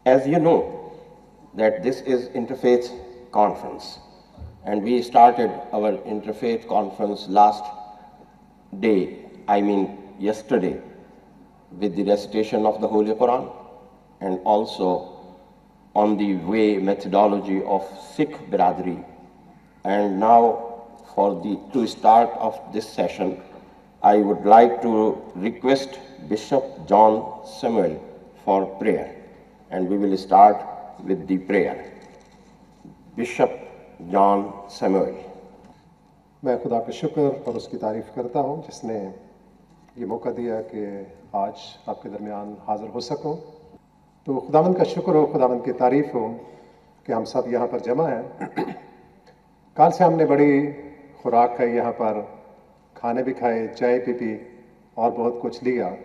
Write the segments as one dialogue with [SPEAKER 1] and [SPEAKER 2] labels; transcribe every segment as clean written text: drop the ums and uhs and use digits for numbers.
[SPEAKER 1] As you know, that this is Interfaith Conference, and we started our Interfaith Conference last day, yesterday, with the recitation of the Holy Quran, and also on the way methodology of Sikh Biradari. And now, to start of this session, I would like to request Bishop John Samuel for prayer, and we will start with the prayer. Bishop John Samuel.
[SPEAKER 2] मैं खुदा का शुक्र और उसकी तारीफ़ करता हूँ जिसने ये मौका दिया कि आज आपके दरमियान हाज़िर हो सकूँ। तो खुदावंद का शुक्र हो, खुदावंद की तारीफ़ हो कि हम सब यहाँ पर जमा हैं। कल से हमने बड़ी खुराक खाई, यहाँ पर खाने भी खाए, चाय पी और बहुत कुछ लिया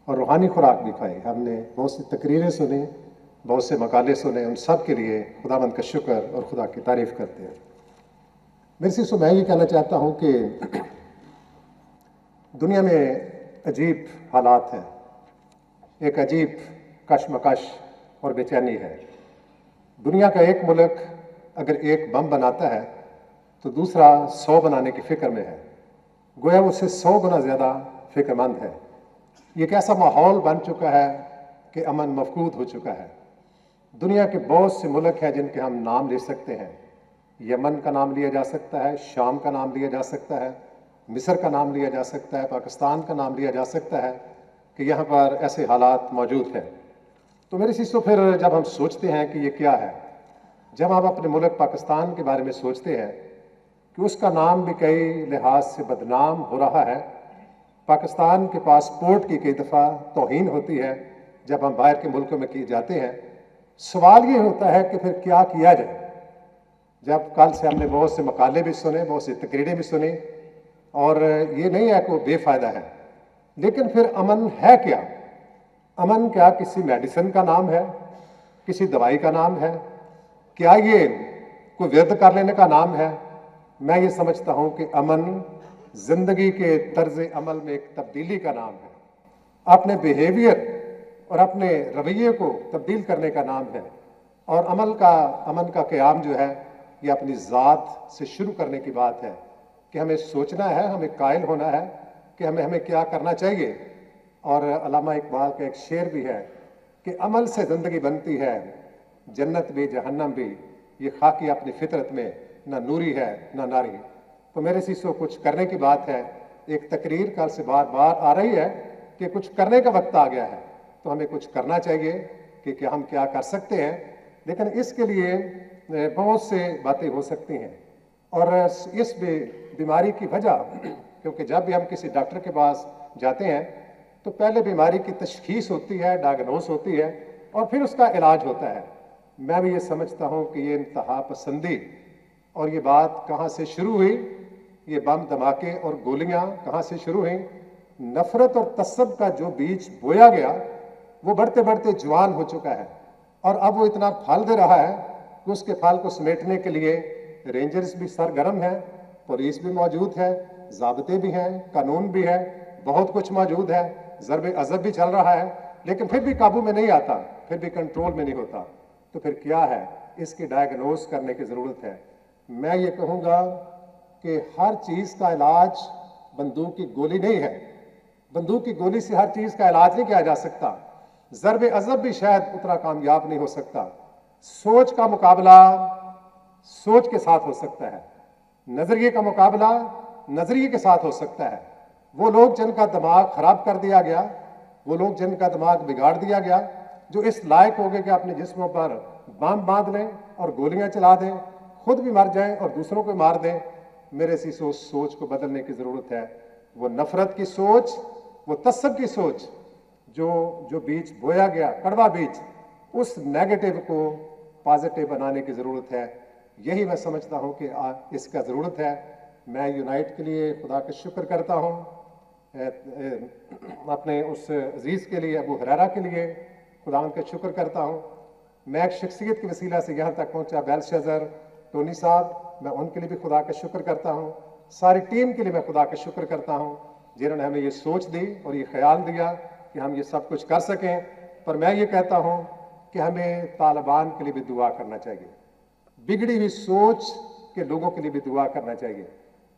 [SPEAKER 2] और रूहानी खुराक भी खाई। हमने बहुत सी तकरीरें सुनी, बहुत से मकाले सुने। उन सब के लिए खुदावंद का शुक्र और खुदा की तारीफ़ करते हैं। मेरे से मैं ये कहना चाहता हूँ कि दुनिया में अजीब हालात हैं, एक अजीब कशमकश और बेचैनी है। दुनिया का एक मुल्क अगर एक बम बनाता है तो दूसरा 100 बनाने की फ़िक्र में है, गोया उससे 100 गुना ज़्यादा फ़िक्रमंद है। ये एक ऐसा माहौल बन चुका है कि अमन मफकूद हो चुका है। दुनिया के बहुत से मुल्क हैं जिनके हम नाम ले सकते हैं। यमन का नाम लिया जा सकता है, शाम का नाम लिया जा सकता है, मिस्र का नाम लिया जा सकता है, पाकिस्तान का नाम लिया जा सकता है कि यहाँ पर ऐसे हालात मौजूद हैं। तो मेरे सिस्टो फिर जब हम सोचते हैं कि ये क्या है, जब हम अपने मुल्क पाकिस्तान के बारे में सोचते हैं कि उसका नाम भी कई लिहाज से बदनाम हो रहा है, पाकिस्तान के पासपोर्ट की कई दफ़ा तौहीन होती है जब हम बाहर के मुल्कों में किए जाते हैं, सवाल ये होता है कि फिर क्या किया जाए। जब कल से हमने बहुत से मकाले भी सुने, बहुत सी तकरीरें भी सुनी, और ये नहीं है कि वो बेफ़ायदा है, लेकिन फिर अमन है क्या? अमन क्या किसी मेडिसिन का नाम है, किसी दवाई का नाम है? क्या ये कोई व्यर्थ कर लेने का नाम है? मैं ये समझता हूँ कि अमन ज़िंदगी के तर्ज़ अमल में एक तब्दीली का नाम है, अपने बिहेवियर और अपने रवैये को तब्दील करने का नाम है। और अमन का क़याम जो है ये अपनी ज़ात से शुरू करने की बात है कि हमें सोचना है, हमें कायल होना है कि हमें क्या करना चाहिए। और अल्लामा इकबाल का एक शेर भी है कि अमल से ज़िंदगी बनती है, जन्नत भी जहन्नम भी, ये खाकी अपनी फितरत में ना नूरी है ना नारी। तो मेरे सिसो कुछ करने की बात है। एक तकरीर कल से बार बार आ रही है कि कुछ करने का वक्त आ गया है, तो हमें कुछ करना चाहिए कि हम क्या कर सकते हैं। लेकिन इसके लिए बहुत से बातें हो सकती हैं, और इस बीमारी की वजह, क्योंकि जब भी हम किसी डॉक्टर के पास जाते हैं तो पहले बीमारी की तशखीस होती है, डायग्नोस होती है, और फिर उसका इलाज होता है। मैं भी ये समझता हूँ कि ये इंतहा पसंदी और ये बात कहाँ से शुरू हुई, ये बम धमाके और गोलियाँ कहाँ से शुरू हुई, नफ़रत और तसब का जो बीज बोया गया वो बढ़ते बढ़ते जवान हो चुका है, और अब वो इतना फल दे रहा है कि उसके फल को समेटने के लिए रेंजर्स भी सरगर्म हैं, पुलिस भी मौजूद है, ज़ाब्ते भी हैं, कानून भी है, बहुत कुछ मौजूद है, ज़रब अज़ब भी चल रहा है, लेकिन फिर भी काबू में नहीं आता, फिर भी कंट्रोल में नहीं होता। तो फिर क्या है, इसकी डायग्नोस करने की ज़रूरत है। मैं ये कहूँगा कि हर चीज़ का इलाज बंदूक की गोली नहीं है। बंदूक की गोली से हर चीज़ का इलाज नहीं किया जा सकता। ज़रब अज़ब भी शायद उतना कामयाब नहीं हो सकता। सोच का मुकाबला सोच के साथ हो सकता है, नज़रिए का मुकाबला नज़रिए के साथ हो सकता है। वो लोग जिनका दिमाग ख़राब कर दिया गया, वो लोग जिनका दिमाग बिगाड़ दिया गया, जो इस लायक हो गए कि अपने जिस्मों पर बम बांध लें और गोलियां चला दें, खुद भी मर जाएं और दूसरों को मार दें, मेरे सी सोच को बदलने की ज़रूरत है। वो नफ़रत की सोच, वो तसब की सोच, जो बीज बोया गया, कड़वा बीज, उस नेगेटिव को पॉजिटिव बनाने की ज़रूरत है। यही मैं समझता हूँ कि इसका ज़रूरत है। मैं यूनाइट के लिए खुदा का शुक्र करता हूँ, अपने उस अजीज़ के लिए, अबू हुरैरा के लिए खुदावंद का शुक्र करता हूँ। मैं एक शख्सियत की वसीला से यहाँ तक पहुँचा, बेलशज़र टोनी साहब, मैं उनके लिए भी खुदा का शुक्र करता हूँ। सारी टीम के लिए मैं खुदा का शुक्र करता हूँ जिन्होंने हमें ये सोच दी और ये ख्याल दिया कि हम ये सब कुछ कर सकें। पर मैं ये कहता हूँ کہ ہمیں طالبان کے لیے بھی دعا کرنا چاہیے، بگڑی ہوئی سوچ کے لوگوں کے لیے بھی دعا کرنا چاہیے،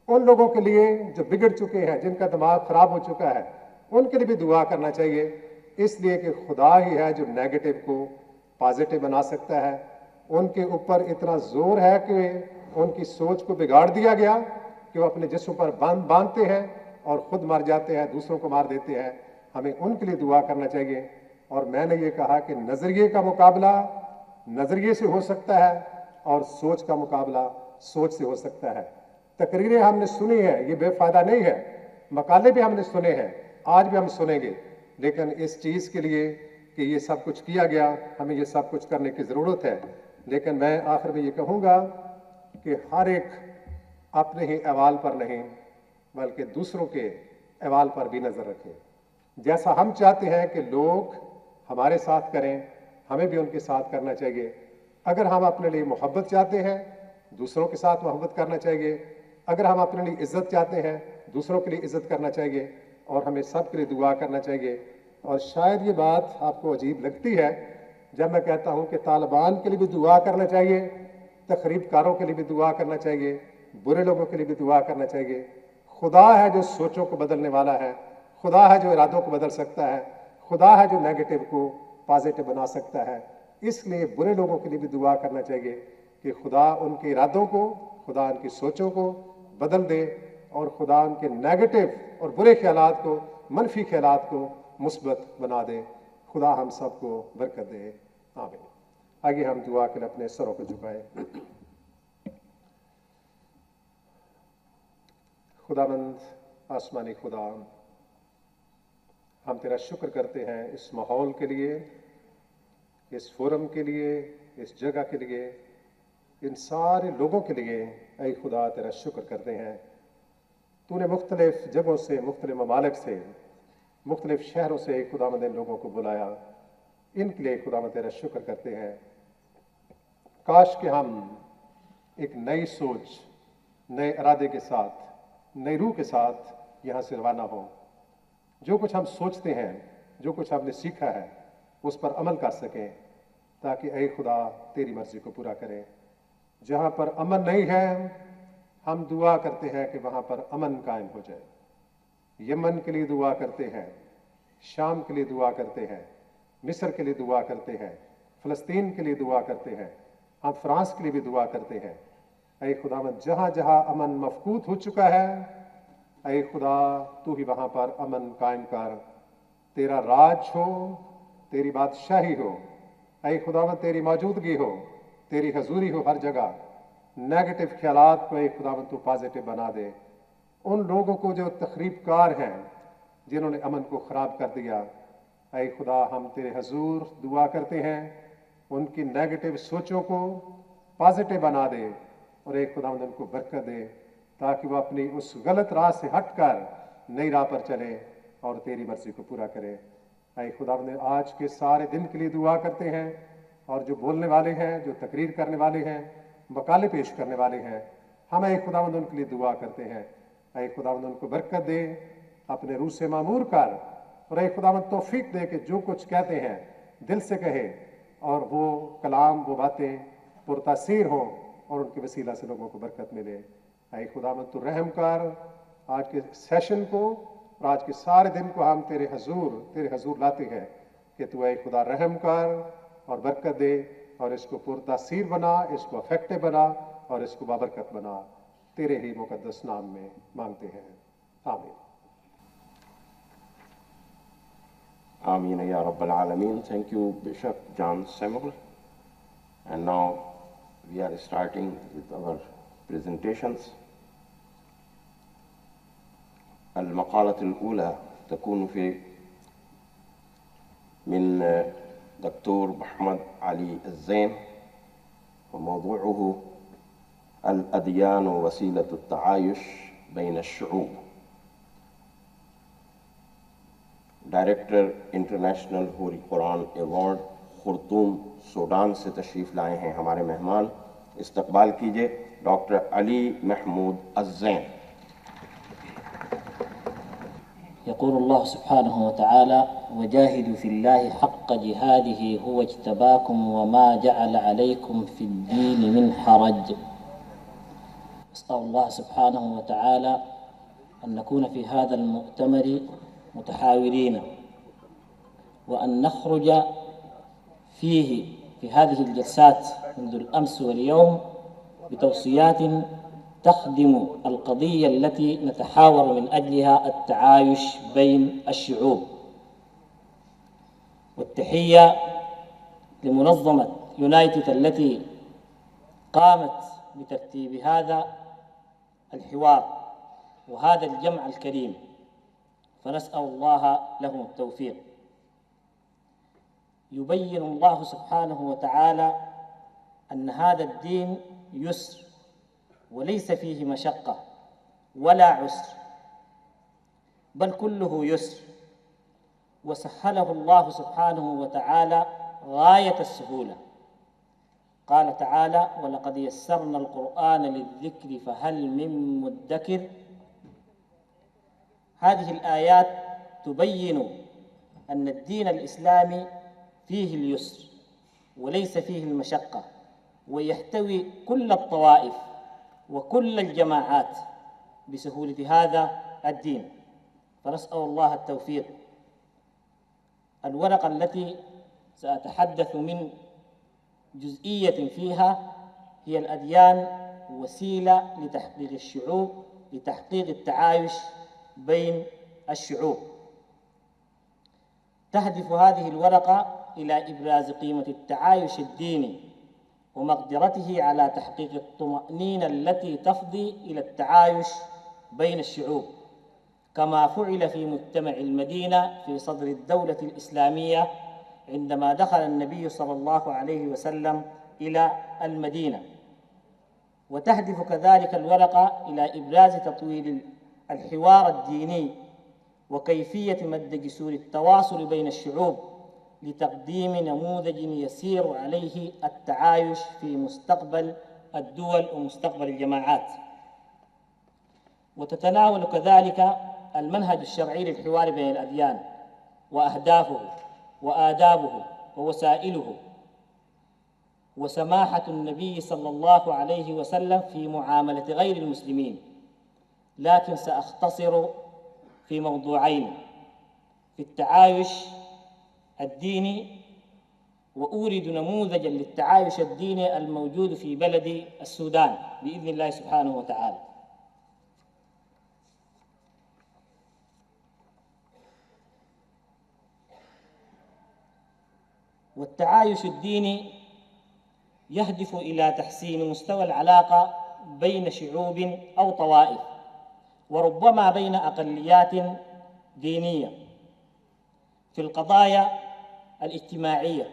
[SPEAKER 2] ان لوگوں کے لیے جو بگڑ چکے ہیں، جن کا دماغ خراب ہو چکا ہے، ان کے لیے بھی دعا کرنا چاہیے، اس لیے کہ خدا ہی ہے جو نیگیٹو کو پازیٹو بنا سکتا ہے۔ ان کے اوپر اتنا زور ہے کہ ان کی سوچ کو بگاڑ دیا گیا کہ وہ اپنے جسم پر باندھتے ہیں اور خود مر جاتے ہیں، دوسروں کو مار دیتے ہیں۔ ہمیں ان کے لیے دعا کرنا چاہیے۔ اور میں نے یہ کہا کہ نظریے کا مقابلہ نظریے سے ہو سکتا ہے اور سوچ کا مقابلہ سوچ سے ہو سکتا ہے۔ تقریریں ہم نے سنی ہیں، یہ بے فائدہ نہیں ہے، مقالے بھی ہم نے سنے ہیں، آج بھی ہم سنیں گے، لیکن اس چیز کے لیے کہ یہ سب کچھ کیا گیا، ہمیں یہ سب کچھ کرنے کی ضرورت ہے۔ لیکن میں آخر میں یہ کہوں گا کہ ہر ایک اپنے ہی احوال پر نہیں بلکہ دوسروں کے احوال پر بھی نظر رکھے۔ جیسا ہم چاہتے ہیں کہ لوگ ہمارے ساتھ کریں، ہمیں بھی ان کے ساتھ کرنا چاہیے۔ اگر ہم اپنے لیے محبت چاہتے ہیں، دوسروں کے ساتھ محبت کرنا چاہیے۔ اگر ہم اپنے لیے عزت چاہتے ہیں، دوسروں کے لیے عزت کرنا چاہیے، اور ہمیں سب کے لیے دعا کرنا چاہیے۔ اور شاید یہ بات آپ کو عجیب لگتی ہے جب میں کہتا ہوں کہ طالبان کے لیے بھی دعا کرنا چاہیے، تخریب کاروں کے لیے بھی دعا کرنا چاہیے، برے لوگوں کے لیے بھی دعا کرنا چاہیے۔ خدا ہے جو سوچوں کو بدلنے والا ہے، خدا ہے جو ارادوں کو بدل سکتا ہے، خدا ہے جو نیگیٹو کو پازیٹو بنا سکتا ہے۔ اس لیے برے لوگوں کے لیے بھی دعا کرنا چاہیے کہ خدا ان کے ارادوں کو، خدا ان کی سوچوں کو بدل دے، اور خدا ان کے نیگیٹو اور برے خیالات کو، منفی خیالات کو مثبت بنا دے۔ خدا ہم سب کو برکت دے، آمین۔ آئیے ہم دعا کے لیے اپنے سروں کو جھکائیں۔ خداوند آسمانی خدا، ہم تیرا شکر کرتے ہیں اس ماحول کے لیے، اس فورم کے لیے، اس جگہ کے لیے، ان سارے لوگوں کے لیے اے خدا تیرا شکر کرتے ہیں۔ تو نے مختلف جگہوں سے، مختلف ممالک سے، مختلف شہروں سے خداوند ان لوگوں کو بلایا، ان کے لیے خداوند تیرا شکر کرتے ہیں۔ کاش کہ ہم ایک نئی سوچ، نئے ارادے کے ساتھ، نئی روح کے ساتھ یہاں سے روانہ ہوں، جو کچھ ہم سوچتے ہیں، جو کچھ ہم نے سیکھا ہے، اس پر عمل کر سکیں، تاکہ اے خدا تیری مرضی کو پورا کریں۔ جہاں پر امن نہیں ہے، ہم دعا کرتے ہیں کہ وہاں پر امن قائم ہو جائے۔ یمن کے لیے دعا کرتے ہیں، شام کے لیے دعا کرتے ہیں، مصر کے لیے دعا کرتے ہیں، فلسطین کے لیے دعا کرتے ہیں، ہم فرانس کے لیے بھی دعا کرتے ہیں۔ اے خداوند جہاں جہاں امن مفقود ہو چکا ہے، اے خدا تو ہی وہاں پر امن قائم کر، تیرا راج ہو، تیری بادشاہی ہو، اے خداوند تیری موجودگی ہو، تیری حضوری ہو ہر جگہ۔ نیگیٹو خیالات کو اے خداوند تو پازیٹو بنا دے۔ ان لوگوں کو جو تخریب کار ہیں، جنہوں نے امن کو خراب کر دیا، اے خدا ہم تیرے حضور دعا کرتے ہیں، ان کی نیگیٹو سوچوں کو پازیٹو بنا دے، اور اے خداوند ان کو برکت دے، تاکہ وہ اپنی اس غلط راہ سے ہٹ کر نئی راہ پر چلے اور تیری مرضی کو پورا کرے۔ اے خداوند آج کے سارے دن کے لیے دعا کرتے ہیں، اور جو بولنے والے ہیں، جو تقریر کرنے والے ہیں، مقالے پیش کرنے والے ہیں، ہم اے خداوند ان کے لیے دعا کرتے ہیں۔ اے خداوند ان کو برکت دے، اپنے روح سے معمور کر، اور اے خداوند توفیق دے کہ جو کچھ کہتے ہیں دل سے کہے، اور وہ کلام، وہ باتیں پرتاثیر ہوں، اور ان کے وسیلہ سے لوگوں کو برکت ملے۔ اے خداوند تو رحم کر آج کے سیشن کو، اور آج کے سارے دن کو ہم تیرے حضور لاتے ہیں، کہ تو اے خدا رحم کر اور برکت دے، اور اس کو پرتاثیر بنا، اس کو افیکٹو بنا، اور اس کو بابرکت بنا۔ تیرے ہی مقدس نام میں مانگتے ہیں، آمین۔
[SPEAKER 1] Amin ya Rabbal Alameen. Thank you, Bishop John Samuel. And now we are starting with our presentations. المقالة الأولى تكون من دكتور محمد علي الزين، وموضوعه الأديان وسيلة التعايش بين الشعوب. ڈائریکٹر انٹرنیشنل ہولی قرآن ایوارڈ خرطوم سوڈان سے تشریف لائے ہیں ہمارے مہمان۔ استقبال کیجئے ڈاکٹر علی محمود الزین۔
[SPEAKER 3] يقول الله سبحانه وتعالى: وجاهدوا في الله حق جهاده هو اجتباكم وما جعل عليكم في الدين من حرج. أسأل الله سبحانه وتعالى أن نكون في هذا المؤتمر متحاورين، وأن نخرج فيه في هذه الجلسات منذ الأمس واليوم بتوصيات تخدم القضية التي نتحاور من أجلها التعايش بين الشعوب. والتحية لمنظمة يونايتد التي قامت بترتيب هذا الحوار وهذا الجمع الكريم، فنسأل الله لهم التوفيق. يبين الله سبحانه وتعالى أن هذا الدين يسر وليس فيه مشقة ولا عسر، بل كله يسر، وسهله الله سبحانه وتعالى غاية السهولة. قال تعالى: ولقد يسرنا القرآن للذكر فهل من مدكر. هذه الآيات تبين أن الدين الإسلامي فيه اليسر وليس فيه المشقة، ويحتوي كل الطوائف وكل الجماعات بسهولة هذا الدين، فنسأل الله التوفيق. الورقة التي سأتحدث من جزئية فيها هي الأديان وسيلة لتحقيق الشعوب، لتحقيق التعايش بين الشعوب. تهدف هذه الورقة إلى إبراز قيمة التعايش الديني ومقدرته على تحقيق الطمأنينة التي تفضي إلى التعايش بين الشعوب، كما فعل في مجتمع المدينة في صدر الدولة الإسلامية عندما دخل النبي صلى الله عليه وسلم إلى المدينة. وتهدف كذلك الورقة إلى إبراز تطوير الحوار الديني وكيفية مد جسور التواصل بين الشعوب لتقديم نموذج يسير عليه التعايش في مستقبل الدول ومستقبل الجماعات. وتتناول كذلك المنهج الشرعي للحوار بين الأديان وأهدافه وآدابه ووسائله، وسماحة النبي صلى الله عليه وسلم في معاملة غير المسلمين. لكن سأختصر في موضوعين: في التعايش الديني، وأورد نموذجا للتعايش الديني الموجود في بلد السودان بإذن الله سبحانه وتعالى. والتعايش الديني يهدف إلى تحسين مستوى العلاقة بين شعوب أو طوائف، وربما بين أقليات دينية، في القضايا الاجتماعية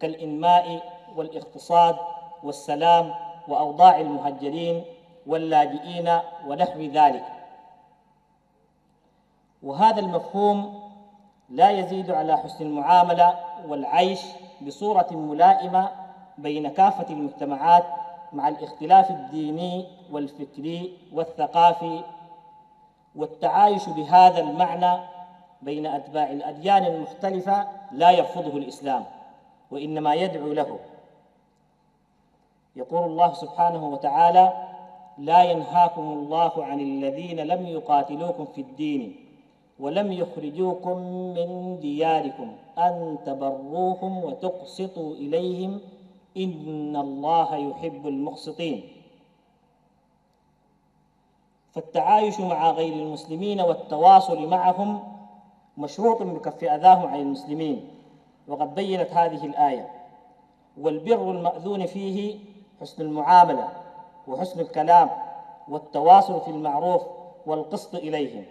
[SPEAKER 3] كالإنماء والاقتصاد والسلام وأوضاع المهجرين واللاجئين ونحو ذلك. وهذا المفهوم لا يزيد على حسن المعاملة والعيش بصورة ملائمة بين كافة المجتمعات مع الاختلاف الديني والفكري والثقافي، والتعايش بهذا المعنى بين أتباع الأديان المختلفة لا يرفضه الإسلام، وإنما يدعو له. يقول الله سبحانه وتعالى: لا ينهاكم الله عن الذين لم يقاتلوكم في الدين ولم يخرجوكم من دياركم أن تبروهم وتقسطوا إليهم إن الله يحب المقسطين. فالتعايش مع غير المسلمين والتواصل معهم مشروط بكف أذاهم عن المسلمين، وقد بينت هذه الآية. والبر المأذون فيه حسن المعاملة وحسن الكلام والتواصل في المعروف والقسط إليهم.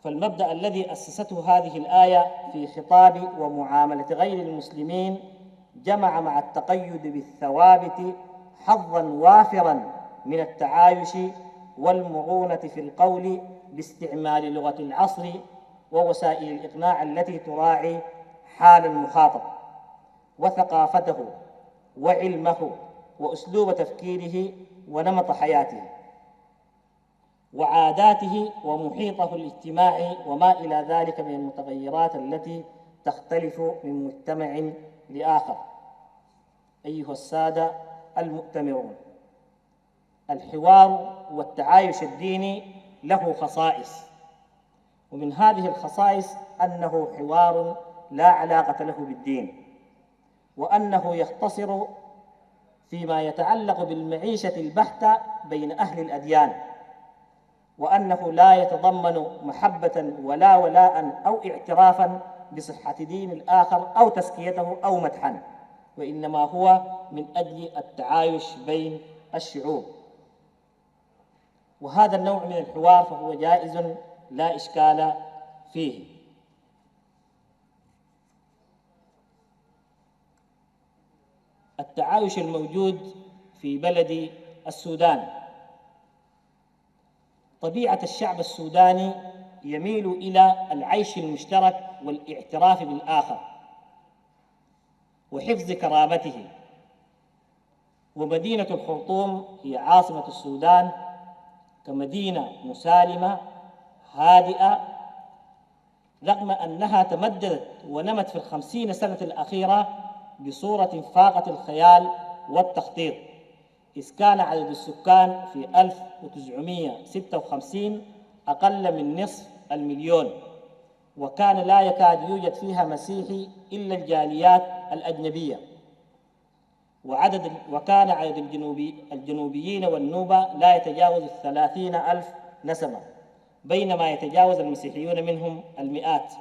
[SPEAKER 3] فالمبدأ الذي أسسته هذه الآية في خطاب ومعاملة غير المسلمين جمع مع التقيد بالثوابت حظاً وافراً من التعايش والمرونة في القول باستعمال لغة العصر ووسائل الإقناع التي تراعي حال المخاطب وثقافته وعلمه وأسلوب تفكيره ونمط حياته. وعاداته ومحيطه الاجتماعي وما إلى ذلك من المتغيرات التي تختلف من مجتمع لآخر. أيها السادة المؤتمرون، الحوار والتعايش الديني له خصائص، ومن هذه الخصائص أنه حوار لا علاقة له بالدين، وأنه يختصر فيما يتعلق بالمعيشة البحتة بين أهل الأديان، وأنه لا يتضمن محبة ولا ولاء أو اعترافا بصحة دين الآخر أو تزكيته أو مدحا، وإنما هو من أجل التعايش بين الشعوب. وهذا النوع من الحوار فهو جائز لا إشكال فيه. التعايش الموجود في بلد السودان، طبيعة الشعب السوداني يميل إلى العيش المشترك والاعتراف بالآخر وحفظ كرامته. ومدينة الخرطوم هي عاصمة السودان كمدينة مسالمة هادئة، رغم أنها تمددت ونمت في 50 سنة الأخيرة بصورة فاقت الخيال والتخطيط، إذ كان عدد السكان في 1956 أقل من نصف المليون، وكان لا يكاد يوجد فيها مسيحي إلا الجاليات الأجنبية، وكان عدد الجنوبيين والنوبة لا يتجاوز 30,000 نسمة، بينما يتجاوز المسيحيون منهم المئات.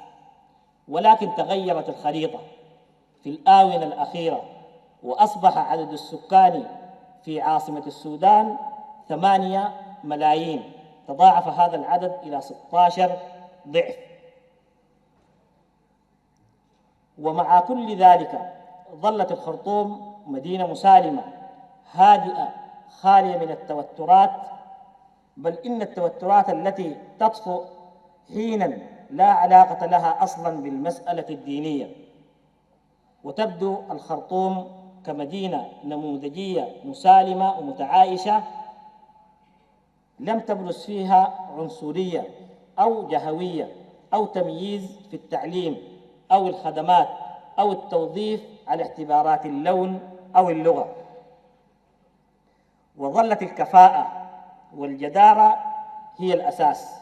[SPEAKER 3] ولكن تغيرت الخريطة في الآونة الأخيرة، وأصبح عدد السكان في عاصمة السودان 8 ملايين، تضاعف هذا العدد إلى 16 ضعف. ومع كل ذلك ظلت الخرطوم مدينة مسالمة هادئة خالية من التوترات، بل إن التوترات التي تطفو حينا لا علاقة لها أصلا بالمسألة الدينية. وتبدو الخرطوم كمدينة نموذجية مسالمة ومتعايشة لم تبرز فيها عنصرية أو جهوية أو تمييز في التعليم أو الخدمات أو التوظيف على اعتبارات اللون أو اللغة. وظلت الكفاءة والجدارة هي الأساس.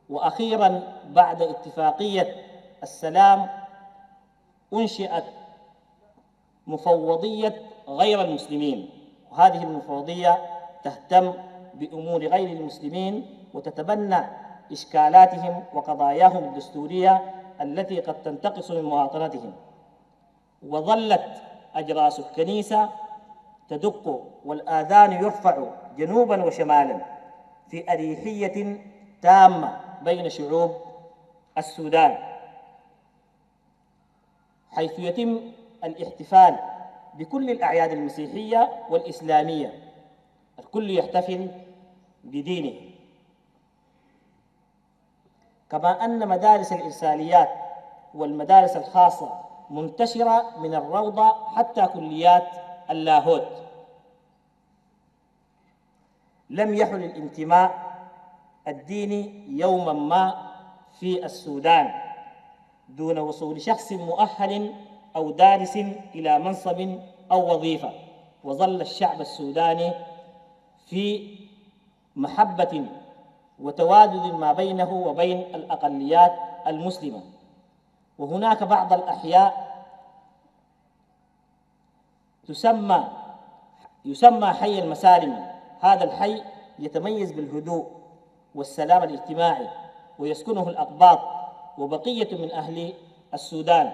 [SPEAKER 3] وأخيراً بعد اتفاقية السلام أنشئت مفوضية غير المسلمين، وهذه المفوضية تهتم بأمور غير المسلمين وتتبنى إشكالاتهم وقضاياهم الدستورية التي قد تنتقص من مواطنتهم. وظلت أجراس الكنيسة تدق والآذان يرفع جنوبا وشمالا في أريحية تامة بين شعوب السودان، حيث يتم الاحتفال بكل الأعياد المسيحية والإسلامية، الكل يحتفل بدينه. كما أن مدارس الإرساليات والمدارس الخاصة منتشرة من الروضة حتى كليات اللاهوت. لم يحل الانتماء الديني يوما ما في السودان دون وصول شخص مؤهل أو دارس إلى منصب أو وظيفة، وظل الشعب السوداني في محبة وتوادد ما بينه وبين الأقليات المسلمة. وهناك بعض الأحياء يسمى حي المسالم. هذا الحي يتميز بالهدوء والسلام الاجتماعي، ويسكنه الأقباط وبقية من أهل السودان،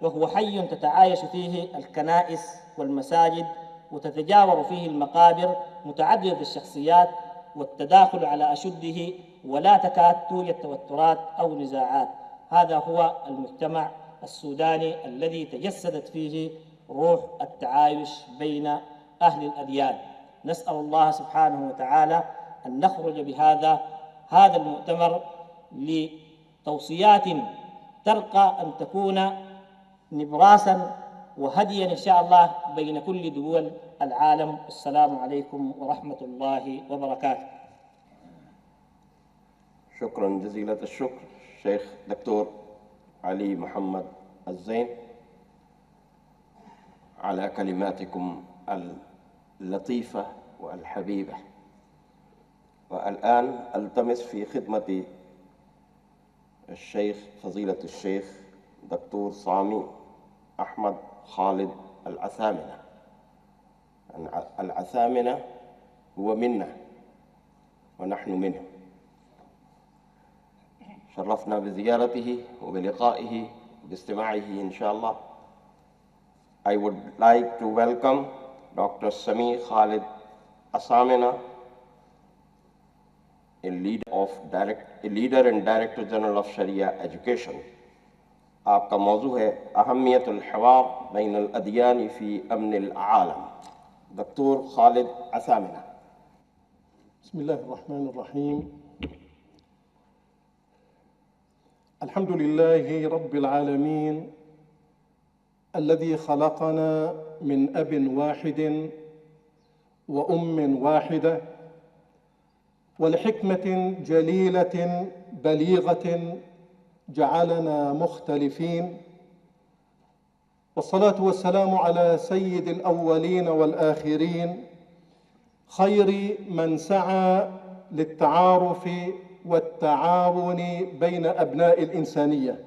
[SPEAKER 3] وهو حي تتعايش فيه الكنائس والمساجد، وتتجاور فيه المقابر متعددة الشخصيات والتداخل على أشده، ولا تكاد توجد توترات أو نزاعات. هذا هو المجتمع السوداني الذي تجسدت فيه روح التعايش بين أهل الأديان. نسأل الله سبحانه وتعالى أن نخرج بهذا المؤتمر لتوصيات ترقى أن تكون نبراسا وهديا إن شاء الله بين كل دول العالم. السلام عليكم ورحمة الله وبركاته.
[SPEAKER 1] شكرا جزيلا الشكر الشيخ دكتور علي محمد الزين على كلماتكم اللطيفة والحبيبة. والآن ألتمس في خدمة الشيخ فضيلة الشيخ دكتور سامي أحمد خالد العثامنة. العثامنة هو منا ونحن منه. شرفنا بزيارته وبلقائه وباستماعه إن شاء الله. I would like to welcome Dr. Sami Khalid Asamina, a leader and Director General of Sharia Education. आपका मौजू है अहमियत الحوار بين الأديان في أمن العالم. دكتور خالد عثامنة.
[SPEAKER 4] بسم الله الرحمن الرحيم. الحمد لله رب العالمين الذي خلقنا من أب واحد وأم واحدة، ولحكمة جليلة بليغة جعلنا مختلفين، والصلاة والسلام على سيد الأولين والآخرين، خير من سعى للتعارف والتعاون بين أبناء الإنسانية،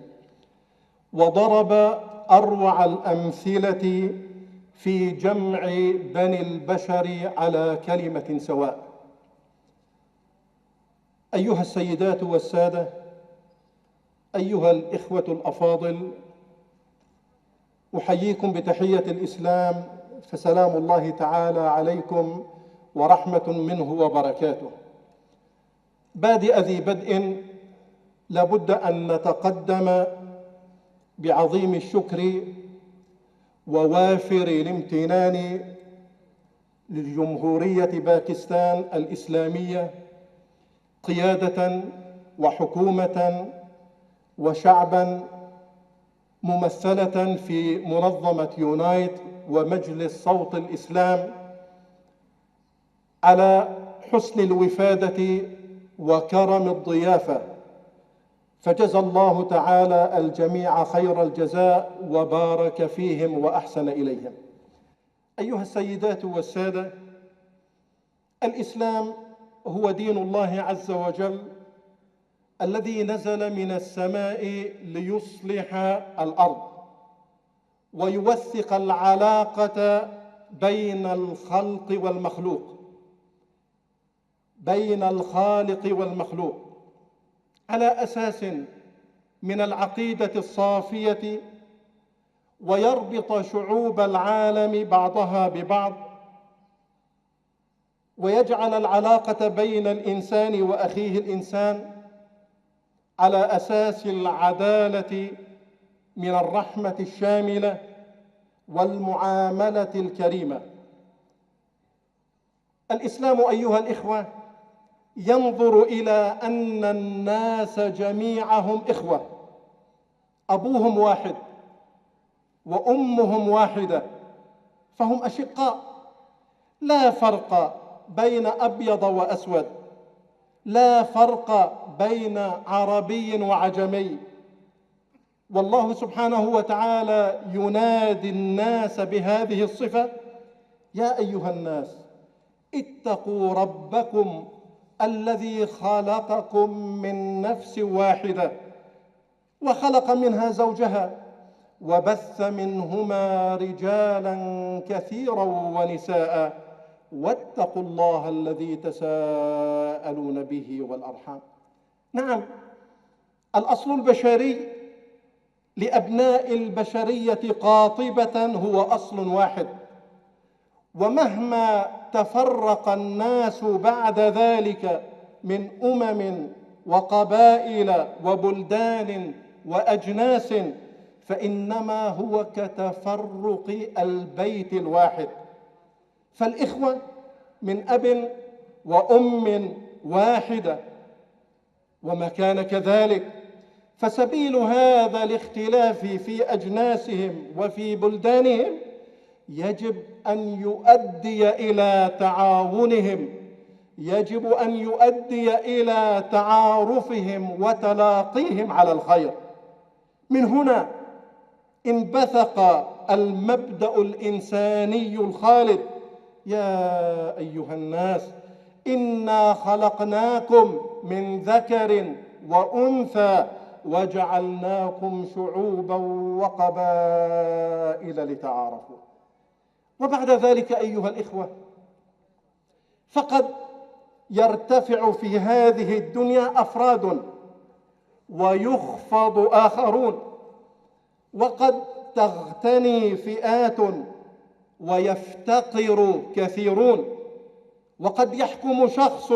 [SPEAKER 4] وضرب أروع الأمثلة في جمع بني البشر على كلمة سواء. أيها السيدات والسادة، أيها الإخوة الأفاضل، أحييكم بتحية الإسلام، فسلام الله تعالى عليكم ورحمة منه وبركاته. بادئ ذي بدء، لابد أن نتقدم بعظيم الشكر ووافر الامتنان لجمهورية باكستان الإسلامية قيادة وحكومة وشعبا، ممثلة في منظمة يونايت ومجلس صوت الإسلام، على حسن الوفادة وكرم الضيافة، فجزى الله تعالى الجميع خير الجزاء وبارك فيهم وأحسن إليهم. أيها السيدات والسادة، الإسلام هو دين الله عز وجل الذي نزل من السماء ليصلح الأرض ويوثق العلاقة بين الخلق والمخلوق، بين الخالق والمخلوق، على أساس من العقيدة الصافية، ويربط شعوب العالم بعضها ببعض، ويجعل العلاقة بين الإنسان وأخيه الإنسان على أساس العدالة من الرحمة الشاملة والمعاملة الكريمة. الإسلام أيها الإخوة ينظر إلى أن الناس جميعهم إخوة، أبوهم واحد وأمهم واحدة، فهم أشقاء، لا فرق بين أبيض وأسود، لا فرق بين عربي وعجمي. والله سبحانه وتعالى ينادي الناس بهذه الصفة: يا أيها الناس اتقوا ربكم الذي خلقكم من نفس واحدة وخلق منها زوجها وبث منهما رجالا كثيرا ونساء واتقوا الله الذي تساءلون به والأرحام. نعم، الأصل البشري لأبناء البشرية قاطبة هو أصل واحد، ومهما تفرق الناس بعد ذلك من أمم وقبائل وبلدان وأجناس، فإنما هو كتفرق البيت الواحد. فالإخوة من أب وأم واحدة، وما كان كذلك فسبيل هذا الاختلاف في أجناسهم وفي بلدانهم يجب أن يؤدي إلى تعاونهم يجب أن يؤدي إلى تعارفهم وتلاقيهم على الخير. من هنا انبثق المبدأ الإنساني الخالد: يا أيها الناس إنا خلقناكم من ذكر وأنثى وجعلناكم شعوبا وقبائل لتعارفوا. وبعد ذلك أيها الإخوة، فقد يرتفع في هذه الدنيا أفراد ويخفض آخرون، وقد تغتني فئات ويفتقر كثيرون، وقد يحكم شخص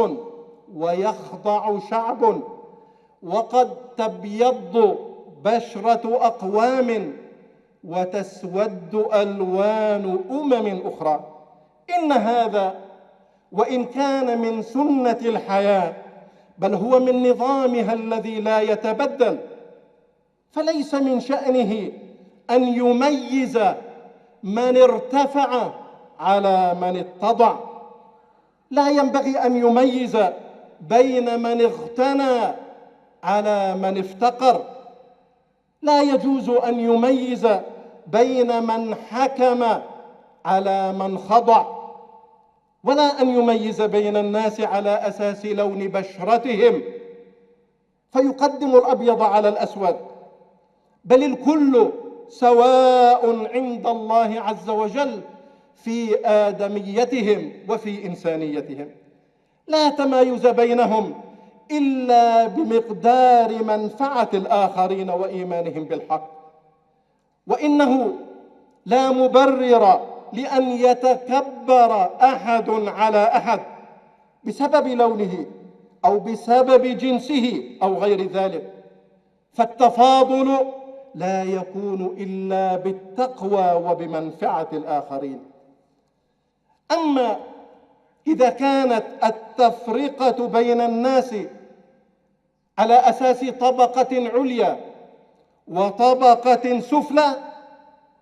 [SPEAKER 4] ويخضع شعب، وقد تبيض بشرة أقوام وتسود ألوان أخرى. إن هذا وإن كان من سنة الحياة، بل هو من نظامها الذي لا يتبدل، فليس من شأنه أن يميز من ارتفع على من اتضع، لا ينبغي أن يميز بين من اغتنى على من افتقر، لا يجوز أن يميز بين من حكم على من خضع، ولا أن يميز بين الناس على أساس لون بشرتهم فيقدم الأبيض على الأسود، بل الكل سواء عند الله عز وجل في آدميتهم وفي إنسانيتهم، لا تمايز بينهم إلا بمقدار منفعة الآخرين وإيمانهم بالحق. وإنه لا مبرر لأن يتكبر أحد على أحد بسبب لونه أو بسبب جنسه أو غير ذلك، فالتفاضل لا يكون إلا بالتقوى وبمنفعة الآخرين. أما إذا كانت التفرقة بين الناس على أساس طبقة عليا وطبقة سفلى،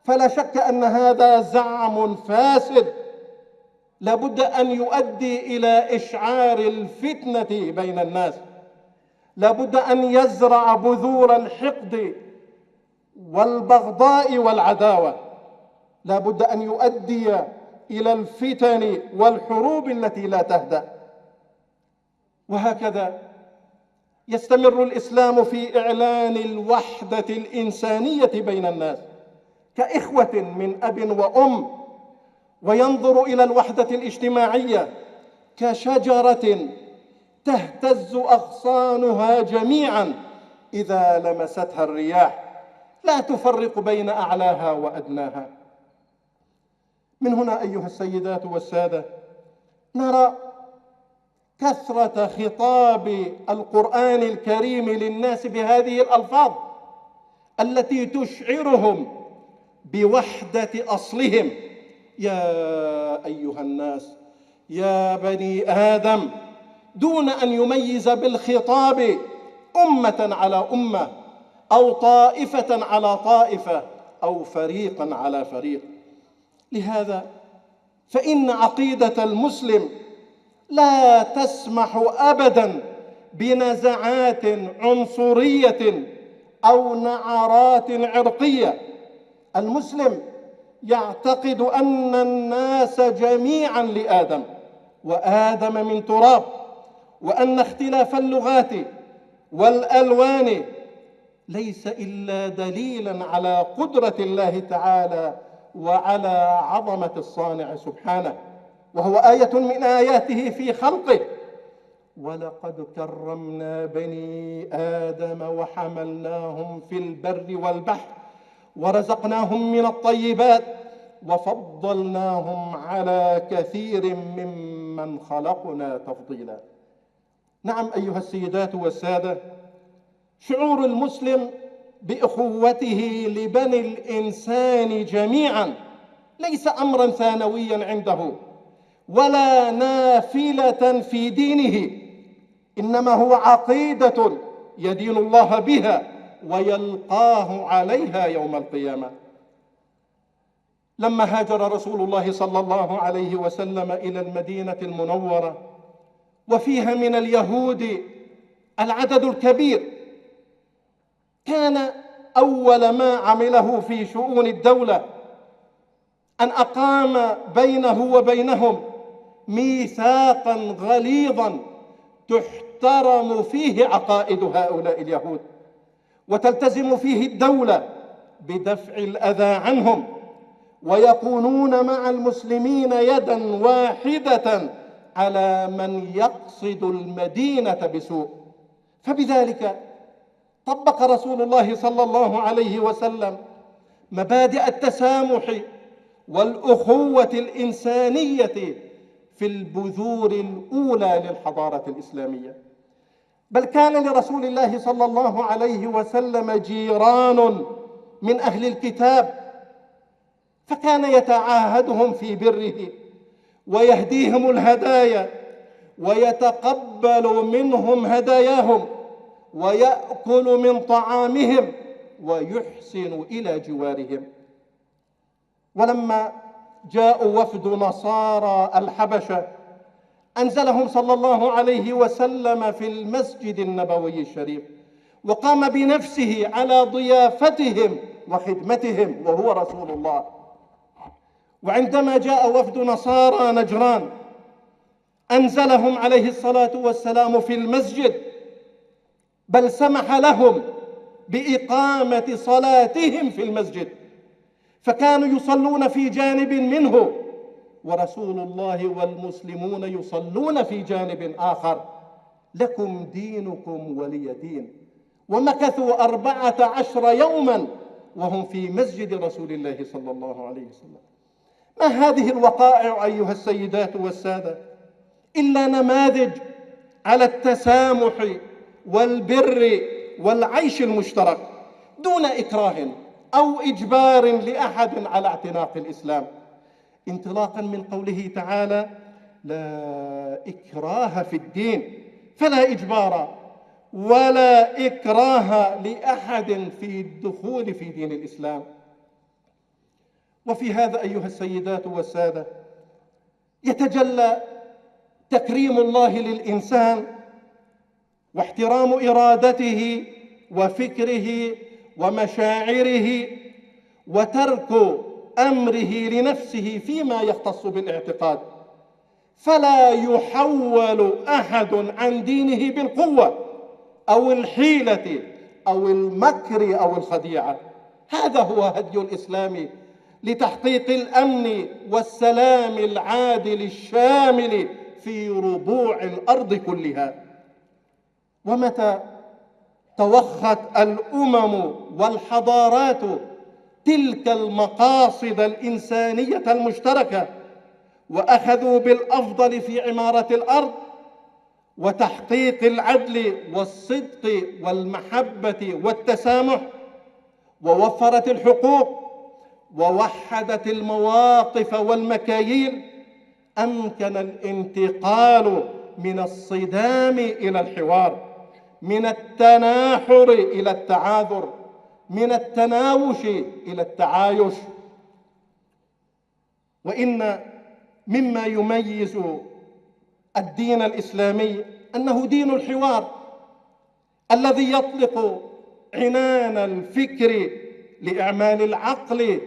[SPEAKER 4] فلا شك أن هذا زعم فاسد لابد أن يؤدي إلى إشعار الفتنة بين الناس، لابد أن يزرع بذور الحقد والبغضاء والعداوة، لابد أن يؤدي إلى الفتن والحروب التي لا تهدأ. وهكذا يستمر الإسلام في إعلان الوحدة الإنسانية بين الناس كإخوة من أب وأم، وينظر إلى الوحدة الاجتماعية كشجرة تهتز أغصانها جميعا إذا لمستها الرياح، لا تفرق بين أعلاها وأدناها. من هنا أيها السيدات والسادة نرى كثرة خطاب القرآن الكريم للناس بهذه الألفاظ التي تشعرهم بوحدة أصلهم: يا أيها الناس، يا بني آدم، دون أن يميز بالخطاب أمة على أمة أو طائفة على طائفة أو فريقا على فريق. لهذا فإن عقيدة المسلم لا تسمح أبدا بنزعات عنصرية أو نعرات عرقية. المسلم يعتقد أن الناس جميعا لآدم، وآدم من تراب، وأن اختلاف اللغات والألوان ليس إلا دليلا على قدرة الله تعالى وعلى عظمة الصانع سبحانه، وهو آية من آياته في خلقه: ولقد كرمنا بني آدم وحملناهم في البر والبحر ورزقناهم من الطيبات وفضلناهم على كثير ممن خلقنا تفضيلا. نعم أيها السيدات والسادة، شعور المسلم بأخوته لبني الإنسان جميعا ليس أمرا ثانويا عنده ولا نافلة في دينه، إنما هو عقيدة يدين الله بها ويلقاه عليها يوم القيامة. لما هاجر رسول الله صلى الله عليه وسلم إلى المدينة المنورة وفيها من اليهود العدد الكبير، كان أول ما عمله في شؤون الدولة أن أقام بينه وبينهم ميثاقا غليظا تحترم فيه عقائد هؤلاء اليهود، وتلتزم فيه الدولة بدفع الأذى عنهم، ويكونون مع المسلمين يدا واحدة على من يقصد المدينة بسوء. فبذلك طبق رسول الله صلى الله عليه وسلم مبادئ التسامح والأخوة الإنسانية في البذور الأولى للحضارة الإسلامية. بل كان لرسول الله صلى الله عليه وسلم جيران من أهل الكتاب، فكان يتعاهدهم في بره ويهديهم الهدايا ويتقبل منهم هداياهم ويأكل من طعامهم ويحسن إلى جوارهم. ولما جاءوا وفد نصارى الحبشة أنزلهم صلى الله عليه وسلم في المسجد النبوي الشريف، وقام بنفسه على ضيافتهم وخدمتهم وهو رسول الله. وعندما جاء وفد نصارى نجران أنزلهم عليه الصلاة والسلام في المسجد، بل سمح لهم بإقامة صلاتهم في المسجد، فكانوا يصلون في جانب منه ورسول الله والمسلمون يصلون في جانب آخر، لكم دينكم ولي دين. ومكثوا 14 يوما وهم في مسجد رسول الله صلى الله عليه وسلم. ما هذه الوقائع أيها السيدات والسادة إلا نماذج على التسامح والبر والعيش المشترك دون إكراه أو إجبار لأحد على اعتناق الإسلام، انطلاقا من قوله تعالى: لا إكراه في الدين، فلا إجبار ولا إكراه لأحد في الدخول في دين الإسلام. وفي هذا أيها السيدات والسادة يتجلى تكريم الله للإنسان واحترام إرادته وفكره ومشاعره وترك أمره لنفسه فيما يختص بالاعتقاد، فلا يحول أحد عن دينه بالقوة أو الحيلة أو المكر أو الخديعة. هذا هو هدي الإسلام لتحقيق الأمن والسلام العادل الشامل في ربوع الأرض كلها. ومتى توخت الأمم والحضارات تلك المقاصد الإنسانية المشتركة وأخذوا بالأفضل في عمارة الأرض وتحقيق العدل والصدق والمحبة والتسامح، ووفرت الحقوق ووحدت المواقف والمكاييل، أمكن الانتقال من الصدام إلى الحوار، من التناحر إلى التعاذر، من التناوش إلى التعايش. وإن مما يميز الدين الإسلامي أنه دين الحوار الذي يطلق عنان الفكر لإعمال العقل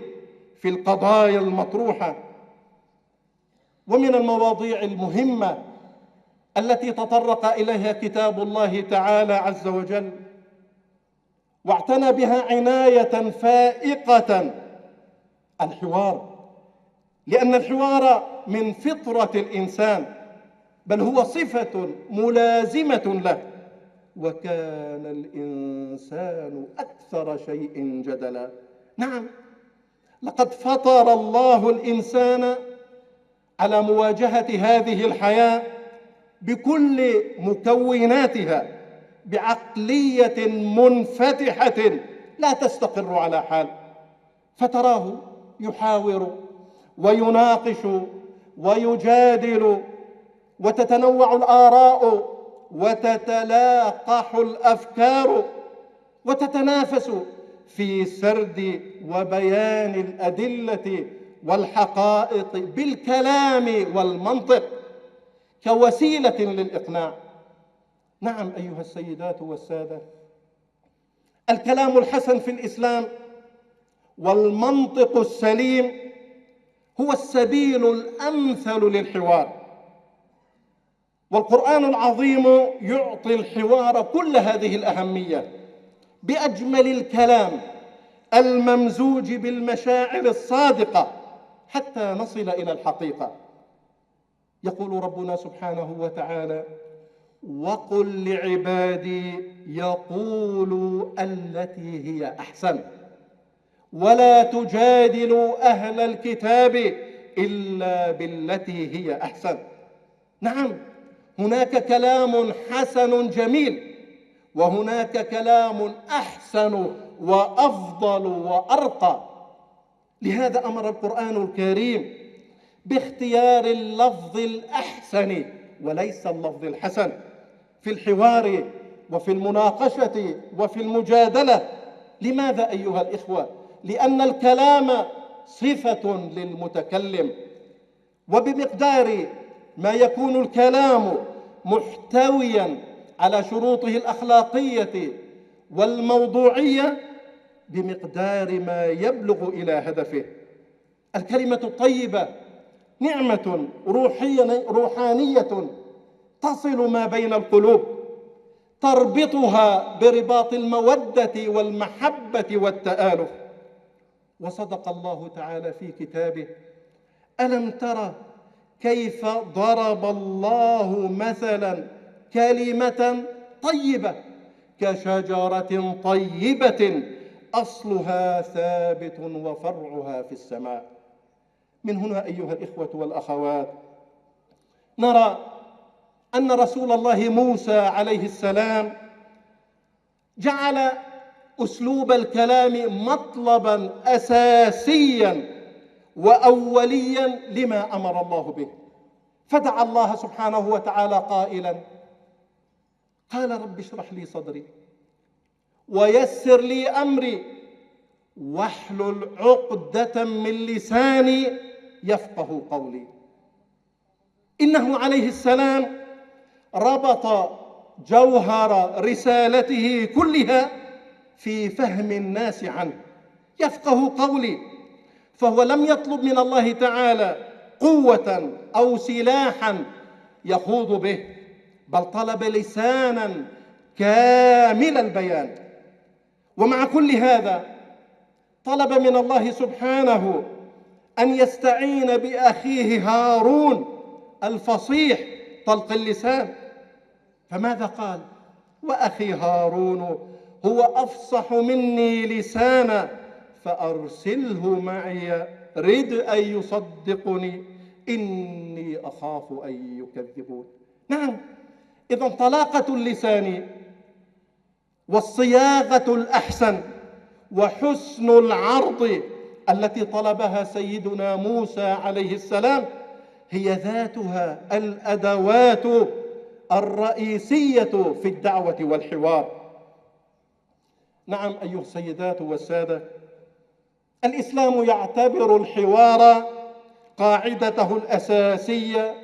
[SPEAKER 4] في القضايا المطروحة. ومن المواضيع المهمة التي تطرق إليها كتاب الله تعالى عز وجل واعتنى بها عناية فائقة الحوار، لأن الحوار من فطرة الإنسان، بل هو صفة ملازمة له، وكان الإنسان أكثر شيء جدلا. نعم، لقد فطر الله الإنسان على مواجهة هذه الحياة بكل مكوناتها بعقلية منفتحة لا تستقر على حال، فتراه يحاور ويناقش ويجادل، وتتنوع الآراء وتتلاقح الأفكار، وتتنافس في سرد وبيان الأدلة والحقائق بالكلام والمنطق. كوسيلة للإقناع. نعم أيها السيدات والسادة، الكلام الحسن في الإسلام والمنطق السليم هو السبيل الأمثل للحوار، والقرآن العظيم يعطي الحوار كل هذه الأهمية بأجمل الكلام الممزوج بالمشاعر الصادقة حتى نصل إلى الحقيقة. يقول ربنا سبحانه وتعالى: وقل لعبادي يقولوا التي هي أحسن ولا تجادلوا أهل الكتاب إلا بالتي هي أحسن. نعم، هناك كلام حسن جميل، وهناك كلام أحسن وأفضل وأرقى. لهذا أمر القرآن الكريم باختيار اللفظ الأحسن وليس اللفظ الحسن في الحوار وفي المناقشة وفي المجادلة. لماذا أيها الإخوة؟ لأن الكلام صفة للمتكلم، وبمقدار ما يكون الكلام محتويا على شروطه الأخلاقية والموضوعية بمقدار ما يبلغ إلى هدفه. الكلمة الطيبة نعمة روحانية تصل ما بين القلوب، تربطها برباط المودة والمحبة والتآلف. وصدق الله تعالى في كتابه: ألم تر كيف ضرب الله مثلا كلمة طيبة كشجرة طيبة أصلها ثابت وفرعها في السماء. من هنا أيها الإخوة والأخوات نرى أن رسول الله موسى عليه السلام جعل أسلوب الكلام مطلبا أساسيا وأوليا لما أمر الله به، فدعا الله سبحانه وتعالى قائلا: قال رب اشرح لي صدري ويسر لي أمري واحلل عقدة من لساني يفقه قولي. إنه عليه السلام ربط جوهر رسالته كلها في فهم الناس عنه، يفقه قولي. فهو لم يطلب من الله تعالى قوة أو سلاحا يخوض به، بل طلب لسانا كامل البيان. ومع كل هذا طلب من الله سبحانه أن يستعين بأخيه هارون الفصيح طلق اللسان، فماذا قال؟ وأخي هارون هو أفصح مني لسانا فأرسله معي رد أن يصدقني إني أخاف أن يكذبون. نعم، إذن طلاقة اللسان والصياغة الأحسن وحسن العرض التي طلبها سيدنا موسى عليه السلام هي ذاتها الأدوات الرئيسية في الدعوة والحوار. نعم أيها السيدات والسادة، الإسلام يعتبر الحوار قاعدته الأساسية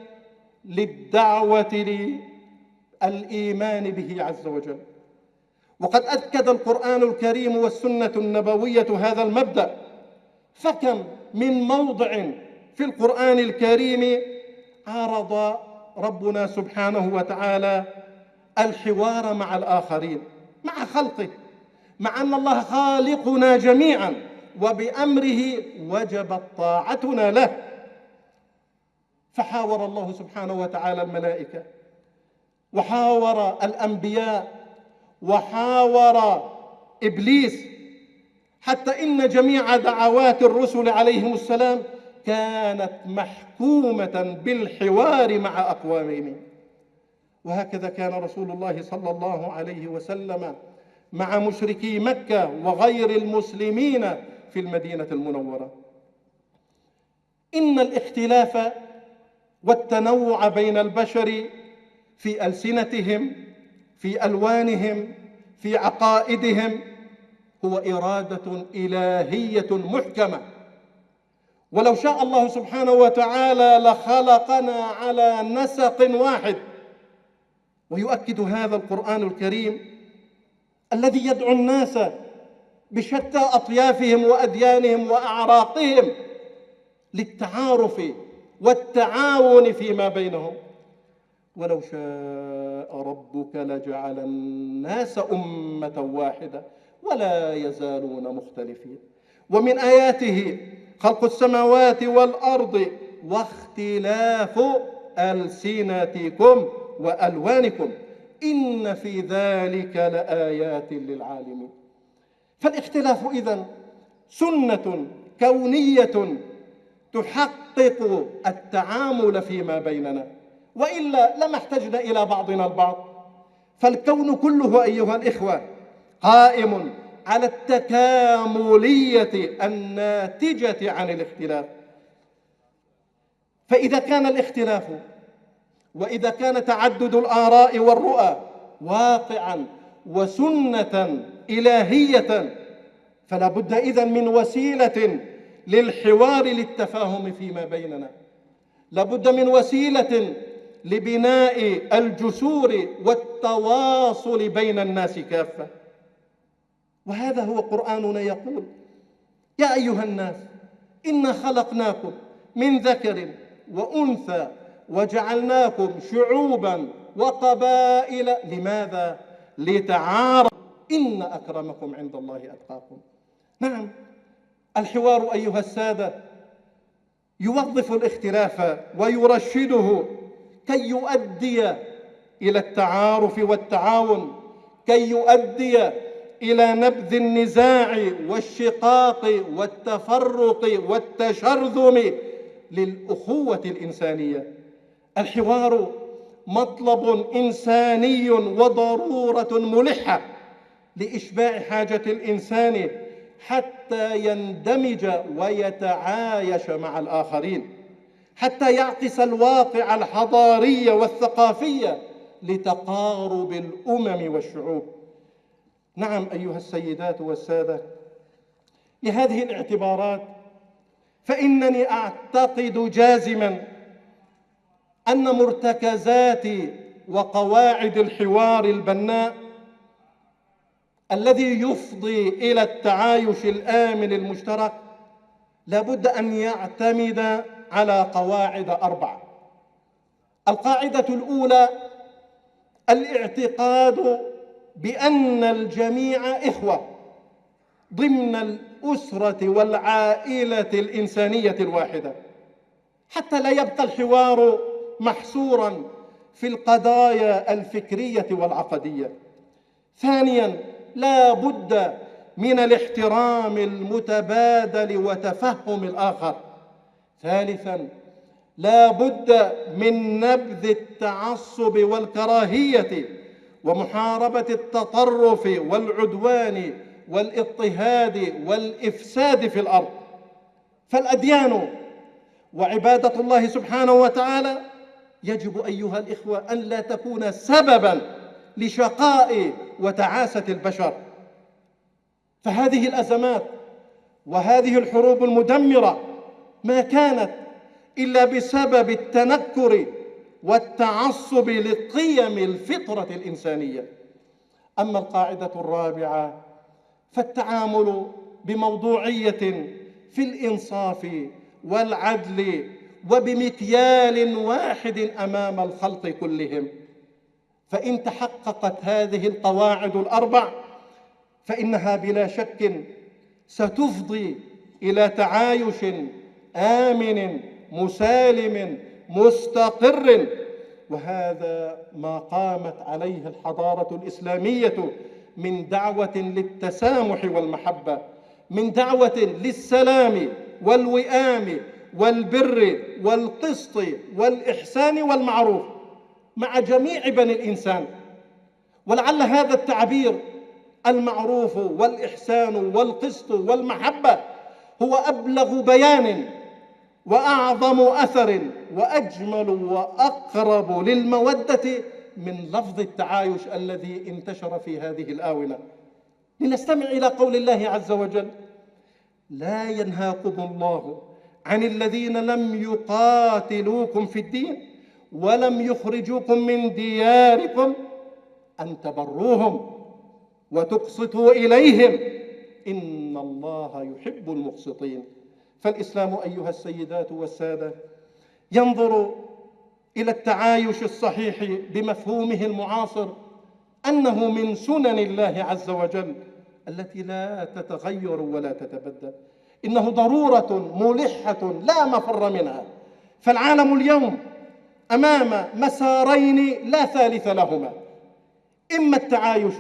[SPEAKER 4] للدعوة للإيمان به عز وجل، وقد أكد القرآن الكريم والسنة النبوية هذا المبدأ. فكم من موضع في القرآن الكريم عرض ربنا سبحانه وتعالى الحوار مع الآخرين، مع خلقه، مع أن الله خالقنا جميعا وبأمره وجبت طاعتنا له. فحاور الله سبحانه وتعالى الملائكة، وحاور الأنبياء، وحاور إبليس، حتى إن جميع دعوات الرسل عليهم السلام كانت محكومة بالحوار مع أقوامهم. وهكذا كان رسول الله صلى الله عليه وسلم مع مشركي مكة وغير المسلمين في المدينة المنورة. إن الاختلاف والتنوع بين البشر في ألسنتهم، في ألوانهم، في عقائدهم هو إرادة إلهية محكمة، ولو شاء الله سبحانه وتعالى لخلقنا على نسق واحد. ويؤكد هذا القرآن الكريم الذي يدعو الناس بشتى أطيافهم وأديانهم وأعراقهم للتعارف والتعاون فيما بينهم. ولو شاء ربك لجعل الناس أمة واحدة ولا يزالون مختلفين. ومن آياته خلق السماوات والأرض واختلاف ألسنتكم وألوانكم إن في ذلك لآيات للعالمين. فالاختلاف إذن سنة كونية تحقق التعامل فيما بيننا، وإلا لما احتجنا إلى بعضنا البعض. فالكون كله أيها الإخوة قائم على التكاملية الناتجة عن الاختلاف. فإذا كان الاختلاف وإذا كان تعدد الآراء والرؤى واقعا وسنة إلهية، فلا بد إذن من وسيلة للحوار للتفاهم فيما بيننا، لا بد من وسيلة لبناء الجسور والتواصل بين الناس كافة. وهذا هو قرآننا يقول: يا أيها الناس إنا خلقناكم من ذكر وأنثى وجعلناكم شعوبا وقبائل. لماذا؟ لتعارفوا إن أكرمكم عند الله أتقاكم. نعم، الحوار أيها السادة يوظف الاختلاف ويرشده كي يؤدي إلى التعارف والتعاون، كي يؤدي إلى نبذ النزاع والشقاق والتفرق والتشرذم للأخوة الإنسانية. الحوار مطلب إنساني وضرورة ملحة لإشباع حاجة الإنسان حتى يندمج ويتعايش مع الآخرين، حتى يعكس الواقع الحضاري والثقافي لتقارب الأمم والشعوب. نعم أيها السيدات والسادة، لهذه الاعتبارات فإنني أعتقد جازما أن مرتكزات وقواعد الحوار البناء الذي يفضي إلى التعايش الآمن المشترك لابد أن يعتمد على قواعد 4. القاعدة الأولى الاعتقاد بأن الجميع إخوة ضمن الأسرة والعائلة الإنسانية الواحدة، حتى لا يبقى الحوار محصورا في القضايا الفكرية والعقدية. ثانيا، لا بد من الاحترام المتبادل وتفهم الآخر. ثالثا، لا بد من نبذ التعصب والكراهية ومحاربة التطرف والعدوان والاضطهاد والإفساد في الأرض. فالأديان وعبادة الله سبحانه وتعالى يجب أيها الإخوة أن لا تكون سببا لشقاء وتعاسة البشر. فهذه الأزمات وهذه الحروب المدمرة ما كانت إلا بسبب التنكر والتعصب لقيم الفطرة الإنسانية. أما القاعدة الرابعة فالتعامل بموضوعية في الإنصاف والعدل وبمكيال واحد أمام الخلق كلهم. فإن تحققت هذه القواعد 4 فإنها بلا شك ستفضي إلى تعايش آمن مسالم مستقر، وهذا ما قامت عليه الحضارة الإسلامية من دعوة للتسامح والمحبة، من دعوة للسلام والوئام والبر والقسط والإحسان والمعروف مع جميع بني الإنسان. ولعل هذا التعبير المعروف والإحسان والقسط والمحبة هو أبلغ بيان وأعظم أثر وأجمل وأقرب للمودة من لفظ التعايش الذي انتشر في هذه الآونة. لنستمع إلى قول الله عز وجل: لا ينهاكم الله عن الذين لم يقاتلوكم في الدين ولم يخرجوكم من دياركم أن تبروهم وتقسطوا إليهم إن الله يحب المقسطين. فالإسلام أيها السيدات والسادة ينظر إلى التعايش الصحيح بمفهومه المعاصر أنه من سنن الله عز وجل التي لا تتغير ولا تتبدل، إنه ضرورة ملحة لا مفر منها. فالعالم اليوم أمام مسارين لا ثالث لهما: إما التعايش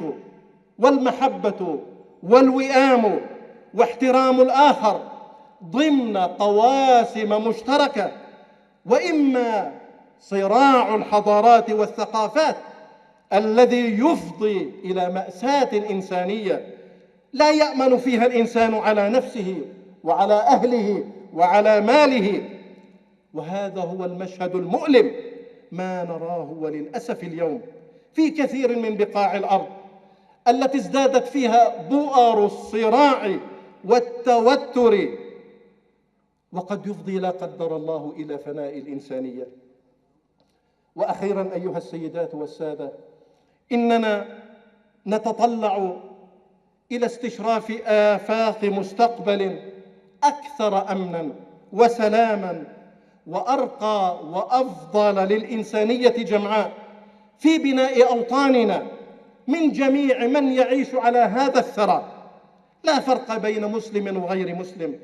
[SPEAKER 4] والمحبة والوئام واحترام الآخر ضمن قواسم مشتركة، وإما صراع الحضارات والثقافات الذي يفضي إلى مأساة إنسانية لا يأمن فيها الإنسان على نفسه وعلى أهله وعلى ماله. وهذا هو المشهد المؤلم ما نراه وللأسف اليوم في كثير من بقاع الأرض التي ازدادت فيها بؤر الصراع والتوتر، وقد يفضي لا قدر الله إلى فناء الإنسانية. وأخيرا أيها السيدات والسادة، إننا نتطلع إلى استشراف آفاق مستقبل أكثر أمنا وسلاما وأرقى وأفضل للإنسانية جمعاء في بناء أوطاننا من جميع من يعيش على هذا الثرى، لا فرق بين مسلم وغير مسلم،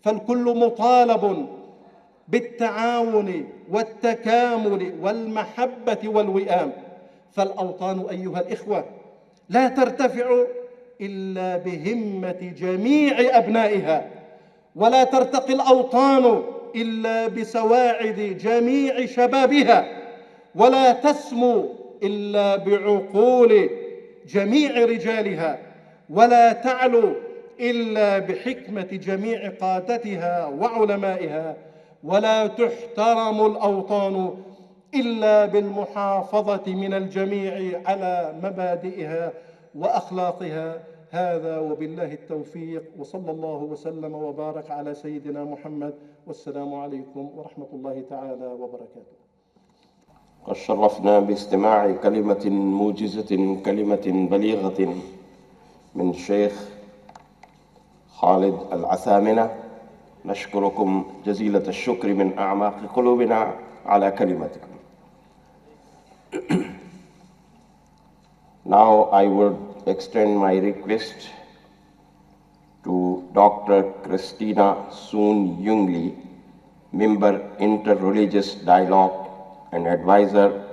[SPEAKER 4] فالكل مطالب بالتعاون والتكامل والمحبة والوئام. فالأوطان أيها الإخوة لا ترتفع إلا بهمة جميع أبنائها، ولا ترتقي الأوطان إلا بسواعد جميع شبابها، ولا تسمو إلا بعقول جميع رجالها، ولا تعلو إلا بحكمة جميع قادتها وعلمائها، ولا تحترم الأوطان إلا بالمحافظة من الجميع على مبادئها وأخلاقها. هذا وبالله التوفيق، وصلى الله وسلم وبارك على سيدنا محمد، والسلام عليكم ورحمة الله تعالى وبركاته.
[SPEAKER 1] قد شرفنا باستماع كلمة موجزة، كلمة بليغة من الشيخ خالد العثامنة. نشكركم جزيلة الشكر من أعماق قلوبنا على كلمتكم. Now I would extend my request to Dr. Christina Soon Jungli, member Interreligious Dialogue and advisor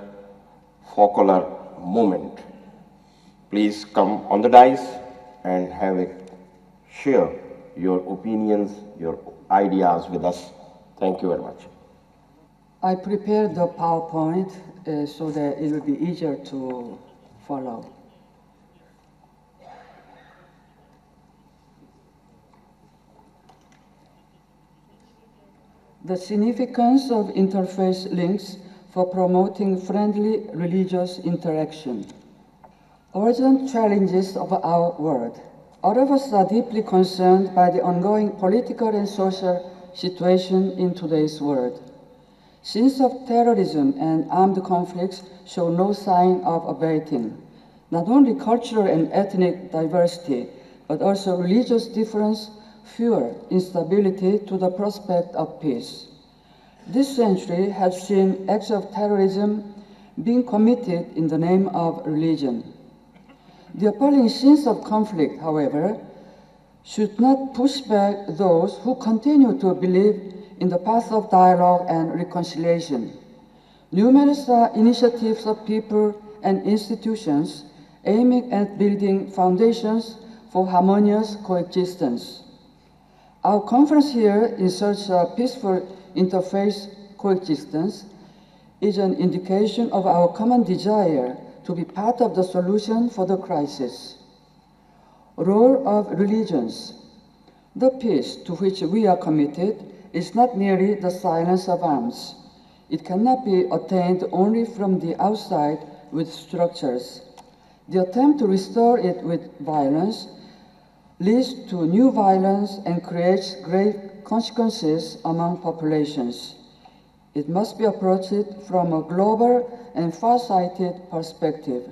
[SPEAKER 1] Focular Movement. Please come on the dais and share your opinions, your ideas with us. Thank you very much.
[SPEAKER 5] I prepared the PowerPoint so that it will be easier to follow. The significance of interfaith links for promoting friendly religious interaction. Urgent challenges of our world. All of us are deeply concerned by the ongoing political and social situation in today's world. Scenes of terrorism and armed conflicts show no sign of abating. Not only cultural and ethnic diversity, but also religious difference fuel instability to the prospect of peace. This century has seen acts of terrorism being committed in the name of religion. The appalling scenes of conflict, however, should not push back those who continue to believe in the path of dialogue and reconciliation. Numerous initiatives of people and institutions aiming at building foundations for harmonious coexistence. Our conference here in search of peaceful interfaith coexistence is an indication of our common desire to be part of the solution for the crisis. Role of religions. The peace to which we are committed is not merely the silence of arms. It cannot be attained only from the outside with structures. The attempt to restore it with violence leads to new violence and creates grave consequences among populations. It must be approached from a global and far-sighted perspective.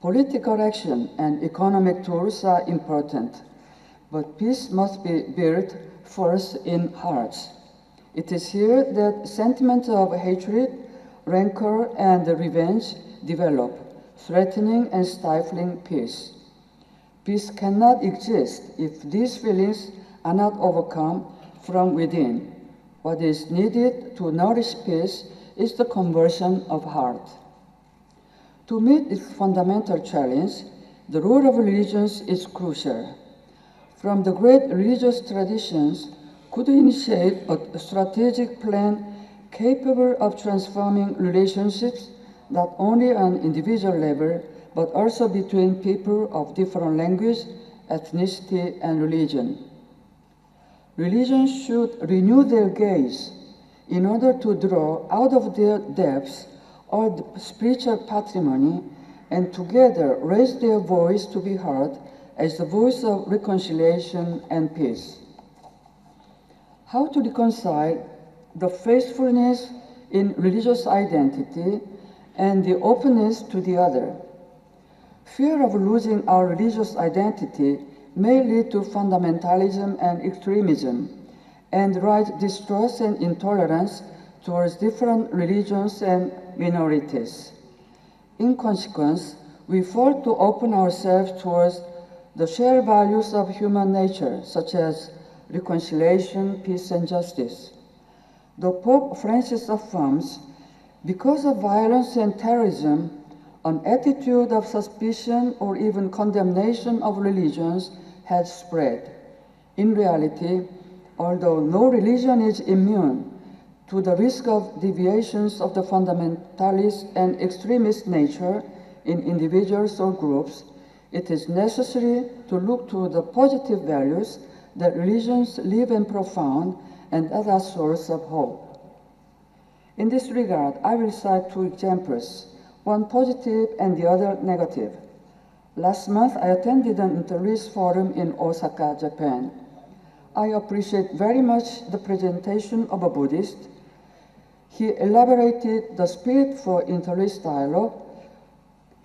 [SPEAKER 5] Political action and economic tools are important, but peace must be built first in hearts. It is here that sentiments of hatred, rancor, and revenge develop, threatening and stifling peace. Peace cannot exist if these feelings are not overcome from within. What is needed to nourish peace is the conversion of heart. To meet this fundamental challenge, the role of religions is crucial. From the great religious traditions, could we initiate a strategic plan capable of transforming relationships not only on individual level, but also between people of different language, ethnicity, and religion. Religions should renew their gaze in order to draw out of their depths all the spiritual patrimony and together raise their voice to be heard as the voice of reconciliation and peace. How to reconcile the faithfulness in religious identity and the openness to the other? Fear of losing our religious identity may lead to fundamentalism and extremism, and rise distrust and intolerance towards different religions and minorities. In consequence, we fail to open ourselves towards the shared values of human nature, such as reconciliation, peace, and justice. The Pope Francis affirms, because of violence and terrorism, an attitude of suspicion or even condemnation of religions has spread. In reality, although no religion is immune to the risk of deviations of the fundamentalist and extremist nature in individuals or groups, it is necessary to look to the positive values that religions live and profound and that are source of hope. In this regard, I will cite two examples, one positive and the other negative. Last month, I attended an Interreligious forum in Osaka, Japan. I appreciate very much the presentation of a Buddhist. He elaborated the spirit for interreligious dialogue,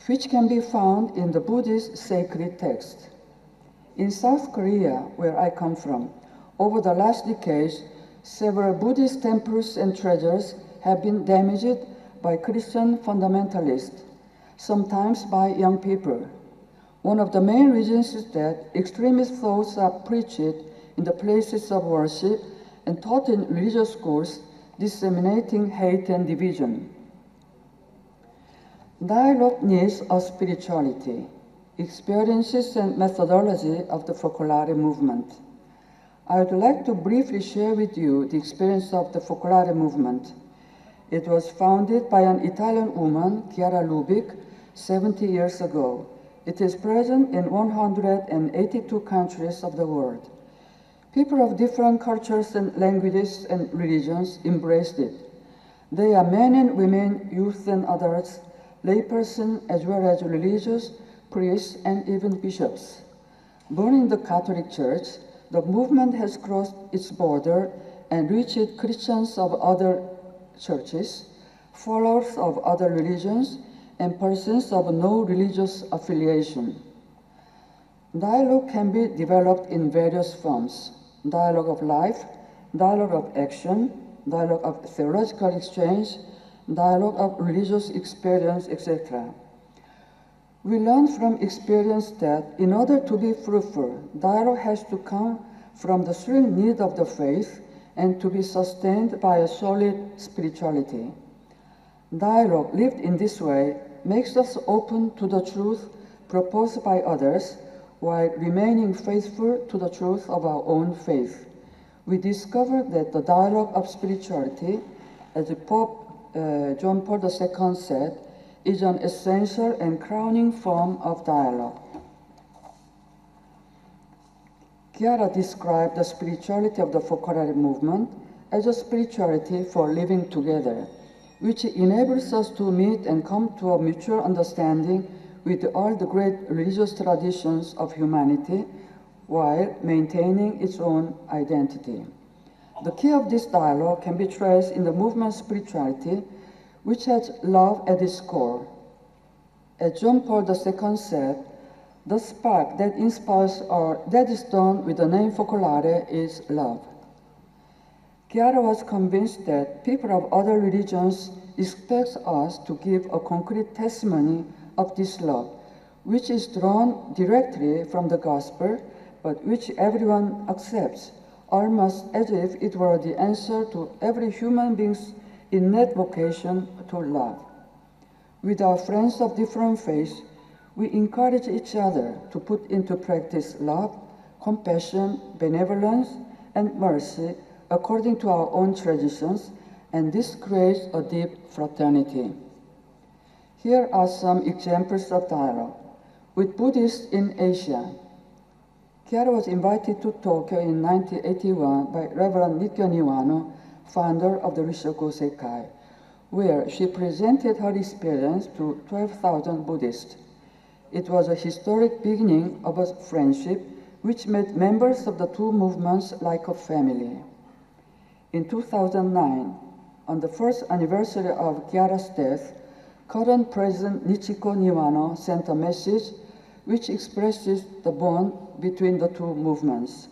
[SPEAKER 5] which can be found in the Buddhist sacred text. In South Korea, where I come from, over the last decades, several Buddhist temples and treasures have been damaged by Christian fundamentalists, sometimes by young people. One of the main reasons is that extremist thoughts are preached in the places of worship and taught in religious schools, disseminating hate and division. Dialogue needs a spirituality, experiences and methodology of the Focolare movement. I would like to briefly share with you the experience of the Focolare movement. It was founded by an Italian woman, Chiara Lubick, 70 years ago. It is present in 182 countries of the world. People of different cultures and languages and religions embraced it. They are men and women, youth and adults, laypersons as well as religious, priests, and even bishops. Born in the Catholic Church, the movement has crossed its border and reached Christians of other churches, followers of other religions, and persons of no religious affiliation. Dialogue can be developed in various forms: dialogue of life, dialogue of action, dialogue of theological exchange, dialogue of religious experience, etc. We learn from experience that in order to be fruitful, dialogue has to come from the string need of the faith and to be sustained by a solid spirituality. Dialogue lived in this way makes us open to the truth proposed by others while remaining faithful to the truth of our own faith. We discover that the dialogue of spirituality, as Pope John Paul II said, is an essential and crowning form of dialogue. Chiara described the spirituality of the Focolare movement as a spirituality for living together, which enables us to meet and come to a mutual understanding with all the great religious traditions of humanity while maintaining its own identity. The key of this dialogue can be traced in the movement's spirituality, which has love at its core. As John Paul II said, the spark that inspires our Dead Stone with the name Focolare is love. Chiara was convinced that people of other religions expect us to give a concrete testimony of this love, which is drawn directly from the gospel, but which everyone accepts, almost as if it were the answer to every human being's innate vocation to love. With our friends of different faiths, we encourage each other to put into practice love, compassion, benevolence, and mercy according to our own traditions, and this creates a deep fraternity. Here are some examples of dialogue. With Buddhists in Asia, Chiara was invited to Tokyo in 1981 by Reverend Nikkyo Niwano, founder of the Rishoku Sekai, where she presented her experience to 12,000 Buddhists. It was a historic beginning of a friendship which made members of the two movements like a family. In 2009, on the first anniversary of Chiara's death, current President Nichiko Niwano sent a message which expresses the bond between the two movements.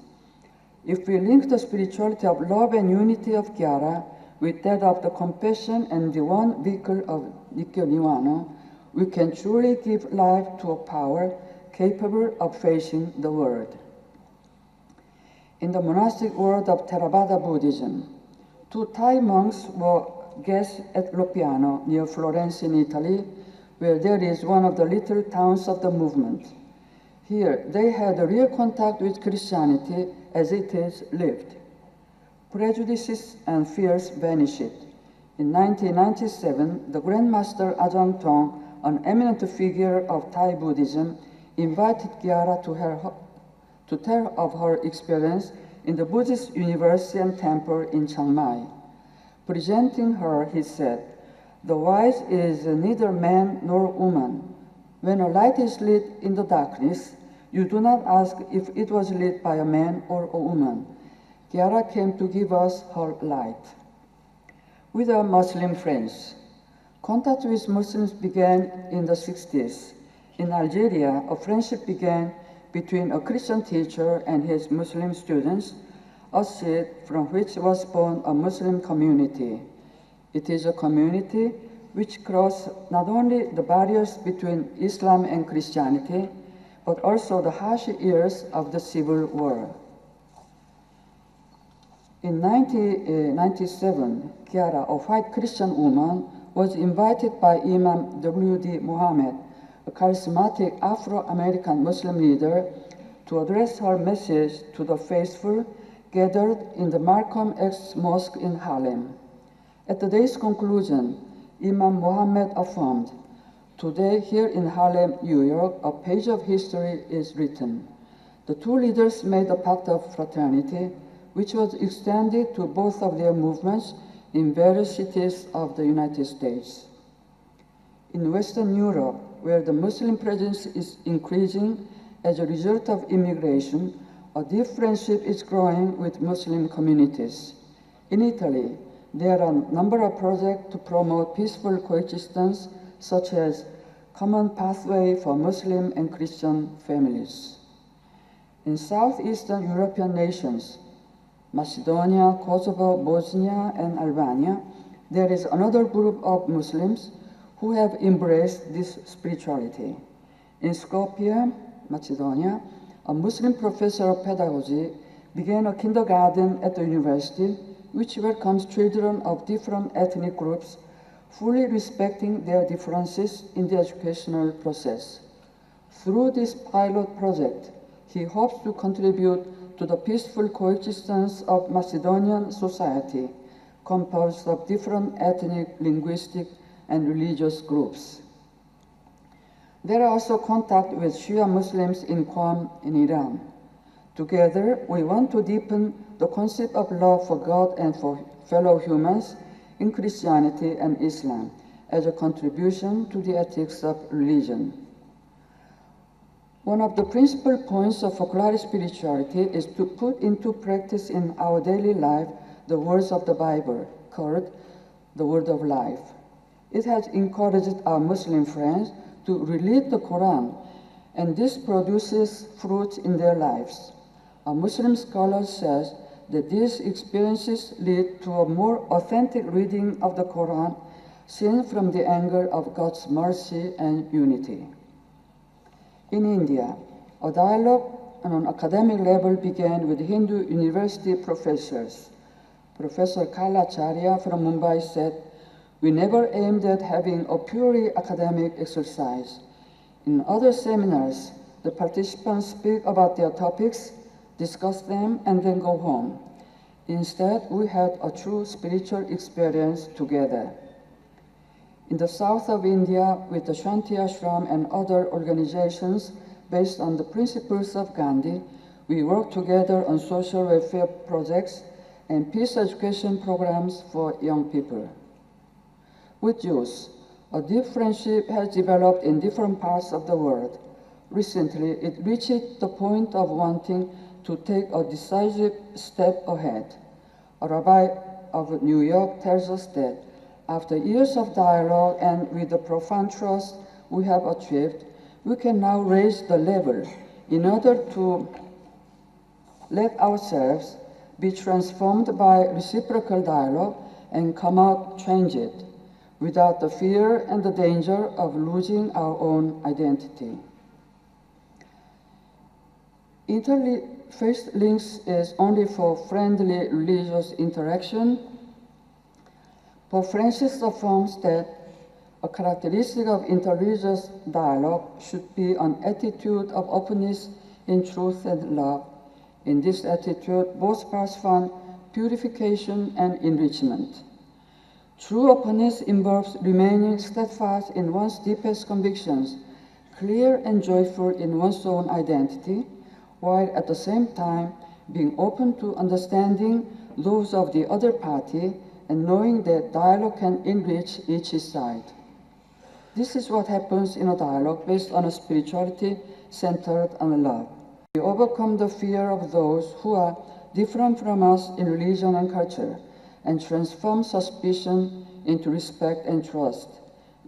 [SPEAKER 5] If we link the spirituality of love and unity of Chiara with that of the compassion and the one vehicle of Nikkyo Niwano, we can truly give life to a power capable of facing the world. In the monastic world of Theravada Buddhism, two Thai monks were guests at Lopiano near Florence in Italy, where there is one of the little towns of the movement. Here, they had a real contact with Christianity as it is lived. Prejudices and fears vanished. In 1997, the Grandmaster Ajahn Tong, an eminent figure of Thai Buddhism, invited Chiara to tell of her experience in the Buddhist University and Temple in Chiang Mai. Presenting her, he said, "The wise is neither man nor woman. When a light is lit in the darkness, you do not ask if it was lit by a man or a woman. Chiara came to give us her light." With our Muslim friends, contact with Muslims began in the 60s. In Algeria, a friendship began between a Christian teacher and his Muslim students, a seed from which was born a Muslim community. It is a community which crosses not only the barriers between Islam and Christianity, but also the harsh years of the civil war. In 1997, Chiara, a white Christian woman, was invited by Imam W.D. Muhammad, a charismatic Afro-American Muslim leader, to address her message to the faithful gathered in the Malcolm X Mosque in Harlem. At the day's conclusion, Imam Muhammad affirmed, "Today, here in Harlem, New York, a page of history is written." The two leaders made a pact of fraternity, which was extended to both of their movements in various cities of the United States. In Western Europe, where the Muslim presence is increasing as a result of immigration, a deep friendship is growing with Muslim communities. In Italy, there are a number of projects to promote peaceful coexistence, such as Common Pathway for Muslim and Christian Families. In southeastern European nations, Macedonia, Kosovo, Bosnia, and Albania, there is another group of Muslims who have embraced this spirituality. In Skopje, Macedonia, a Muslim professor of pedagogy began a kindergarten at the university which welcomes children of different ethnic groups, fully respecting their differences in the educational process. Through this pilot project, he hopes to contribute to the peaceful coexistence of Macedonian society, composed of different ethnic, linguistic, and religious groups. There are also contacts with Shia Muslims in Qom in Iran. Together, we want to deepen the concept of love for God and for fellow humans in Christianity and Islam as a contribution to the ethics of religion. One of the principal points of folkloric spirituality is to put into practice in our daily life the words of the Bible, called the Word of Life. It has encouraged our Muslim friends to read the Quran, and this produces fruit in their lives. A Muslim scholar says that these experiences lead to a more authentic reading of the Quran, seen from the angle of God's mercy and unity. In India, a dialogue on an academic level began with Hindu university professors. Professor Kalacharya from Mumbai said, "We never aimed at having a purely academic exercise. In other seminars, the participants speak about their topics, discuss them, and then go home. Instead, we had a true spiritual experience together." In the south of India, with the Shanti Ashram and other organizations based on the principles of Gandhi, we work together on social welfare projects and peace education programs for young people. With Jews, a deep friendship has developed in different parts of the world. Recently, it reached the point of wanting to take a decisive step ahead. A rabbi of New York tells us that after years of dialogue and with the profound trust we have achieved, we can now raise the level in order to let ourselves be transformed by reciprocal dialogue and come out changed, without the fear and the danger of losing our own identity. Interfaith links is only for friendly religious interaction. Pope Francis affirms that a characteristic of interreligious dialogue should be an attitude of openness in truth and love. In this attitude, both parts find purification and enrichment. True openness involves remaining steadfast in one's deepest convictions, clear and joyful in one's own identity, while at the same time being open to understanding those of the other party and knowing that dialogue can enrich each side. This is what happens in a dialogue based on a spirituality centered on love. We overcome the fear of those who are different from us in religion and culture, and transform suspicion into respect and trust.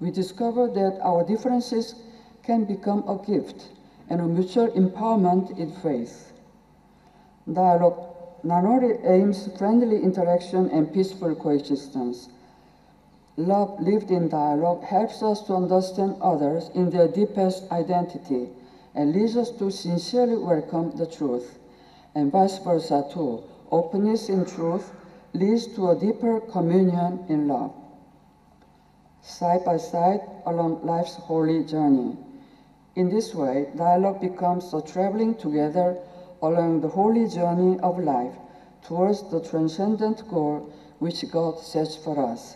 [SPEAKER 5] We discover that our differences can become a gift and a mutual empowerment in faith. Dialogue not only aims friendly interaction and peaceful coexistence. Love lived in dialogue helps us to understand others in their deepest identity and leads us to sincerely welcome the truth, and vice versa too. Openness in truth leads to a deeper communion in love. Side by side along life's holy journey. In this way, dialogue becomes a traveling together along the holy journey of life towards the transcendent goal which God sets for us.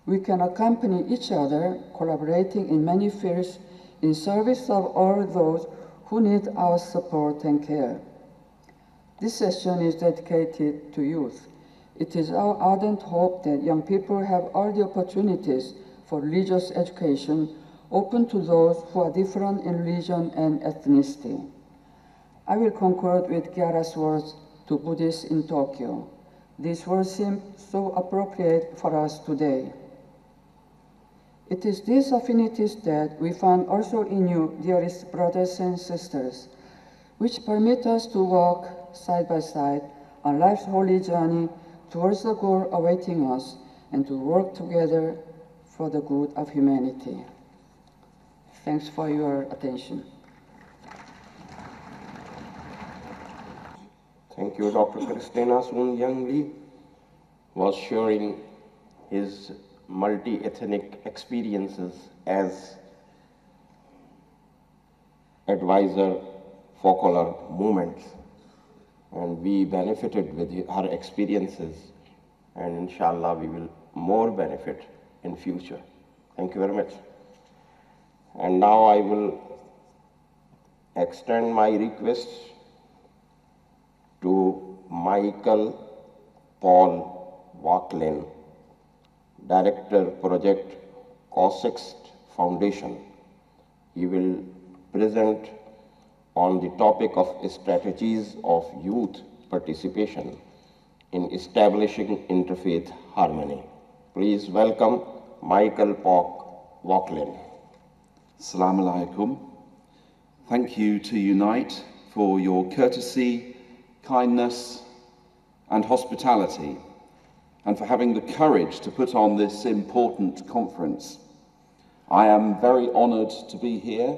[SPEAKER 5] We can accompany each other, collaborating in many fields in service of all those who need our support and care. This session is dedicated to youth. It is our ardent hope that young people have all the opportunities for religious education open to those who are different in religion and ethnicity. I will conclude with Gyara's words to Buddhists in Tokyo. These words seem so appropriate for us today. It is these affinities that we find also in you, dearest brothers and sisters, which permit us to walk side by side on life's holy journey towards the goal awaiting us and to work together for the good of humanity. Thanks for your attention.
[SPEAKER 1] Thank you. Dr. Christina Soon Young Lee was sharing his multi-ethnic experiences as advisor for color movements, and we benefited with her experiences, and inshallah we will more benefit in future. Thank you very much. And now I will extend my request to Michael Paul Wacklin, Director Project Cossext Foundation. He will present on the topic of strategies of youth participation in establishing interfaith harmony. Please welcome Michael Walklin.
[SPEAKER 6] Assalamu alaikum. Thank you to Unite for your courtesy, kindness, and hospitality, and for having the courage to put on this important conference. I am very honoured to be here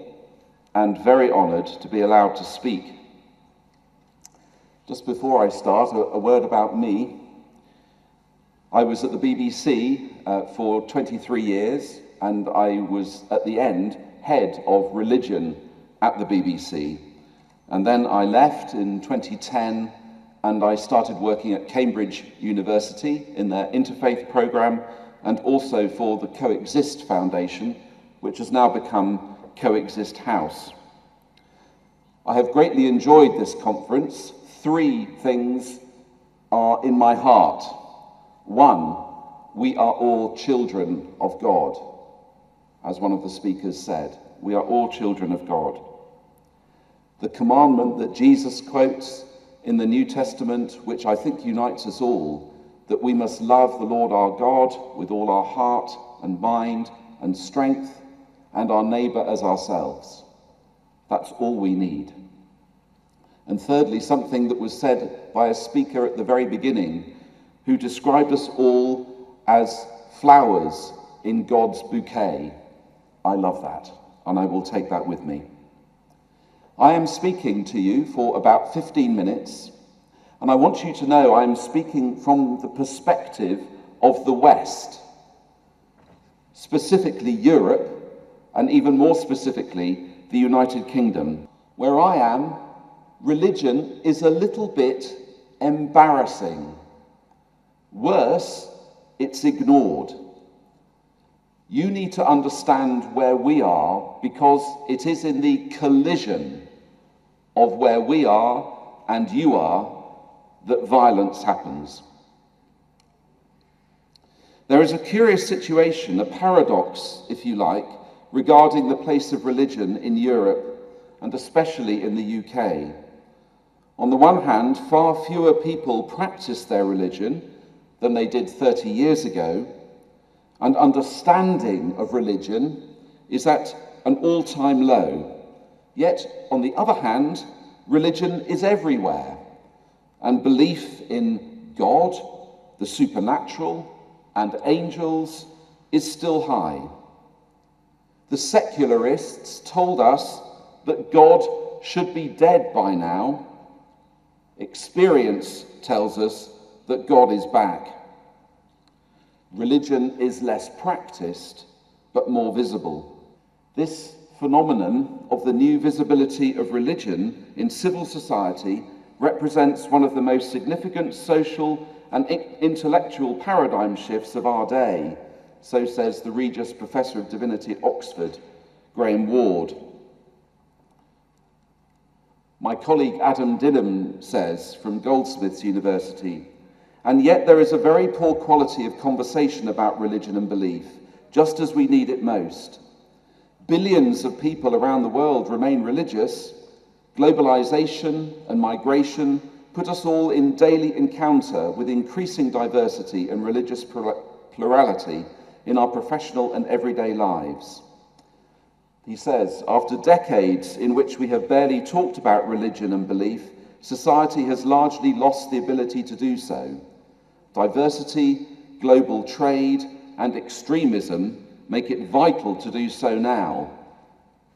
[SPEAKER 6] and very honoured to be allowed to speak. Just before I start, a word about me. I was at the BBC for 23 years, and I was at the end head of religion at the BBC. And then I left in 2010 and I started working at Cambridge University in their Interfaith programme and also for the Coexist Foundation, which has now become Coexist House. I have greatly enjoyed this conference. 3 things are in my heart. 1, we are all children of God. As one of the speakers said, we are all children of God. The commandment that Jesus quotes in the New Testament, which I think unites us all, that we must love the Lord our God with all our heart and mind and strength, and our neighbour as ourselves. That's all we need. And thirdly, something that was said by a speaker at the very beginning, who described us all as flowers in God's bouquet. I love that, and I will take that with me. I am speaking to you for about 15 minutes, and I want you to know I am speaking from the perspective of the West, specifically Europe, and even more specifically, the United Kingdom. Where I am, religion is a little bit embarrassing. Worse, it's ignored. You need to understand where we are, because it is in the collision of where we are and you are that violence happens. There is a curious situation, a paradox, if you like, regarding the place of religion in Europe, and especially in the UK. On the one hand, far fewer people practice their religion than they did 30 years ago, and understanding of religion is at an all-time low. Yet, on the other hand, religion is everywhere, and belief in God, the supernatural, and angels is still high. The secularists told us that God should be dead by now. Experience tells us that God is back. Religion is less practiced, but more visible. This phenomenon of the new visibility of religion in civil society represents one of the most significant social and intellectual paradigm shifts of our day, so says the Regius Professor of Divinity at Oxford, Graham Ward. My colleague Adam Dinham says from Goldsmiths University, and yet there is a very poor quality of conversation about religion and belief, just as we need it most. Billions of people around the world remain religious. Globalization and migration put us all in daily encounter with increasing diversity and religious plurality in our professional and everyday lives. He says, after decades in which we have barely talked about religion and belief, society has largely lost the ability to do so. Diversity, global trade, and extremism make it vital to do so now.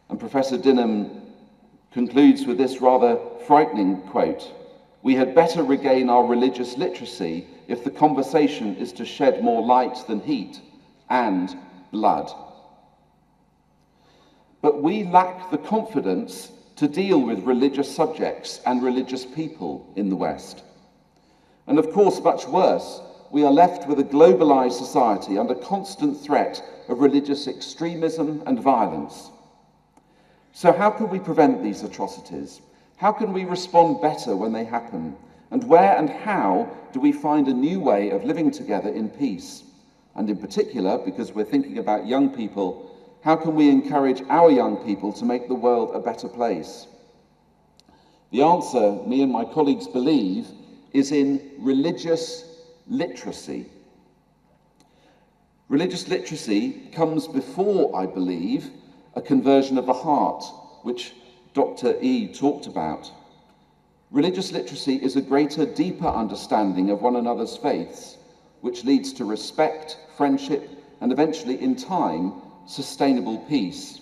[SPEAKER 6] And Professor Dinham concludes with this rather frightening quote, "We had better regain our religious literacy if the conversation is to shed more light than heat and blood." But we lack the confidence to deal with religious subjects and religious people in the West. And of course, much worse, we are left with a globalized society under constant threat of religious extremism and violence. So how can we prevent these atrocities? How can we respond better when they happen? And where and how do we find a new way of living together in peace? And in particular, because we're thinking about young people, how can we encourage our young people to make the world a better place? The answer, me and my colleagues believe, is in religious literacy. Religious literacy comes before, I believe, a conversion of the heart, which Dr. E talked about. Religious literacy is a greater, deeper understanding of one another's faiths, which leads to respect, friendship, and eventually, in time, sustainable peace.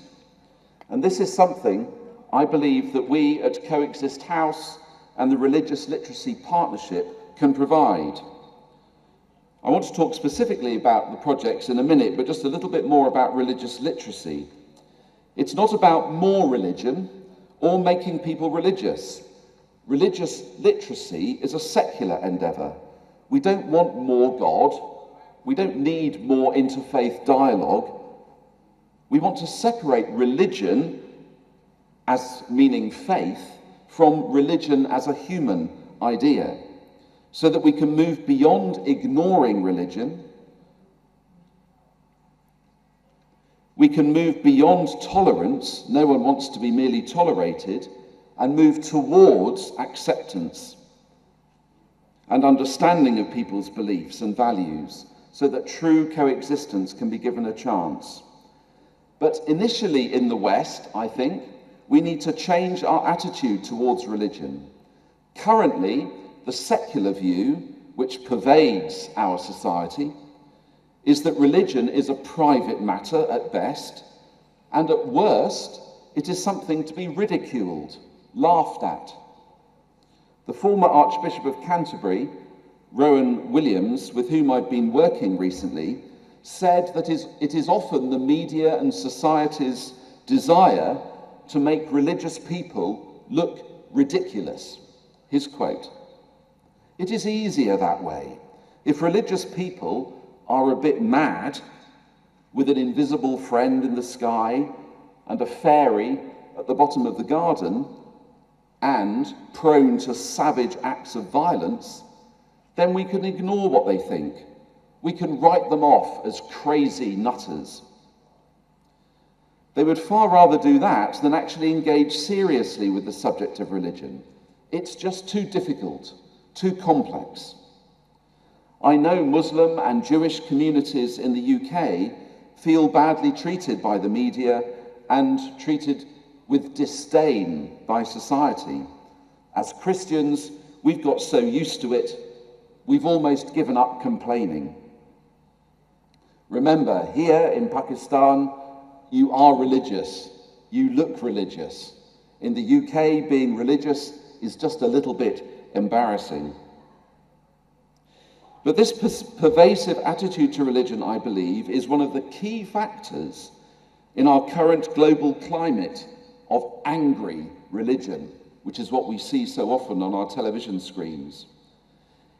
[SPEAKER 6] And this is something I believe that we at Coexist House and the Religious Literacy Partnership can provide. I want to talk specifically about the projects in a minute, but just a little bit more about religious literacy. It's not about more religion or making people religious. Religious literacy is a secular endeavour. We don't want more God. We don't need more interfaith dialogue. We want to separate religion as meaning faith from religion as a human idea, so that we can move beyond ignoring religion. We can move beyond tolerance, no one wants to be merely tolerated, and move towards acceptance and understanding of people's beliefs and values, so that true coexistence can be given a chance. But initially in the West, I think, we need to change our attitude towards religion. Currently, the secular view, which pervades our society, is that religion is a private matter at best, and at worst, it is something to be ridiculed, laughed at. The former Archbishop of Canterbury, Rowan Williams, with whom I've been working recently, said that it is often the media and society's desire to make religious people look ridiculous. His quote. It is easier that way. If religious people are a bit mad, with an invisible friend in the sky and a fairy at the bottom of the garden, and prone to savage acts of violence, then we can ignore what they think. We can write them off as crazy nutters. They would far rather do that than actually engage seriously with the subject of religion. It's just too difficult, too complex. I know Muslim and Jewish communities in the UK feel badly treated by the media and treated with disdain by society. As Christians, we've got so used to it, we've almost given up complaining. Remember, here in Pakistan, you are religious, you look religious. In the UK, being religious is just a little bit embarrassing. But this pervasive attitude to religion, I believe, is one of the key factors in our current global climate of angry religion, which is what we see so often on our television screens.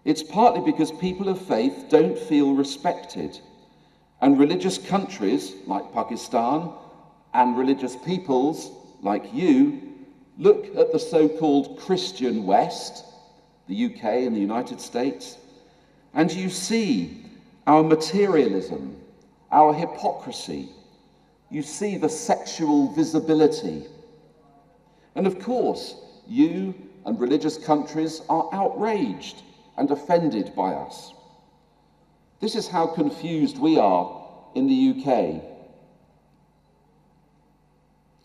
[SPEAKER 6] It's partly because people of faith don't feel respected, and religious countries like Pakistan and religious peoples like you look at the so-called Christian West, the UK and the United States, and you see our materialism, our hypocrisy. You see the sexual visibility. And of course, you and religious countries are outraged and offended by us. This is how confused we are in the UK.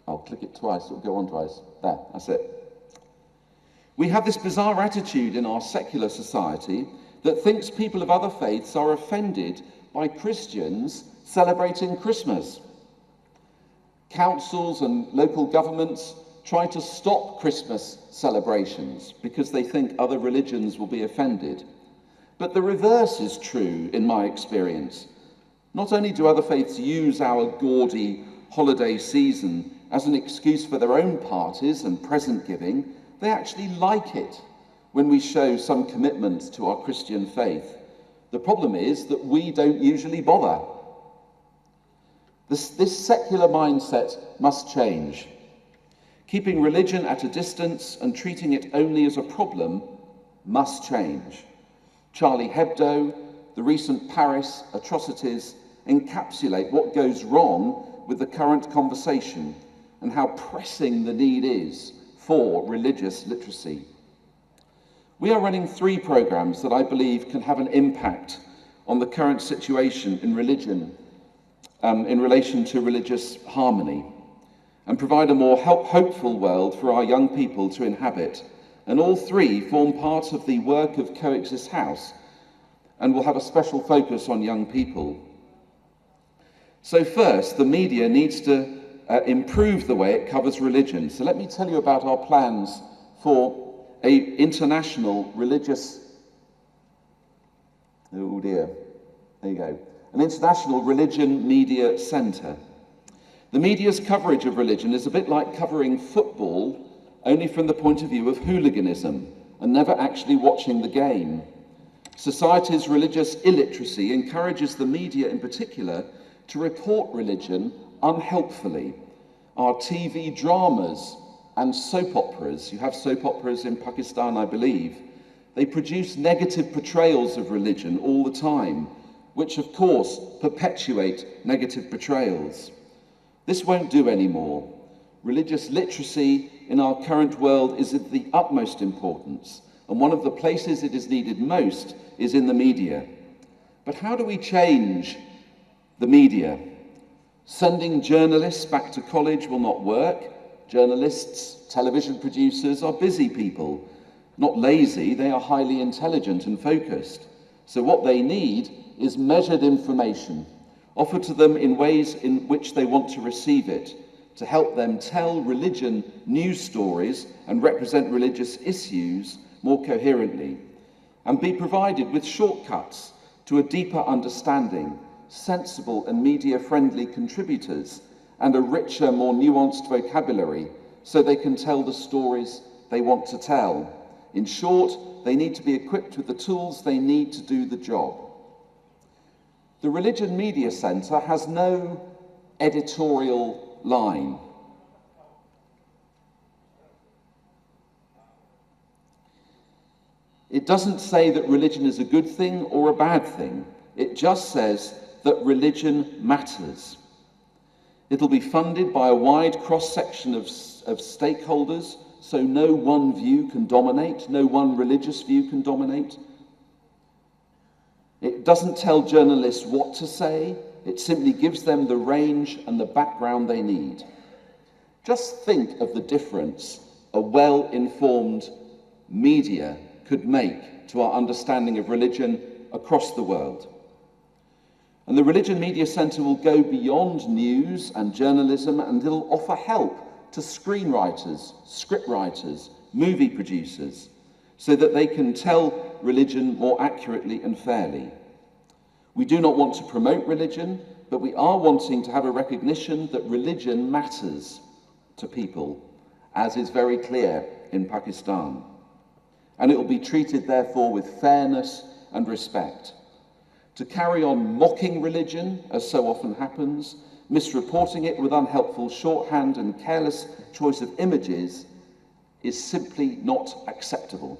[SPEAKER 6] I'll click it twice, it'll go on twice. There, that's it. We have this bizarre attitude in our secular society that thinks people of other faiths are offended by Christians celebrating Christmas. Councils and local governments try to stop Christmas celebrations because they think other religions will be offended. But the reverse is true in my experience. Not only do other faiths use our gaudy holiday season as an excuse for their own parties and present giving, they actually like it when we show some commitment to our Christian faith. The problem is that we don't usually bother. This secular mindset must change. Keeping religion at a distance and treating it only as a problem must change. Charlie Hebdo, the recent Paris atrocities encapsulate what goes wrong with the current conversation and how pressing the need is for religious literacy. We are running 3 programs that I believe can have an impact on the current situation in religion in relation to religious harmony and provide a more hopeful world for our young people to inhabit. And all 3 form part of the work of Coexist House and will have a special focus on young people. So first, the media needs to improve the way it covers religion. So let me tell you about our plans for an international religious, oh dear, there you go, an international religion media centre. The media's coverage of religion is a bit like covering football, only from the point of view of hooliganism and never actually watching the game. Society's religious illiteracy encourages the media in particular to report religion unhelpfully. Our TV dramas and soap operas, you have soap operas in Pakistan, I believe, they produce negative portrayals of religion all the time, which of course perpetuate negative portrayals. This won't do anymore. Religious literacy in our current world is of the utmost importance, and one of the places it is needed most is in the media. But how do we change the media? Sending journalists back to college will not work. Journalists, television producers are busy people, not lazy. They are highly intelligent and focused. So what they need is measured information, offered to them in ways in which they want to receive it, to help them tell religion news stories and represent religious issues more coherently, and be provided with shortcuts to a deeper understanding, sensible and media-friendly contributors, and a richer, more nuanced vocabulary so they can tell the stories they want to tell. In short, they need to be equipped with the tools they need to do the job. The Religion Media Centre has no editorial line. It doesn't say that religion is a good thing or a bad thing. It just says that religion matters. It'll be funded by a wide cross-section of stakeholders, so no one view can dominate, no one religious view can dominate. It doesn't tell journalists what to say, it simply gives them the range and the background they need. Just think of the difference a well-informed media could make to our understanding of religion across the world. And the Religion Media Centre will go beyond news and journalism, and it'll offer help to screenwriters, scriptwriters, movie producers, so that they can tell religion more accurately and fairly. We do not want to promote religion, but we are wanting to have a recognition that religion matters to people, as is very clear in Pakistan. And it will be treated, therefore, with fairness and respect. To carry on mocking religion, as so often happens, misreporting it with unhelpful shorthand and careless choice of images, is simply not acceptable.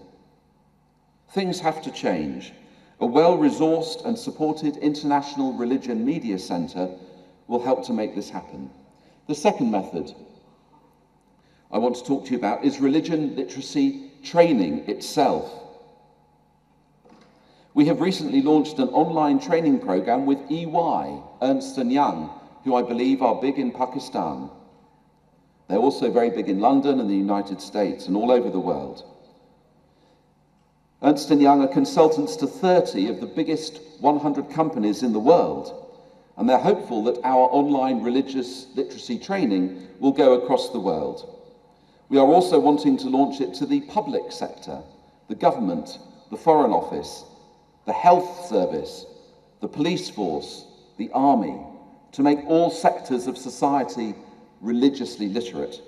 [SPEAKER 6] Things have to change. A well-resourced and supported International Religion Media Centre will help to make this happen. The second method I want to talk to you about is religion literacy training itself. We have recently launched an online training program with EY, Ernst & Young, who I believe are big in Pakistan. They're also very big in London and the United States and all over the world. Ernst & Young are consultants to 30 of the biggest 100 companies in the world, and they're hopeful that our online religious literacy training will go across the world. We are also wanting to launch it to the public sector, the government, the Foreign Office, the health service, the police force, the army, to make all sectors of society religiously literate.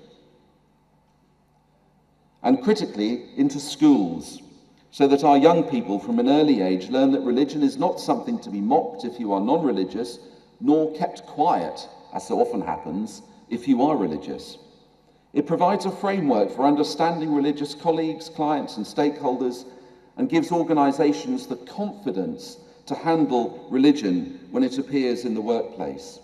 [SPEAKER 6] And critically, into schools, so that our young people from an early age learn that religion is not something to be mocked if you are non-religious, nor kept quiet, as so often happens, if you are religious. It provides a framework for understanding religious colleagues, clients and stakeholders, and gives organisations the confidence to handle religion when it appears in the workplace.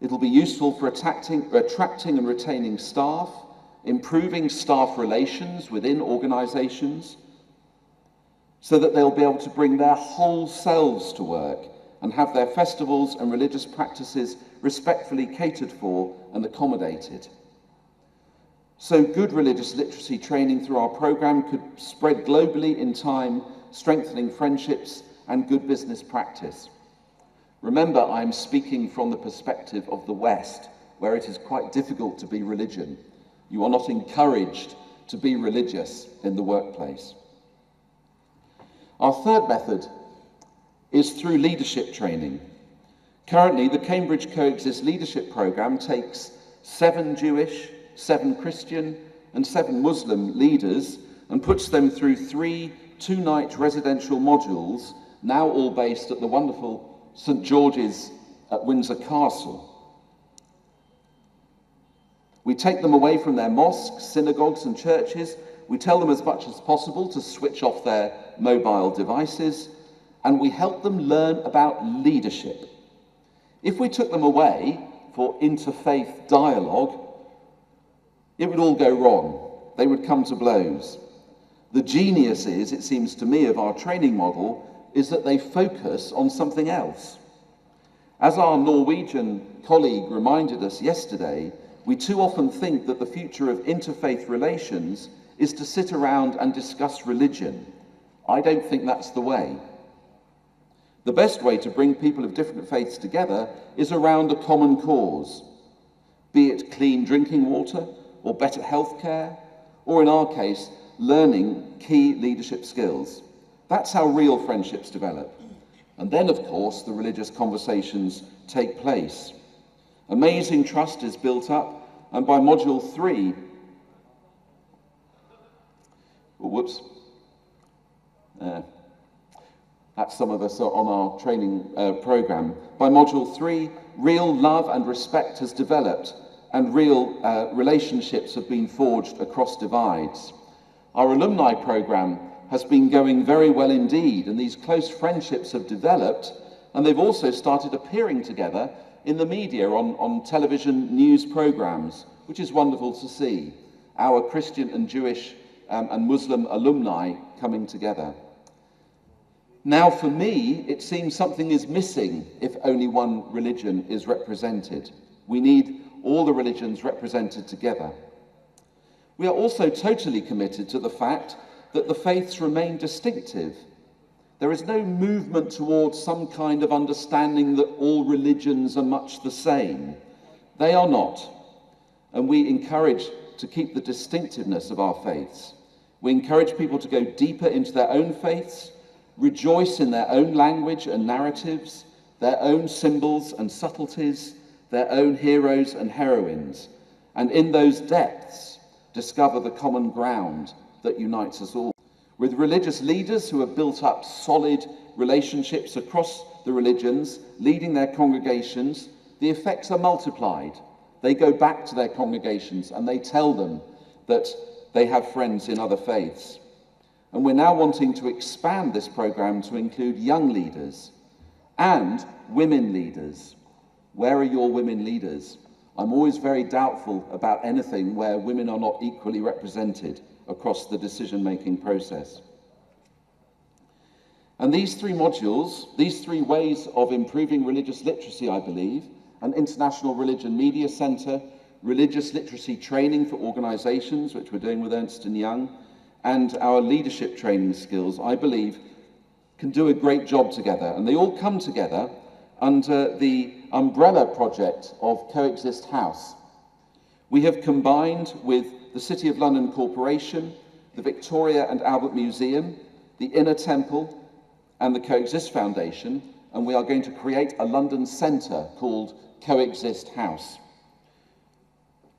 [SPEAKER 6] It'll be useful for attracting and retaining staff. improving staff relations within organisations, so that they'll be able to bring their whole selves to work and have their festivals and religious practices respectfully catered for and accommodated. So good religious literacy training through our programme could spread globally in time, strengthening friendships and good business practice. Remember, I'm speaking from the perspective of the West, where it is quite difficult to be religion. You are not encouraged to be religious in the workplace. Our third method is through leadership training. Currently, the Cambridge Coexist Leadership Programme takes 7 Jewish, 7 Christian and 7 Muslim leaders and puts them through 3 two-night residential modules, now all based at the wonderful St George's at Windsor Castle. We take them away from their mosques, synagogues and churches. We tell them as much as possible to switch off their mobile devices, and we help them learn about leadership. If we took them away for interfaith dialogue, it would all go wrong. They would come to blows. The genius is, it seems to me, of our training model is that they focus on something else. As our Norwegian colleague reminded us yesterday, we too often think that the future of interfaith relations is to sit around and discuss religion. I don't think that's the way. The best way to bring people of different faiths together is around a common cause, be it clean drinking water, or better healthcare, or in our case, learning key leadership skills. That's how real friendships develop. And then, of course, the religious conversations take place. Amazing trust is built up, and by module 3, that's some of us on our training programme. By module 3, real love and respect has developed, and real relationships have been forged across divides. Our alumni programme has been going very well indeed, and these close friendships have developed, and they've also started appearing together in the media on television news programmes, which is wonderful to see. Our Christian and Jewish and Muslim alumni coming together. Now, for me, it seems something is missing if only one religion is represented. We need all the religions represented together. We are also totally committed to the fact that the faiths remain distinctive. There is no movement towards some kind of understanding that all religions are much the same. They are not. And we encourage to keep the distinctiveness of our faiths. We encourage people to go deeper into their own faiths, rejoice in their own language and narratives, their own symbols and subtleties, their own heroes and heroines, and in those depths discover the common ground that unites us all. With religious leaders who have built up solid relationships across the religions, leading their congregations, the effects are multiplied. They go back to their congregations and they tell them that they have friends in other faiths. And we're now wanting to expand this program to include young leaders and women leaders. Where are your women leaders? I'm always very doubtful about anything where women are not equally represented across the decision-making process. And these 3 modules, these 3 ways of improving religious literacy, I believe, an International Religion Media Centre, religious literacy training for organisations, which we're doing with Ernst & Young, and our leadership training skills, I believe, can do a great job together. And they all come together under the umbrella project of Coexist House. We have combined with the City of London Corporation, the Victoria and Albert Museum, the Inner Temple, and the Coexist Foundation, and we are going to create a London centre called Coexist House.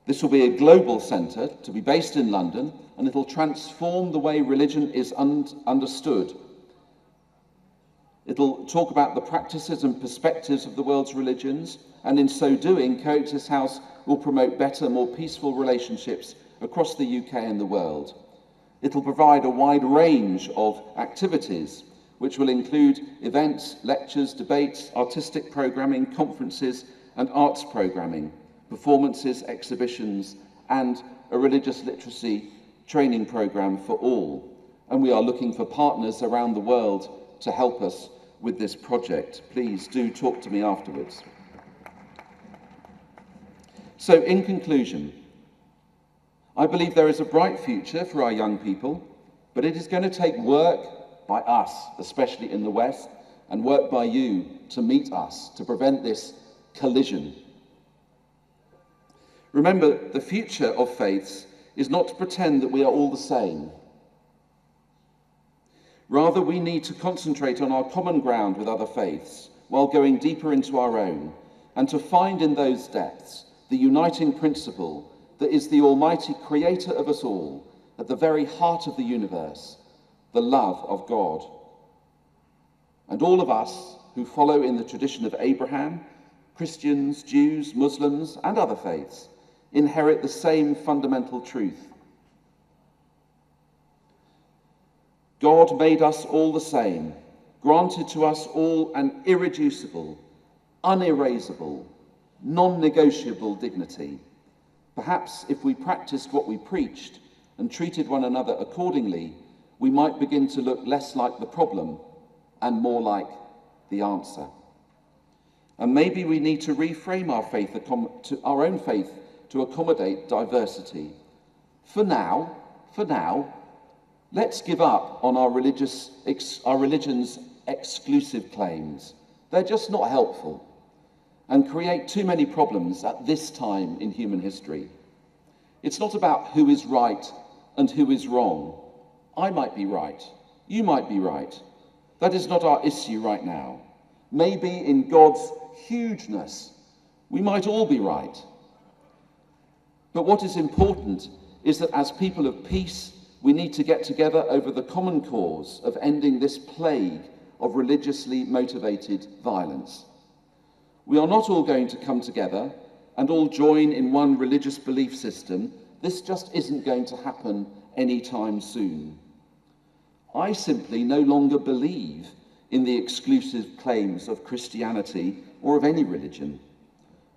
[SPEAKER 6] This will be a global centre to be based in London, and it'll transform the way religion is understood. It'll talk about the practices and perspectives of the world's religions, and in so doing, Coexist House will promote better, more peaceful relationships across the UK and the world. It'll provide a wide range of activities, which will include events, lectures, debates, artistic programming, conferences, and arts programming, performances, exhibitions, and a religious literacy training program for all, and we are looking for partners around the world to help us with this project. Please do talk to me afterwards. So, in conclusion, I believe there is a bright future for our young people, but it is going to take work by us, especially in the West, and work by you to meet us, to prevent this collision. Remember, the future of faiths is not to pretend that we are all the same. Rather, we need to concentrate on our common ground with other faiths while going deeper into our own, and to find in those depths the uniting principle that is the Almighty Creator of us all, at the very heart of the universe, the love of God. And all of us who follow in the tradition of Abraham, Christians, Jews, Muslims, and other faiths, inherit the same fundamental truth. God made us all the same, granted to us all an irreducible, unerasable, non-negotiable dignity. Perhaps if we practiced what we preached and treated one another accordingly, we might begin to look less like the problem and more like the answer. And maybe we need to reframe our faith, our own faith, to accommodate diversity. For now, let's give up on our religion's exclusive claims. They're just not helpful and create too many problems at this time in human history. It's not about who is right and who is wrong. I might be right, you might be right. That is not our issue right now. Maybe in God's hugeness, we might all be right. But what is important is that as people of peace, we need to get together over the common cause of ending this plague of religiously motivated violence. We are not all going to come together and all join in one religious belief system. This just isn't going to happen anytime soon. I simply no longer believe in the exclusive claims of Christianity or of any religion.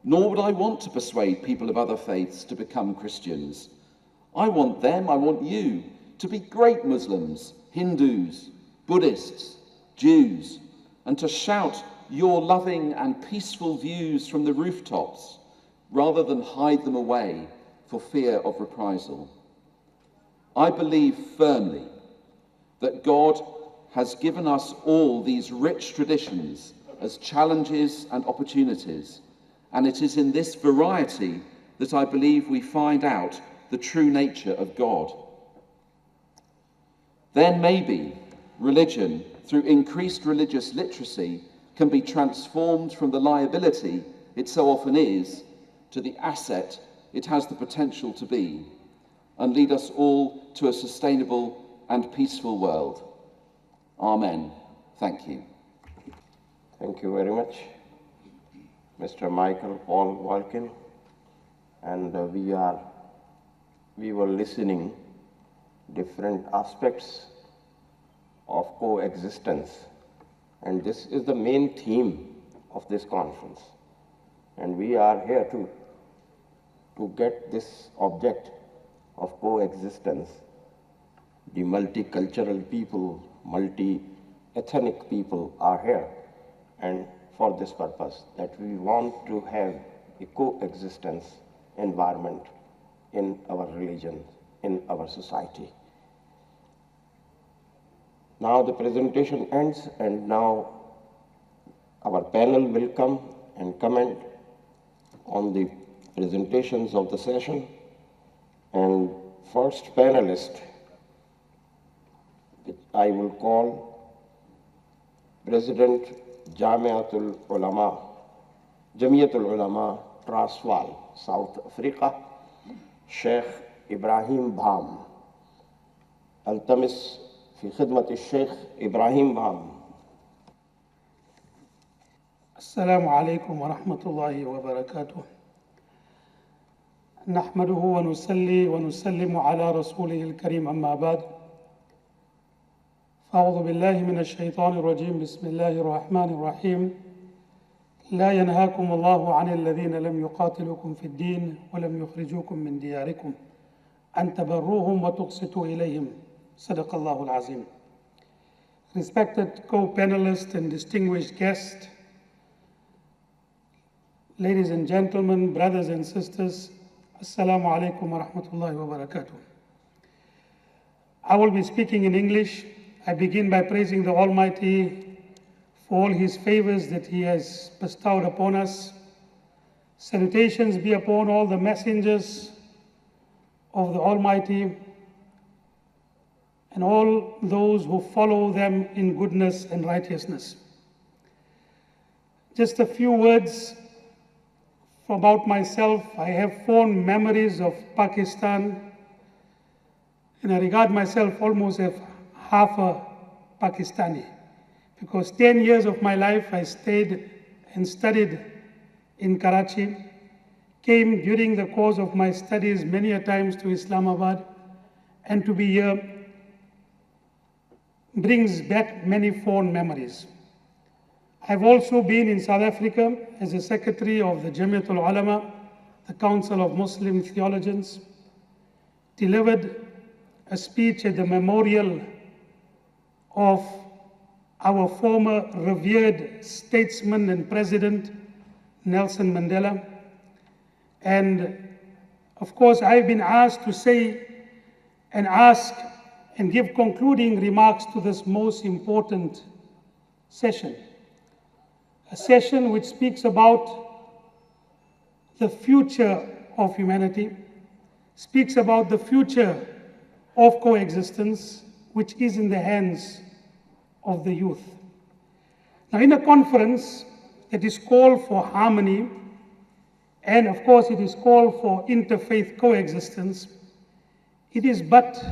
[SPEAKER 6] Nor would I want to persuade people of other faiths to become Christians. I want you to be great Muslims, Hindus, Buddhists, Jews, and to shout your loving and peaceful views from the rooftops rather than hide them away for fear of reprisal. I believe firmly that God has given us all these rich traditions as challenges and opportunities, and it is in this variety that I believe we find out the true nature of God. Then maybe religion, through increased religious literacy, can be transformed from the liability it so often is to the asset it has the potential to be, and lead us all to a sustainable and peaceful world. Amen. Thank you.
[SPEAKER 1] Thank you very much, Mr. Michael Paul Walkin. And we were listening different aspects of coexistence. And this is the main theme of this conference. And we are here to get this object of coexistence. The multicultural people, multi-ethnic people are here, and for this purpose, that we want to have a coexistence environment in our religion, in our society. Now the presentation ends, and now our panel will come and comment on the presentations of the session. And first panelist, I will call President Jamiatul Ulama Transvaal, South Africa, Sheikh Ibrahim Bham. التمس في خدمة الشيخ إبراهيم بام.
[SPEAKER 7] السلام عليكم ورحمة الله وبركاته. نحمده ونصلي ونسلم على رسوله الكريم، أما بعد. أعوذ بالله من الشيطان الرجيم. بسم الله الرحمن الرحيم. لا ينهاكم الله عن الذين لم يقاتلوكم في الدين ولم يخرجوكم من دياركم أن تبروهم وتقسطوا إليهم صدق الله العظيم. Respected co-panelists and distinguished guests, ladies and gentlemen, brothers and sisters, Assalamu alaikum wa rahmatullahi wa barakatuh. I will be speaking in English. I begin by praising the Almighty for all His favors that He has bestowed upon us. Salutations be upon all the messengers of the Almighty and all those who follow them in goodness and righteousness. Just a few words about myself. I have fond memories of Pakistan, and I regard myself almost as half a Pakistani, because 10 years of my life I stayed and studied in Karachi, came during the course of my studies many a times to Islamabad, and to be here brings back many fond memories. I've also been in South Africa as a secretary of the Jamiatul Ulama, the Council of Muslim Theologians, delivered a speech at the memorial of our former revered statesman and president, Nelson Mandela. And of course, I've been asked to say and ask and give concluding remarks to this most important session. A session which speaks about the future of humanity, speaks about the future of coexistence, which is in the hands of the youth. Now, in a conference that is called for harmony, and of course it is called for interfaith coexistence, it is but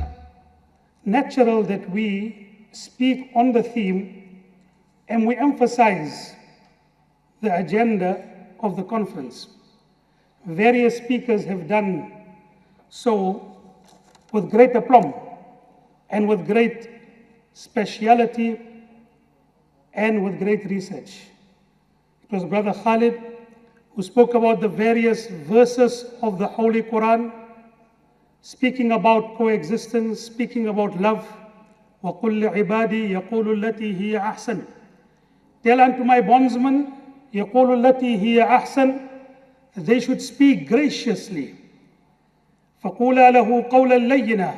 [SPEAKER 7] natural that we speak on the theme and we emphasize the agenda of the conference. Various speakers have done so with great aplomb and with great speciality and with great research. It was Brother Khalid who spoke about the various verses of the Holy Quran, speaking about coexistence, speaking about love. وَقُلْ لِعِبَادِي يَقُولُ الَّتِي هِيَ أَحْسَنُ. Tell unto my bondsmen, يَقُولُ الَّتِي هِيَ أَحْسَنُ, that they should speak graciously. فَقُولَا لَهُ قَوْلًا لَيِّنًا.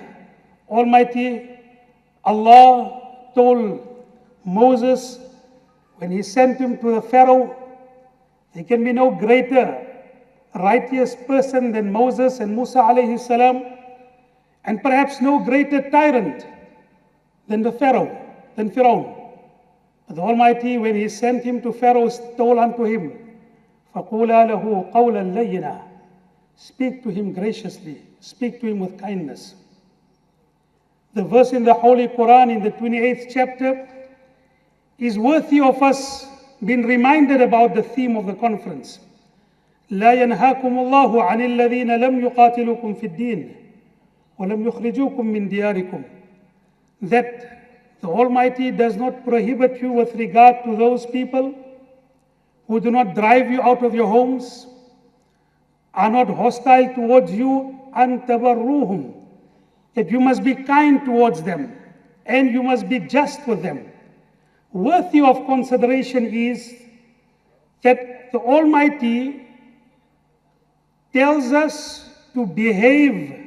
[SPEAKER 7] Almighty Allah told Moses when He sent him to the Pharaoh, there can be no greater righteous person than Moses and Musa alayhi salam, and perhaps no greater tyrant than the Pharaoh, than Pharaoh. But the Almighty, when He sent him to Pharaoh, told unto him, فَقُولَا لَهُ قَوْلًا لَيِّنًا. Speak to him graciously, speak to him with kindness. The verse in the Holy Quran in the 28th chapter is worthy of us being reminded about the theme of the conference. لا ينهاكم الله عن الذين لم يقاتلوكم في الدين ولم يخرجوكم من دياركم. That the Almighty does not prohibit you with regard to those people who do not drive you out of your homes, are not hostile towards you, أن تبروهم, that you must be kind towards them and you must be just with them. Worthy of consideration is that the Almighty tells us to behave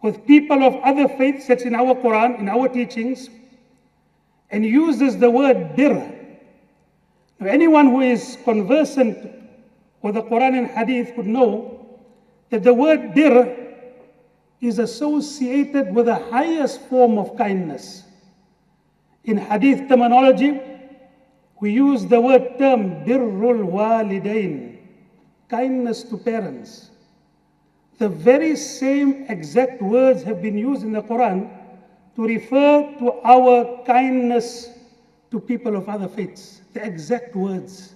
[SPEAKER 7] with people of other faiths, that's in our Quran, in our teachings, and uses the word bir. Now, anyone who is conversant with the Quran and Hadith would know that the word bir is associated with the highest form of kindness. In Hadith terminology, we use the word term birrul walidain, kindness to parents. The very same exact words have been used in the Quran to refer to our kindness to people of other faiths. The exact words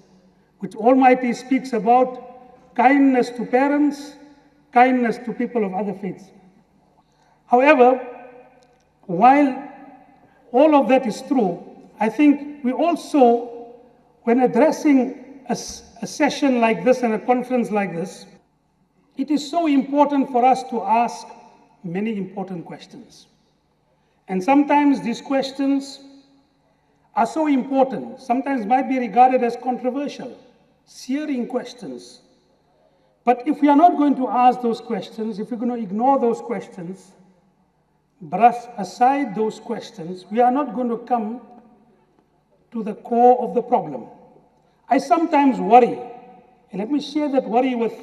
[SPEAKER 7] which Almighty speaks about kindness to parents, kindness to people of other faiths. However, while all of that is true, I think we also, when addressing a session like this and a conference like this, it is so important for us to ask many important questions. And sometimes these questions are so important, sometimes might be regarded as controversial, searing questions. But if we are not going to ask those questions, if we're going to ignore those questions, brush aside those questions, we are not going to come to the core of the problem. I sometimes worry, and let me share that worry with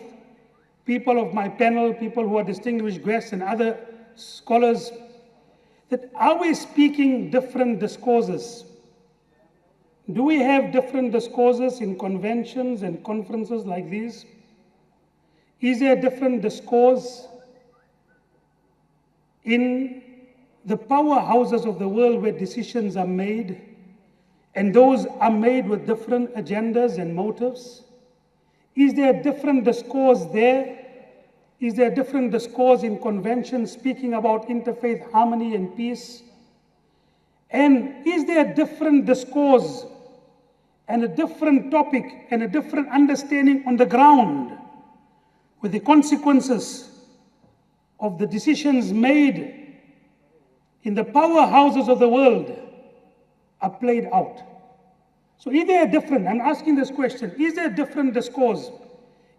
[SPEAKER 7] people of my panel, people who are distinguished guests and other scholars, that are we speaking different discourses? Do we have different discourses in conventions and conferences like these? Is there a different discourse in the powerhouses of the world where decisions are made, and those are made with different agendas and motives? Is there a different discourse there? Is there a different discourse in conventions speaking about interfaith harmony and peace? And is there a different discourse and a different topic and a different understanding on the ground with the consequences of the decisions made in the powerhouses of the world are played out? So is there a different, I'm asking this question, is there a different discourse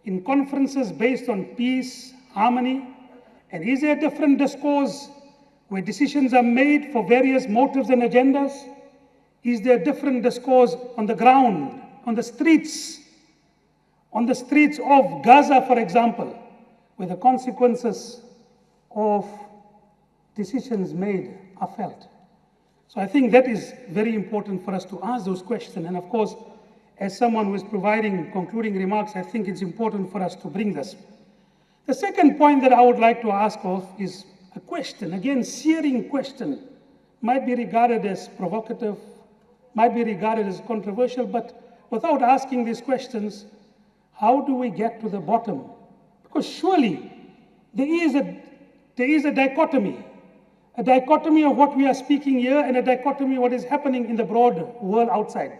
[SPEAKER 7] in conferences based on peace, harmony? And is there a different discourse where decisions are made for various motives and agendas? Is there a different discourse on the ground, on the streets of Gaza, for example, where the consequences of decisions made are felt? So I think that is very important for us to ask those questions. And of course, as someone who is providing concluding remarks, I think it's important for us to bring this. The second point that I would like to ask of is a question, again, searing question, might be regarded as provocative, might be regarded as controversial, but without asking these questions, how do we get to the bottom? Because surely there is a dichotomy of what we are speaking here and a dichotomy of what is happening in the broad world outside.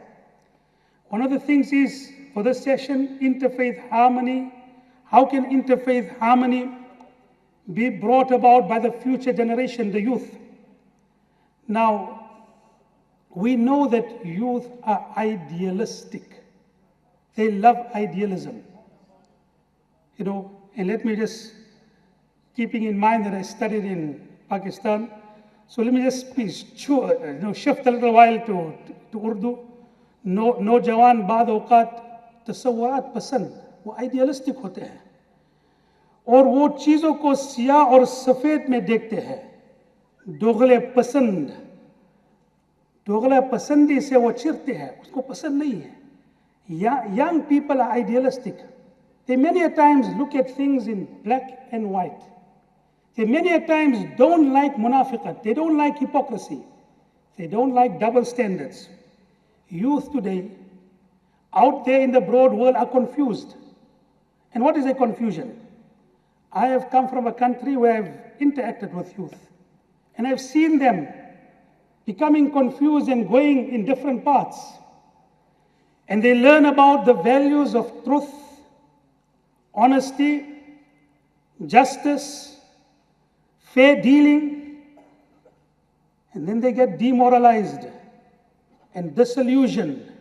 [SPEAKER 7] One of the things is, for this session, interfaith harmony. How can interfaith harmony be brought about by the future generation, the youth? Now, we know that youth are idealistic. They love idealism. And let me just, keeping in mind that I studied in Pakistan, so let me just shift a little while to Urdu. नौजवान बाद औकात तसव्वुरात पसंद, वो idealistic होते हैं और वो चीज़ों को सियाह और सफ़ेद में देखते हैं। दोगले पसंदी से वो चिढ़ते हैं, उसको पसंद नहीं है। Young people are idealistic. They many a times look at things in black and white. They many a times don't like munafiqat. They don't like hypocrisy. They don't like double standards. Youth today, out there in the broad world, are confused. And what is a confusion? I have come from a country where I've interacted with youth, and I've seen them becoming confused and going in different paths. And they learn about the values of truth, honesty, justice, fair dealing, and then they get demoralized and disillusioned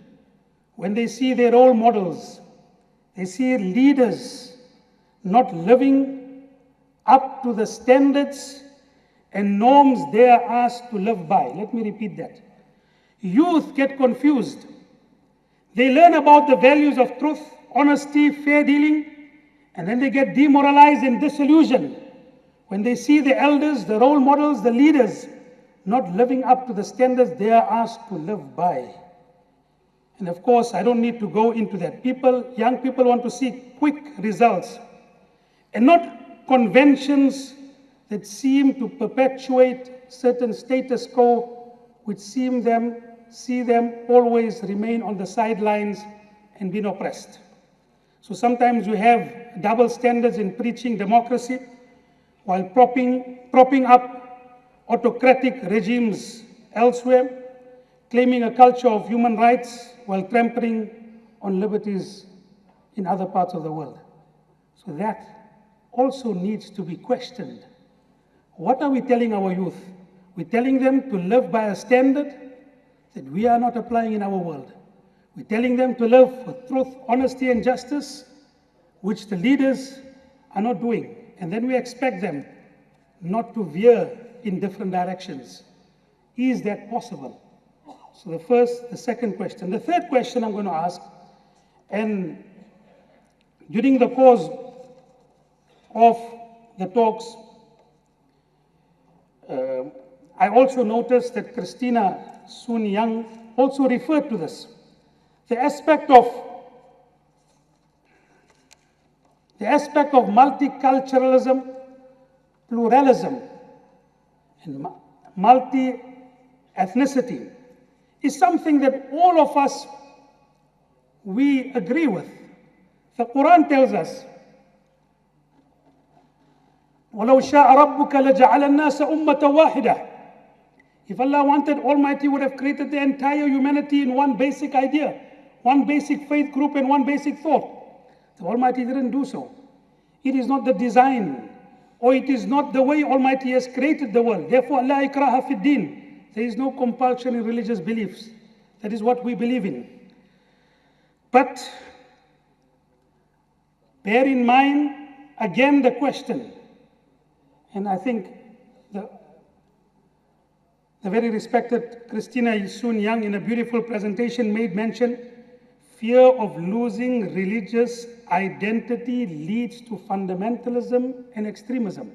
[SPEAKER 7] when they see their role models. They see leaders not living up to the standards and norms they are asked to live by. Let me repeat that. Youth get confused. They learn about the values of truth, honesty, fair dealing, and then they get demoralized and disillusioned when they see the elders, the role models, the leaders not living up to the standards they are asked to live by. And of course, I don't need to go into that. Young people want to see quick results and not conventions that seem to perpetuate certain status quo, which see them always remain on the sidelines and being oppressed. So sometimes you have double standards in preaching democracy while propping up autocratic regimes elsewhere, claiming a culture of human rights while trampling on liberties in other parts of the world. So that also needs to be questioned. What are we telling our youth? We're telling them to live by a standard that we are not applying in our world. We're telling them to live for truth, honesty, and justice, which the leaders are not doing. And then we expect them not to veer in different directions. Is that possible? So the second question. The third question I'm going to ask, and during the course of the talks, I also noticed that Christina Soon Young also referred to this. The aspect of multiculturalism, pluralism, and multi-ethnicity is something that all of us, we agree with. The Quran tells us, وَلَوْ شَاءَ رَبُّكَ لَجَعَلَ النَّاسَ أُمَّةً وَاحِدَةً. If Allah wanted, Almighty would have created the entire humanity in one basic idea, one basic faith group, and one basic thought. The Almighty didn't do so. It is not the design, or it is not the way Almighty has created the world. Therefore, la ikraha fi din. There is no compulsion in religious beliefs. That is what we believe in. But bear in mind, again, the question, and I think the very respected Christina Soon Young in a beautiful presentation made mention, fear of losing religious identity leads to fundamentalism and extremism.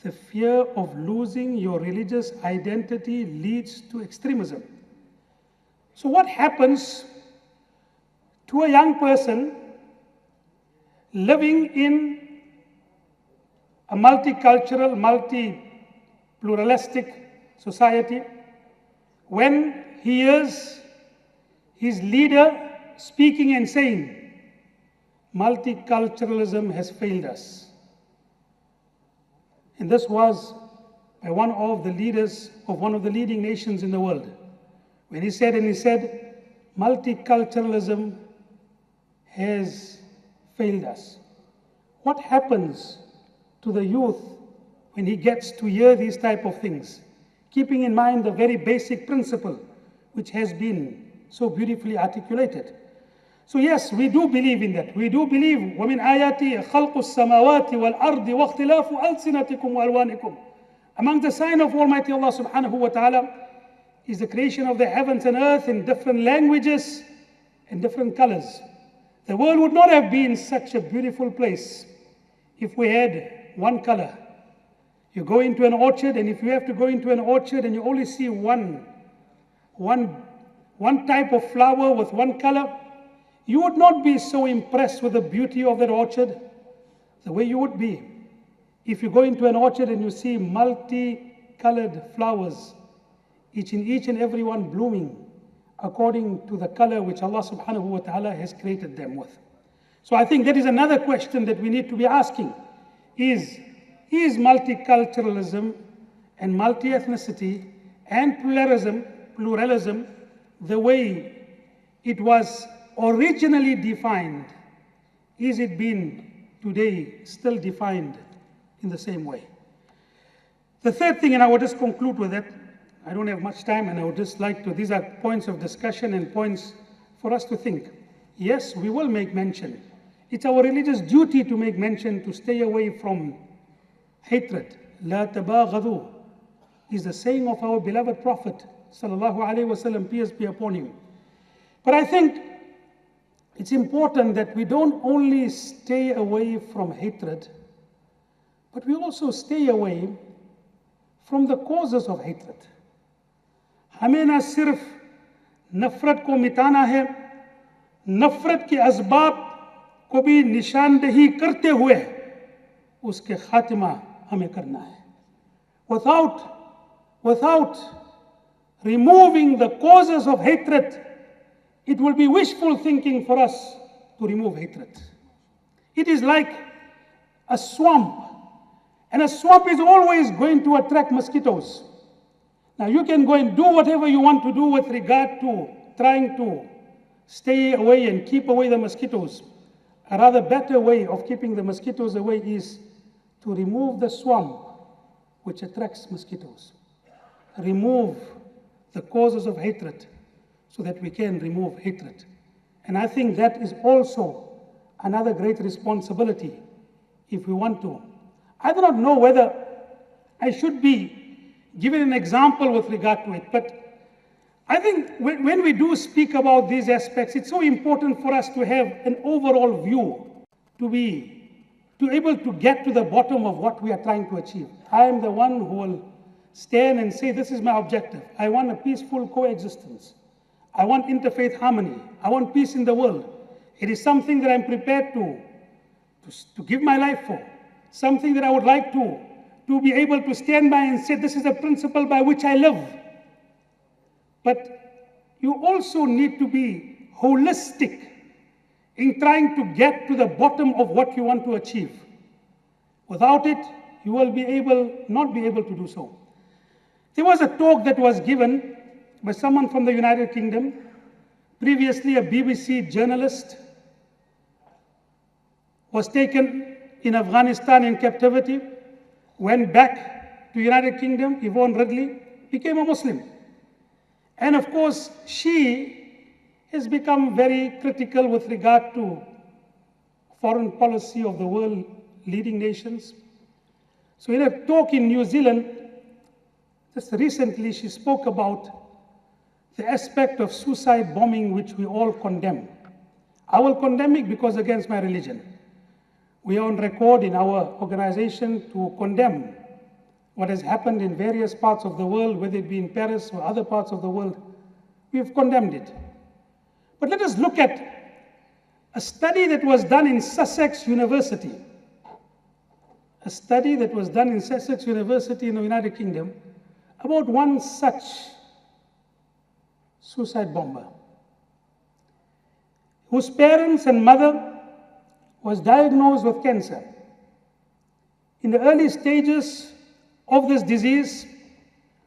[SPEAKER 7] The fear of losing your religious identity leads to extremism. So what happens to a young person living in a multicultural, multi-pluralistic society when he hears his leader speaking and saying, multiculturalism has failed us? And this was by one of the leaders of one of the leading nations in the world. When he said, multiculturalism has failed us. What happens to the youth when he gets to hear these type of things? Keeping in mind the very basic principle which has been so beautifully articulated. So yes, we do believe in that. We do believe, وَمِنْ آيَاتِ خَلْقُ السَّمَاوَاتِ وَالْأَرْضِ وَاخْتِلَافُ أَلْسِنَتِكُمْ وَأَلْوَانِكُمْ. Among the sign of Almighty Allah subhanahu wa ta'ala is the creation of the heavens and earth in different languages and different colors. The world would not have been such a beautiful place if we had one color. You go into an orchard, and if you have to go into an orchard and you only see one type of flower with one color, you would not be so impressed with the beauty of that orchard the way you would be if you go into an orchard and you see multicolored flowers, each and every one blooming according to the color which Allah subhanahu wa ta'ala has created them with. So I think that is another question that we need to be asking. Is multiculturalism and multi-ethnicity and pluralism the way it was originally defined? Is it being today still defined in the same way? The third thing, and I will just conclude with that, I don't have much time, and I would just like to, these are points of discussion and points for us to think. Yes, we will make mention. It's our religious duty to make mention, to stay away from hatred. La tabaghadu is the saying of our beloved Prophet sallallahu alaihi wasallam, peace be upon him. But I think it's important that we don't only stay away from hatred, but we also stay away from the causes of hatred. हमें ना सिर्फ नफरत को मिटाना है, नफरत के असबाब को भी निशानदेही करते हुए उसके खात्मा हमें करना है. Without removing the causes of hatred, it will be wishful thinking for us to remove hatred. It is like a swamp, and a swamp is always going to attract mosquitoes. Now you can go and do whatever you want to do with regard to trying to stay away and keep away the mosquitoes. A rather better way of keeping the mosquitoes away is to remove the swamp which attracts mosquitoes. Remove the causes of hatred so that we can remove hatred. And I think that is also another great responsibility if we want to. I do not know whether I should be given an example with regard to it, but I think when we do speak about these aspects, it's so important for us to have an overall view, to be able to get to the bottom of what we are trying to achieve. I am the one who will stand and say, this is my objective. I want a peaceful coexistence. I want interfaith harmony. I want peace in the world. It is something that I'm prepared to give my life for, something that I would like to be able to stand by and say, this is a principle by which I live. But you also need to be holistic in trying to get to the bottom of what you want to achieve. Without it, you will not be able to do so. There was a talk that was given by someone from the United Kingdom, previously a BBC journalist, was taken in Afghanistan in captivity, went back to United Kingdom. Yvonne Ridley became a Muslim. And of course, she has become very critical with regard to foreign policy of the world leading nations. So in a talk in New Zealand, just recently, she spoke about the aspect of suicide bombing, which we all condemn. I will condemn it because against my religion. We are on record in our organization to condemn what has happened in various parts of the world, whether it be in Paris or other parts of the world. We have condemned it. But let us look at a study that was done in Sussex University. A study that was done in Sussex University in the United Kingdom about one such suicide bomber, whose parents and mother was diagnosed with cancer. In the early stages of this disease,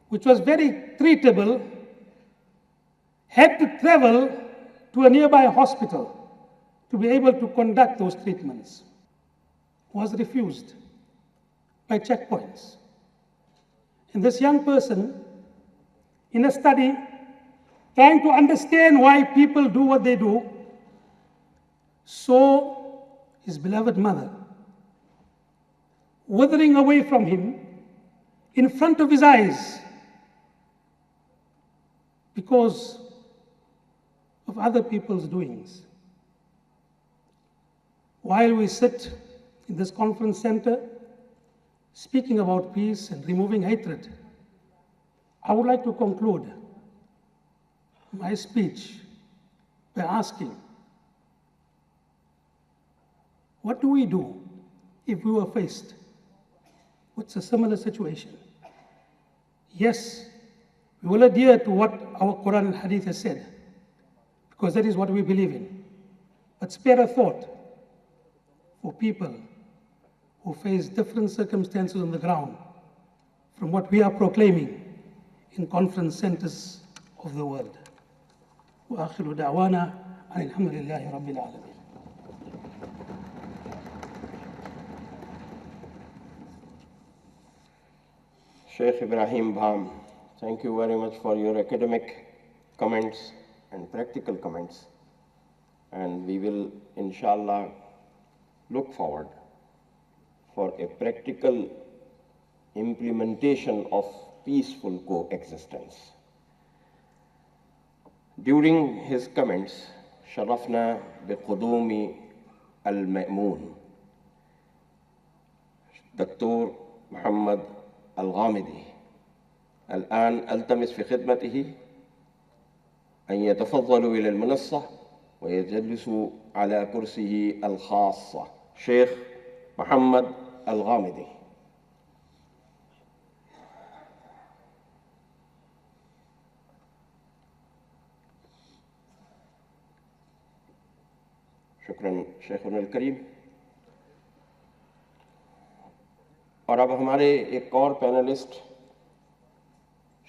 [SPEAKER 7] which was very treatable, had to travel to a nearby hospital to be able to conduct those treatments, was refused by checkpoints. And this young person, in a study, trying to understand why people do what they do, saw his beloved mother withering away from him in front of his eyes because of other people's doings. While we sit in this conference center speaking about peace and removing hatred, I would like to conclude my speech by asking, what do we do if we were faced with a similar situation? Yes, we will adhere to what our Quran and Hadith has said, because that is what we believe in. But spare a thought for people who face different circumstances on the ground from what we are proclaiming in conference centers of the world. وآخر دعوانا أن الحمد لله رب العالمين.
[SPEAKER 1] Sheikh Ibrahim Bham, thank you very much for your academic comments and practical comments. And we will, inshallah, look forward for a practical implementation of peaceful coexistence. During his comments, شرفنا بقدوم المأمون دكتور محمد الغامدي. الآن ألتمس في خدمته أن يتفضلوا إلى المنصة ويجلسوا على كرسيه الخاصة. شيخ محمد الغامدي. शुक्रन शेखुन अल करीम। और अब हमारे एक और पैनलिस्ट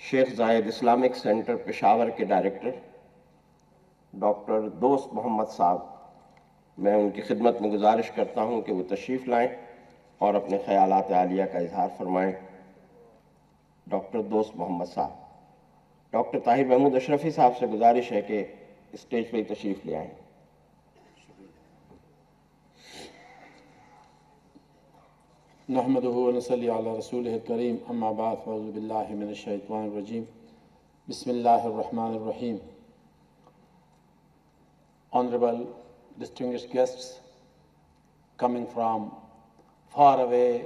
[SPEAKER 1] शेख जायद इस्लामिक सेंटर पेशावर के डायरेक्टर डॉक्टर दोस्त मोहम्मद साहब, मैं उनकी खिदमत में गुजारिश करता हूं कि वो तशरीफ़ लाएं और अपने ख़यालात आलिया का इजहार फरमाएं। डॉक्टर दोस्त मोहम्मद साहब। डॉक्टर ताहिर महमूद अशरफी साहब से गुजारिश है कि स्टेज पर तशरीफ ले आएं।
[SPEAKER 8] नहमदुहु व नसल्ली अला रसूलिहिल करीम, अम्मा बाद, फ़अऊज़ु बिल्लाहि मिनश शैतानिर रजीम, बिस्मिल्लाहिर रहमानिर रहीम। Honorable distinguished guests coming from far away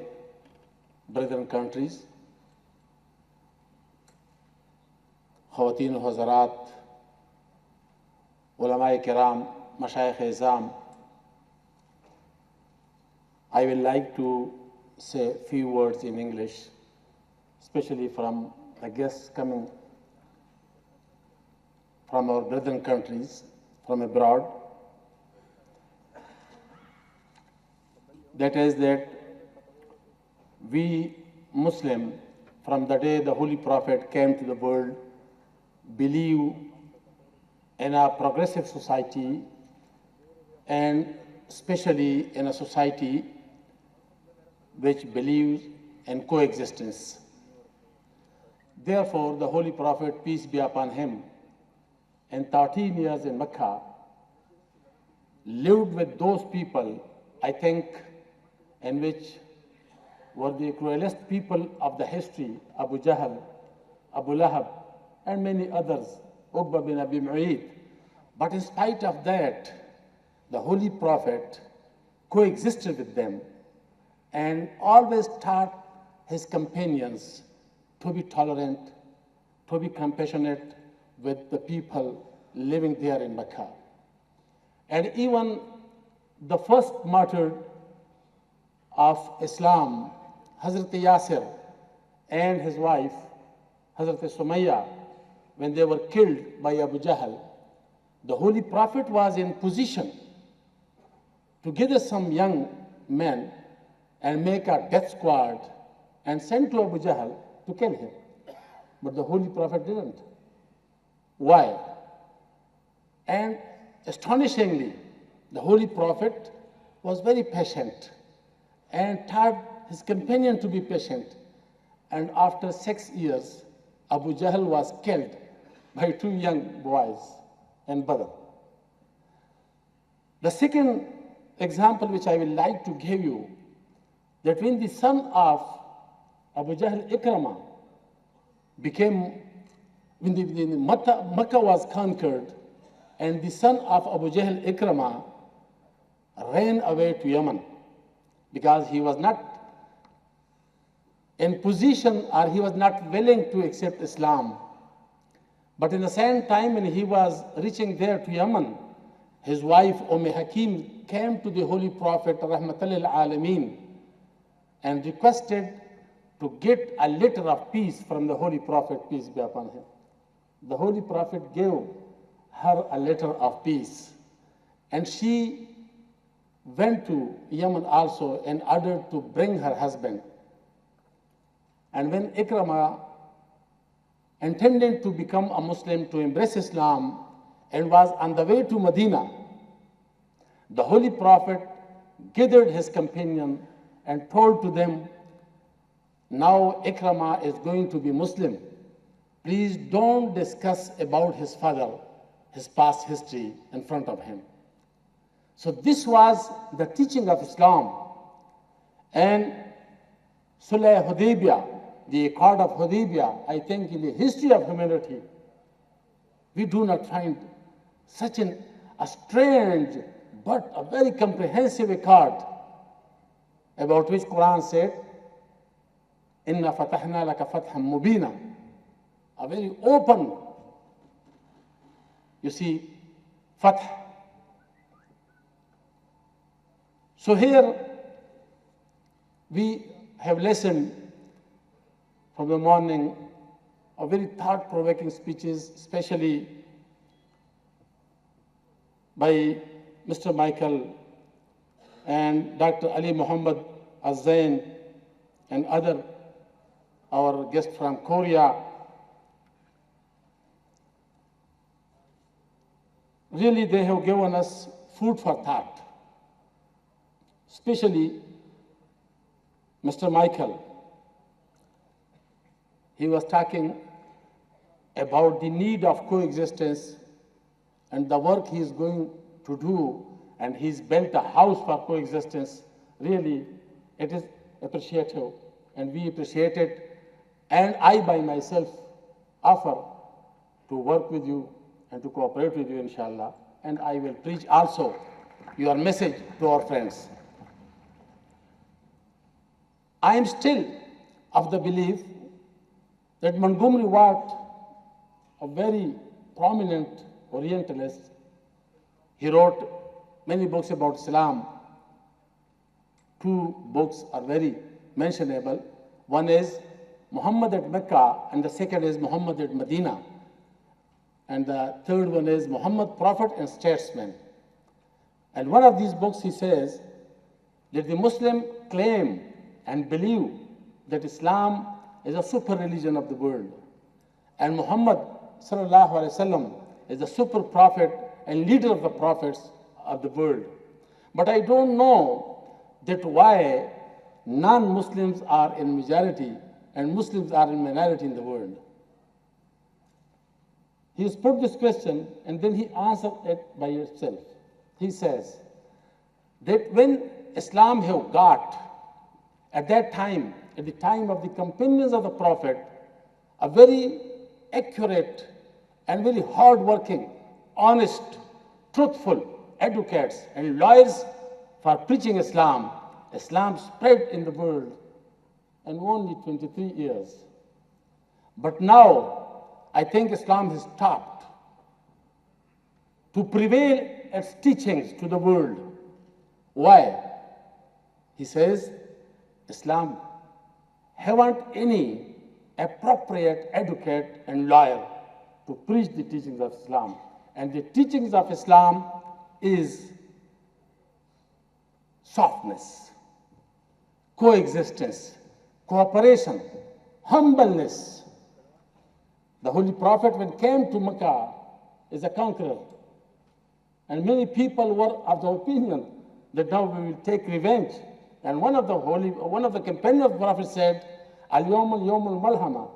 [SPEAKER 8] brethren countries, ख़वातीन व हज़रात, उलमाए किराम, मशाइख़ Izam, I will like to say a few words in English, especially from the guests coming from our brethren countries, from abroad. That is that we Muslim, from the day the Holy Prophet came to the world, believe in a progressive society, and especially in a society which believes in coexistence. Therefore, the Holy Prophet, peace be upon him, in 13 years in Mecca, lived with those people, I think, in which were the cruelest people of the history, Abu Jahl, Abu Lahab, and many others, Uqba bin Abi Mu'ayt. But in spite of that, the Holy Prophet coexisted with them and always taught his companions to be tolerant, to be compassionate with the people living there in Mecca. And even the first martyr of Islam, Hazrat Yasir and his wife, Hazrat Sumayya, when they were killed by Abu Jahl, the Holy Prophet was in position to gather some young men and make a death squad and send to Abu Jahl to kill him. But the Holy Prophet didn't. Why? And astonishingly, the Holy Prophet was very patient and taught his companion to be patient. And after 6 years, Abu Jahl was killed by 2 young boys in Badr. The second example which I would like to give you, that when the son of Abu Jahl, Ikrama, when Makkah was conquered, and the son of Abu Jahl, Ikrama, ran away to Yemen because he was not in position, or he was not willing to accept Islam. But in the same time, when he was reaching there to Yemen, his wife Hakim came to the Holy Prophet Rahmatul lil Alameen and requested to get a letter of peace from the Holy Prophet, peace be upon him. The Holy Prophet gave her a letter of peace, and she went to Yemen also in order to bring her husband. And when Ikrama intended to become a Muslim, to embrace Islam, and was on the way to Medina, the Holy Prophet gathered his companion and told to them, now Ikrama is going to be Muslim. Please don't discuss about his father, his past history in front of him. So this was the teaching of Islam. And Sulh Hudaybiyah, the Accord of Hudaybiyah, I think in the history of humanity, we do not find such a strange but a very comprehensive accord, about which Quran said, Inna fatahna laka fatham mubina, a very open, you see, fath. So here we have listened from the morning of very thought-provoking speeches, especially by Mr. Michael and Dr. Ali Muhammad Azzain and other, our guests from Korea. Really, they have given us food for thought, especially Mr. Michael. he was talking about the need of coexistence and the work he is going to do, and he's built a house for coexistence. Really, it is appreciative, and we appreciate it. And I, by myself, offer to work with you and to cooperate with you, inshallah. And I will preach also your message to our friends. I am still of the belief that Montgomery Watt, a very prominent Orientalist, he wrote many books about Islam. Two books are very mentionable. One is Muhammad at Mecca, and the second is Muhammad at Medina. And the third one is Muhammad, Prophet and Statesman. And one of these books, he says that the Muslim claim and believe that Islam is a super religion of the world. And Muhammad sallallahu alaihi wasallam is the super prophet and leader of the prophets of the world. But I don't know that why non-Muslims are in majority and Muslims are in minority in the world. He has put this question and then he answered it by himself. He says that when Islam have got at that time, at the time of the companions of the Prophet, a very accurate and very hard-working, honest, truthful advocates and lawyers for preaching Islam, Islam spread in the world in only 23 years. But now, I think Islam has stopped to prevail its teachings to the world. Why? He says, Islam haven't any appropriate advocate and lawyer to preach the teachings of Islam. And the teachings of Islam is softness, coexistence, cooperation, humbleness. The Holy Prophet, when came to Mecca, is a conqueror. And many people were of the opinion that now we will take revenge. And one of the companions of the Prophet said, Al-Yawm al-Yawm al-Malhama.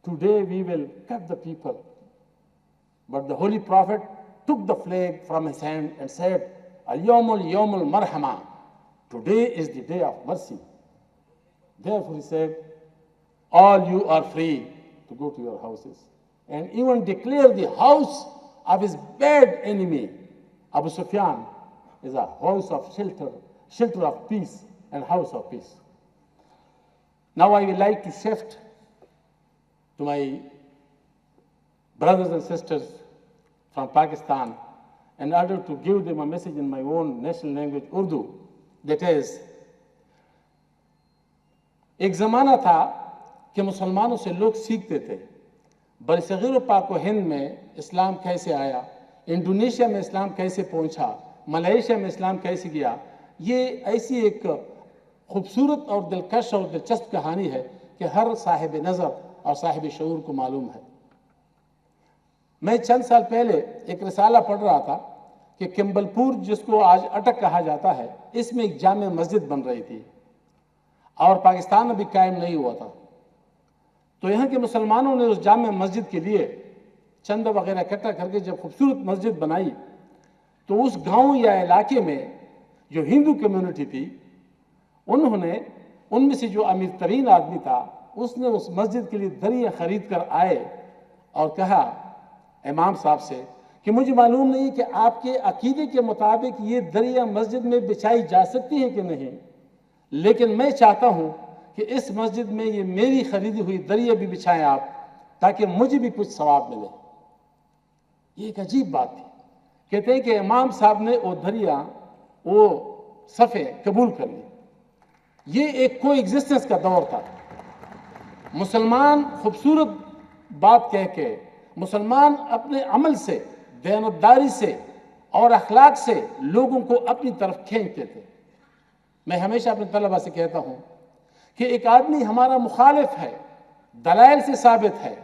[SPEAKER 8] Today we will cut the people. But the Holy Prophet took the flag from his hand and said, Al-Yawm al-Yawm al-Marhama. Today is the day of mercy. Therefore he said, all you are free to go to your houses. And even declare the house of his bad enemy, Abu Sufyan, is a house of shelter of peace and house of peace. Now I would like to shift to my brothers and sisters from Pakistan in order to give them a message in my own national language, Urdu. That is, एक ज़माना था कि मुसलमानों से लोग सीखते थे बरसग़ीर पाक व हिंद में इस्लाम कैसे आया, इंडोनेशिया में इस्लाम कैसे पहुंचा, मलेशिया में इस्लाम कैसे गया। ये ऐसी एक खूबसूरत और दिलकश और दिलचस्प कहानी है कि हर साहिब नज़र और साहिब शऊर को मालूम है। मैं चंद साल पहले एक रिसाला पढ़ रहा था कि किम्बलपुर, जिसको आज अटक कहा जाता है, इसमें एक जामे मस्जिद बन रही थी और पाकिस्तान अभी कायम नहीं हुआ था। तो यहाँ के मुसलमानों ने उस जामे मस्जिद के लिए चंदा वगैरह इकट्ठा करके जब खूबसूरत मस्जिद बनाई, तो उस गांव या इलाके में जो हिंदू कम्युनिटी थी, उन्होंने, उनमें से जो अमीर तरीन आदमी था, उसने उस मस्जिद के लिए दरिया खरीद कर आए और कहा इमाम साहब से कि मुझे मालूम नहीं कि आपके अकीदे के मुताबिक ये दरिया मस्जिद में बिछाई जा सकती है कि नहीं, लेकिन मैं चाहता हूं कि इस मस्जिद में ये मेरी खरीदी हुई दरिया भी बिछाएं आप, ताकि मुझे भी कुछ सवाब मिले। ये एक अजीब बात थी। कहते हैं कि इमाम साहब ने वो दरिया, वो सफ़े कबूल कर ली। ये एक कोएग्जिस्टेंस का दौर था। मुसलमान खूबसूरत बात कह के, मुसलमान अपने अमल से, दयानतदारी से और अखलाक से लोगों को अपनी तरफ खींचते थे। मैं हमेशा अपने तलबा से कहता हूं कि एक आदमी हमारा मुखालिफ है, दलाइल से साबित है,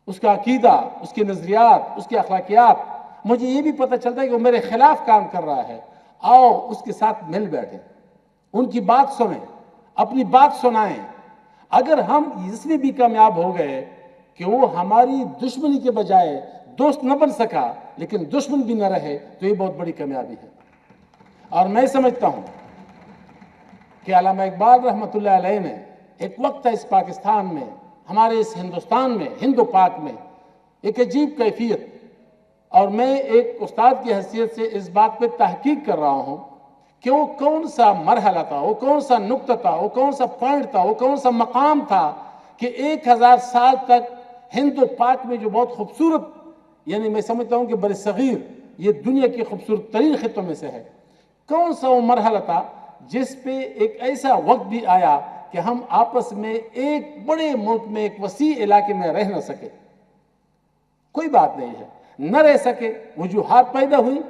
[SPEAKER 8] उसका अकीदा, उसके नजरियात, उसके अखलाकियात, मुझे ये भी पता चलता है कि वो मेरे खिलाफ काम कर रहा है, आओ उसके साथ मिल बैठे, उनकी बात सुने, अपनी बात सुनाएं, اگر ہم اس میں بھی کامیاب ہو گئے کہ وہ ہماری دشمنی کے بجائے دوست نہ بن سکا لیکن دشمن بھی نہ رہے تو یہ بہت بڑی کامیابی ہے. اور میں سمجھتا ہوں کہ علامہ اقبال رحمۃ اللہ علیہ نے ایک وقت تھا اس پاکستان میں، ہمارے اس ہندوستان میں، ہند و پاک میں ایک عجیب کیفیت، اور میں ایک استاد کی حیثیت سے اس بات پہ تحقیق کر رہا ہوں کہ وہ کون سا مرحلہ تھا، وہ کون سا نقطہ تھا، وہ کون سا پوائنٹ تھا، وہ کون سا مقام تھا کہ 1000 سال تک ہند و پاک میں جو بہت خوبصورت، یعنی میں سمجھتا ہوں کہ بر صغیر یہ دنیا کی خوبصورت ترین خطوں میں سے ہے، کون سا وہ مرحلہ تھا جس پہ ایک ایسا وقت بھی آیا کہ ہم آپس میں ایک بڑے ملک میں، ایک وسیع علاقے میں رہ نہ سکے. کوئی بات نہیں ہے، نہ رہ سکے، وجوہات پیدا ہوئی،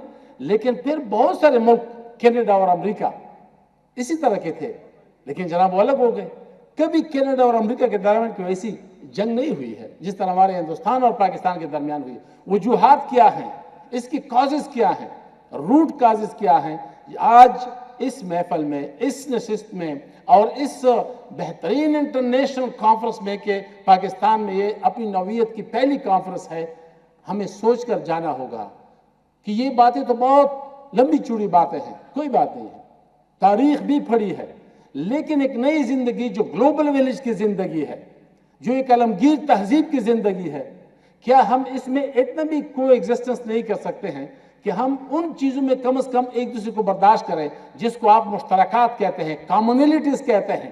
[SPEAKER 8] لیکن پھر بہت سارے ملک، کینیڈا اور امریکہ اسی طرح کے تھے، لیکن جناب وہ الگ ہو گئے. کبھی کینیڈا اور امریکہ کے درمیان کوئی ایسی جنگ نہیں ہوئی ہے جس طرح ہمارے ہندوستان اور پاکستان کے درمیان ہوئی. وجوہات کیا ہیں، اس کی کازز کیا ہیں، روٹ کازز کیا ہیں، آج اس محفل میں، اس نشست میں اور اس بہترین انٹرنیشنل کانفرنس میں کہ پاکستان میں یہ اپنی نوعیت کی پہلی کانفرنس ہے، ہمیں سوچ کر جانا ہوگا کہ یہ باتیں تو بہت لمبی چوڑی باتیں ہیں، کوئی بات نہیں ہے، تاریخ بھی پڑھی ہے، لیکن ایک نئی زندگی جو گلوبل ویلیج کی زندگی ہے، جو ایک عالمگیر تہذیب کی زندگی ہے، کیا ہم اس میں اتنا بھی کو ایگزسٹنس نہیں کر سکتے ہیں کہ ہم ان چیزوں میں کم از کم ایک دوسرے کو برداشت کریں جس کو آپ مشترکات کہتے ہیں، کامنلٹیز کہتے ہیں،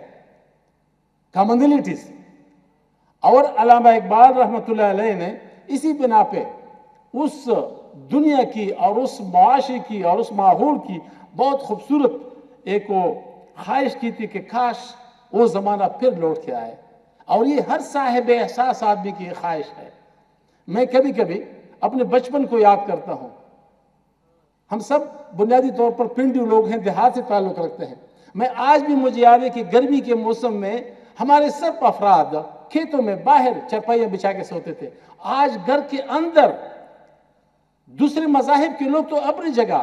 [SPEAKER 8] کامنلٹیز. اور علامہ اقبال رحمۃ اللہ علیہ نے اسی بنا پہ اس دنیا کی اور اس معاشرے کی اور اس ماحول کی بہت خوبصورت ایک وہ خواہش کی تھی کہ کاش وہ زمانہ پھر لوٹ کے آئے. اور یہ ہر صاحب احساس آدمی کی یہ خواہش ہے. میں کبھی کبھی اپنے بچپن کو یاد کرتا ہوں. ہم سب بنیادی طور پر پنڈی لوگ ہیں، دیہات سے تعلق رکھتے ہیں. میں آج بھی مجھے یاد ہے کہ گرمی کے موسم میں ہمارے سب افراد کھیتوں میں باہر چرپائیاں بچھا کے سوتے تھے. آج گھر کے اندر دوسرے مذاہب کے لوگ تو اپنی جگہ،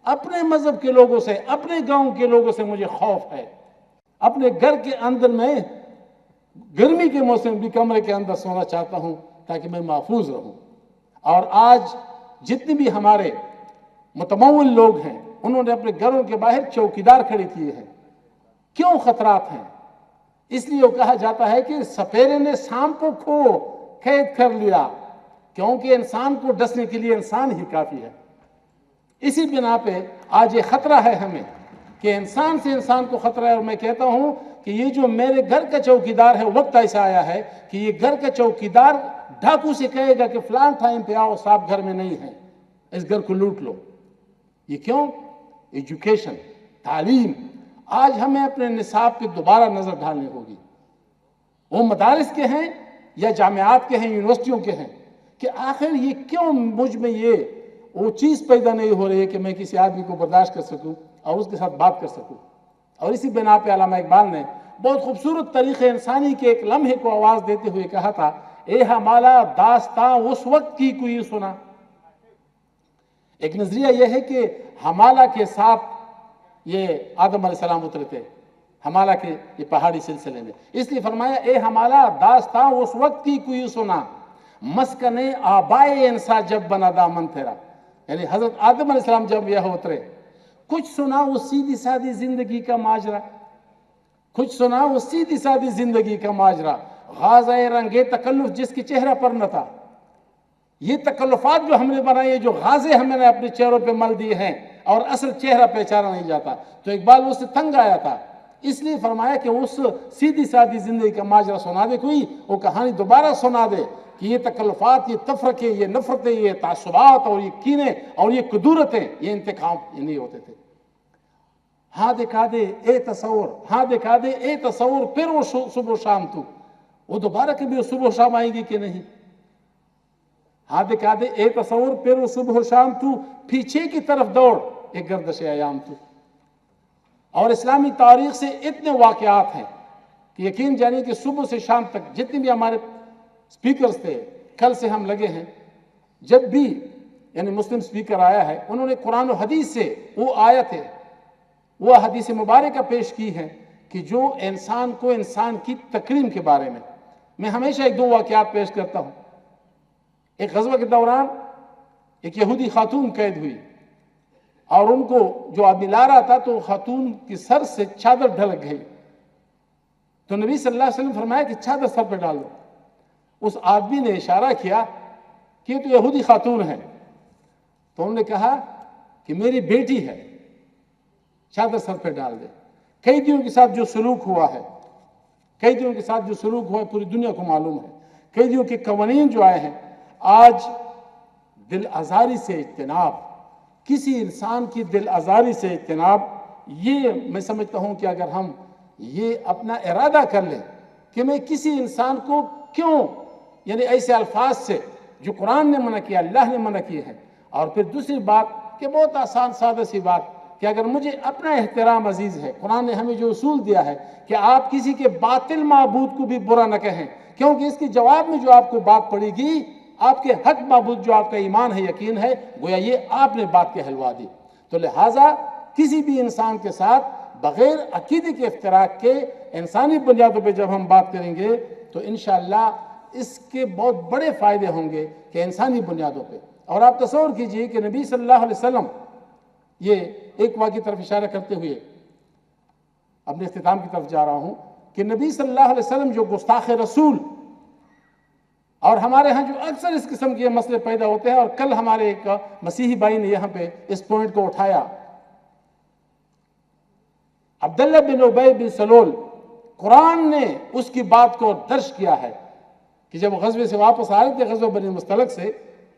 [SPEAKER 8] اپنے مذہب کے لوگوں سے، اپنے گاؤں کے لوگوں سے مجھے خوف ہے. اپنے گھر کے اندر میں گرمی کے موسم بھی کمرے کے اندر سونا چاہتا ہوں تاکہ میں محفوظ رہوں. اور آج جتنے بھی ہمارے متمول لوگ ہیں انہوں نے اپنے گھروں کے باہر چوکیدار کھڑے کیے ہیں. کیوں خطرات ہیں؟ اس لیے وہ کہا جاتا ہے کہ سپیرے نے سانپ کو قید کر لیا، کیونکہ انسان کو ڈسنے کے لیے انسان ہی کافی ہے. اسی بنا پہ آج یہ خطرہ ہے ہمیں کہ انسان سے انسان کو خطرہ ہے. اور میں کہتا ہوں کہ یہ جو میرے گھر کا چوکیدار ہے، وقت ایسا آیا ہے کہ یہ گھر کا چوکیدار ڈاکو سے کہے گا کہ فلان ٹائم پہ آؤ، صاحب گھر میں نہیں ہے، اس گھر کو لوٹ لو. یہ کیوں؟ ایجوکیشن، تعلیم. آج ہمیں اپنے نصاب پہ دوبارہ نظر ڈالنی ہوگی. وہ مدارس کے ہیں یا جامعات کے ہیں، یونیورسٹیوں کے ہیں، کہ آخر یہ کیوں مجھ میں یہ وہ چیز پیدا نہیں ہو رہی ہے کہ میں کسی آدمی کو برداشت کر سکوں اور اس کے ساتھ بات کر سکوں. اور اسی بنا پہ علامہ اقبال نے بہت خوبصورت تاریخ انسانی کے ایک لمحے کو آواز دیتے ہوئے کہا تھا، اے ہمالا داستاں اس وقت کی کوئی سنا. ایک نظریہ یہ ہے کہ ہمالا کے ساتھ یہ آدم علیہ السلام اترے تھے، ہمالا کے یہ پہاڑی سلسلے میں، اس لیے فرمایا اے ہمالا داستاں اس وقت کی کوئی سنا، مسکن آبائے انسان جب بنا دامن تیرا. یعنی حضرت آدم علیہ السلام جب یہ اترے، کچھ سنا وہ سیدھی سادی زندگی کا ماجرا، کچھ سنا وہ سیدھی سادی زندگی کا ماجرا، غازہ رنگے تکلف جس کے چہرہ پر نہ تھا. یہ تکلفات جو ہم نے بنائے، جو غازے ہم نے اپنے چہروں پہ مل دیے ہیں اور اصل چہرہ پہچانا نہیں جاتا، تو اقبال اس سے تنگ آیا تھا. اس لیے فرمایا کہ اس سیدھی سادی زندگی کا ماجرا سنا دے، کوئی وہ کہانی دوبارہ سنا دے کہ یہ تکلفات، یہ تفرقے، یہ نفرتیں، یہ تعصبات اور یہ کینے اور یہ کدورتیں، یہ انتقام یہ نہیں ہوتے تھے. ہاں دکھا دے اے تصور، ہاں دکھا دے اے تصور، پھر وہ صبح و شام تو وہ دوبارہ کبھی وہ صبح و شام آئیں گی کہ نہیں. ہاں دکھا دے اے تصور، پھر وہ صبح و شام تو پیچھے کی طرف دوڑ ایک گردش ایام تو. اور اسلامی تاریخ سے اتنے واقعات ہیں کہ یقین جانیے کہ صبح سے شام تک جتنے بھی ہمارے سپیکرز تھے، کل سے ہم لگے ہیں، جب بھی یعنی مسلم سپیکر آیا ہے انہوں نے قرآن و حدیث سے وہ آیت ہے، وہ حدیث مبارکہ پیش کی ہے کہ جو انسان کو انسان کی تکریم کے بارے میں ہمیشہ ایک دو واقعات پیش کرتا ہوں. ایک غزوہ کے دوران ایک یہودی خاتون قید ہوئی اور ان کو جو آدمی لا رہا تھا تو خاتون کی سر سے چادر ڈھلک گئی. تو نبی صلی اللہ علیہ وسلم فرمایا کہ چادر سر پہ ڈال دو. اس آدمی نے اشارہ کیا کہ یہ تو یہودی خاتون ہے. تو انہوں نے کہا کہ میری بیٹی ہے, چادر سر پہ ڈال دے. قیدیوں کے ساتھ جو سلوک ہوا ہے, قیدیوں کے ساتھ جو سلوک ہوا ہے پوری دنیا کو معلوم ہے. قیدیوں کے قوانین جو آئے ہیں, آج دل آزاری سے اجتناب, کسی انسان کی دل آزاری سے اجتناب, یہ میں سمجھتا ہوں کہ اگر ہم یہ اپنا ارادہ کر لیں کہ میں کسی انسان کو کیوں, یعنی ایسے الفاظ سے جو قرآن نے منع کیا, اللہ نے منع کیے ہیں. اور پھر دوسری بات کہ بہت آسان سادہ سی بات کہ اگر مجھے اپنا احترام عزیز ہے, قرآن نے ہمیں جو اصول دیا ہے کہ آپ کسی کے باطل معبود کو بھی برا نہ کہیں, کیونکہ اس کے جواب میں جو آپ کو بات پڑے گی, آپ کے حق معبود جو آپ کا ایمان ہے, یقین ہے, گویا یہ آپ نے بات کے حلوا دی. تو لہٰذا کسی بھی انسان کے ساتھ بغیر عقیدے کے افتراق کے انسانی بنیادوں پہ جب ہم بات کریں گے تو انشاءاللہ اس کے بہت بڑے فائدے ہوں گے کہ انسانی بنیادوں پہ. اور آپ تصور کیجئے کہ نبی صلی اللہ علیہ وسلم, یہ ایک واقعے کی طرف اشارہ کرتے ہوئے اپنے اختتام کی طرف جا رہا ہوں, کہ نبی صلی اللہ علیہ وسلم جو گستاخ رسول, اور ہمارے ہاں جو اکثر اس قسم کے مسئلے پیدا ہوتے ہیں, اور کل ہمارے ایک مسیحی بھائی نے یہاں پہ اس پوائنٹ کو اٹھایا. عبداللہ بن ابی بن سلول, قرآن نے اس کی بات کو درج کیا ہے کہ جب غزوے سے واپس آ رہے تھے, غزوہ بنی مستلق سے,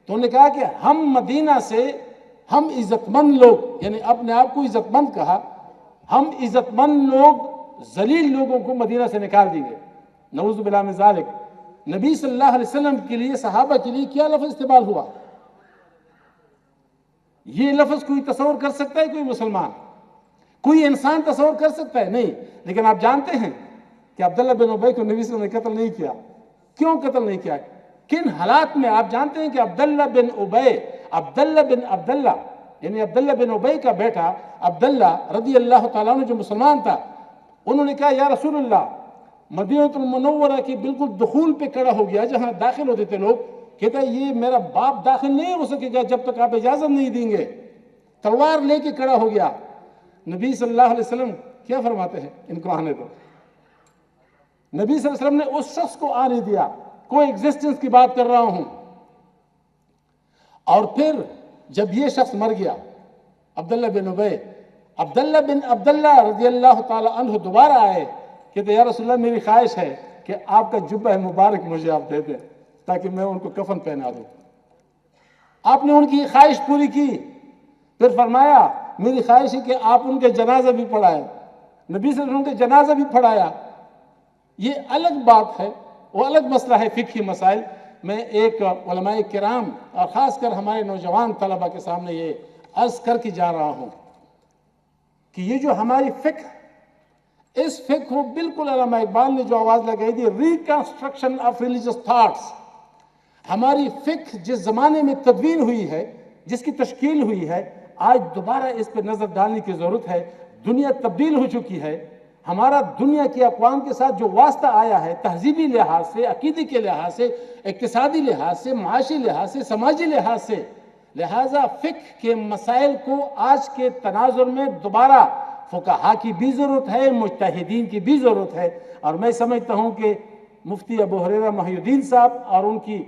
[SPEAKER 8] تو انہوں نے کہا کہ ہم مدینہ سے, ہم عزت مند لوگ, یعنی اپنے آپ کو عزت مند کہا, ہم عزت مند لوگ ذلیل لوگوں کو مدینہ سے نکال دیں گے. نعوذ باللہ من ذالک. نبی صلی اللہ علیہ وسلم کے لیے, صحابہ کے لیے کیا لفظ استعمال ہوا؟ یہ لفظ کوئی تصور کر سکتا ہے؟ کوئی مسلمان, کوئی انسان تصور کر سکتا ہے؟ نہیں. لیکن آپ جانتے ہیں کہ عبداللہ بن ابی کو نبی صلی اللہ علیہ وسلم نے قتل نہیں کیا. کیوں قتل نہیں کیا؟ کن حالات میں؟ آپ جانتے ہیں کہ عبداللہ بن ابی, عبداللہ بن عبداللہ یعنی عبداللہ بن ابی کا بیٹا عبداللہ رضی اللہ تعالیٰ عنہ جو مسلمان تھا, انہوں نے کہا یا رسول اللہ, مدینہ المنورہ کی بالکل دخول پہ کھڑا ہو گیا جہاں داخل ہوتے تھے لوگ, کہتا ہے یہ میرا باپ داخل نہیں ہو سکے گا جب تک آپ اجازت نہیں دیں گے. تلوار لے کے کھڑا ہو گیا. نبی صلی اللہ علیہ وسلم کیا فرماتے ہیں؟ ان کو آنے دو. نبی صلی اللہ علیہ وسلم نے اس شخص کو آنے دیا. کوئی ایگزسٹنس کی بات کر رہا ہوں. اور پھر جب یہ شخص مر گیا, عبداللہ بن ابی, عبداللہ بن عبداللہ رضی اللہ تعالی عنہ دوبارہ آئے, کہتے یا رسول اللہ میری خواہش ہے کہ آپ کا جبہ مبارک مجھے آپ دے دیں تاکہ میں ان کو کفن پہنا دوں. آپ نے ان کی خواہش پوری کی. پھر فرمایا میری خواہش ہے کہ آپ ان کے جنازہ بھی پڑھائیں. نبی صلی اللہ علیہ وسلم کے جنازہ بھی پڑھایا. یہ الگ بات ہے, وہ الگ مسئلہ ہے, فقہی مسائل. میں ایک علماء کرام اور خاص کر ہمارے نوجوان طلبہ کے سامنے یہ عرض کر کے جا رہا ہوں کہ یہ جو ہماری فقہ, اس فقہ کو بالکل علامہ اقبال نے جو آواز لگائی تھی, ریکنسٹرکشن آف ریلیجس تھاٹس, ہماری فقہ جس زمانے میں تدوین ہوئی ہے, جس کی تشکیل ہوئی ہے, آج دوبارہ اس پہ نظر ڈالنے کی ضرورت ہے. دنیا تبدیل ہو چکی ہے. ہمارا دنیا کی اقوام کے ساتھ جو واسطہ آیا ہے, تہذیبی لحاظ سے, عقیدے کے لحاظ سے, اقتصادی لحاظ سے, معاشی لحاظ سے, سماجی لحاظ سے, لہٰذا فقہ کے مسائل کو آج کے تناظر میں دوبارہ فقہا کی بھی ضرورت ہے, مجتہدین کی بھی ضرورت ہے. اور میں سمجھتا ہوں کہ مفتی ابو ہریرہ محی الدین صاحب اور ان کی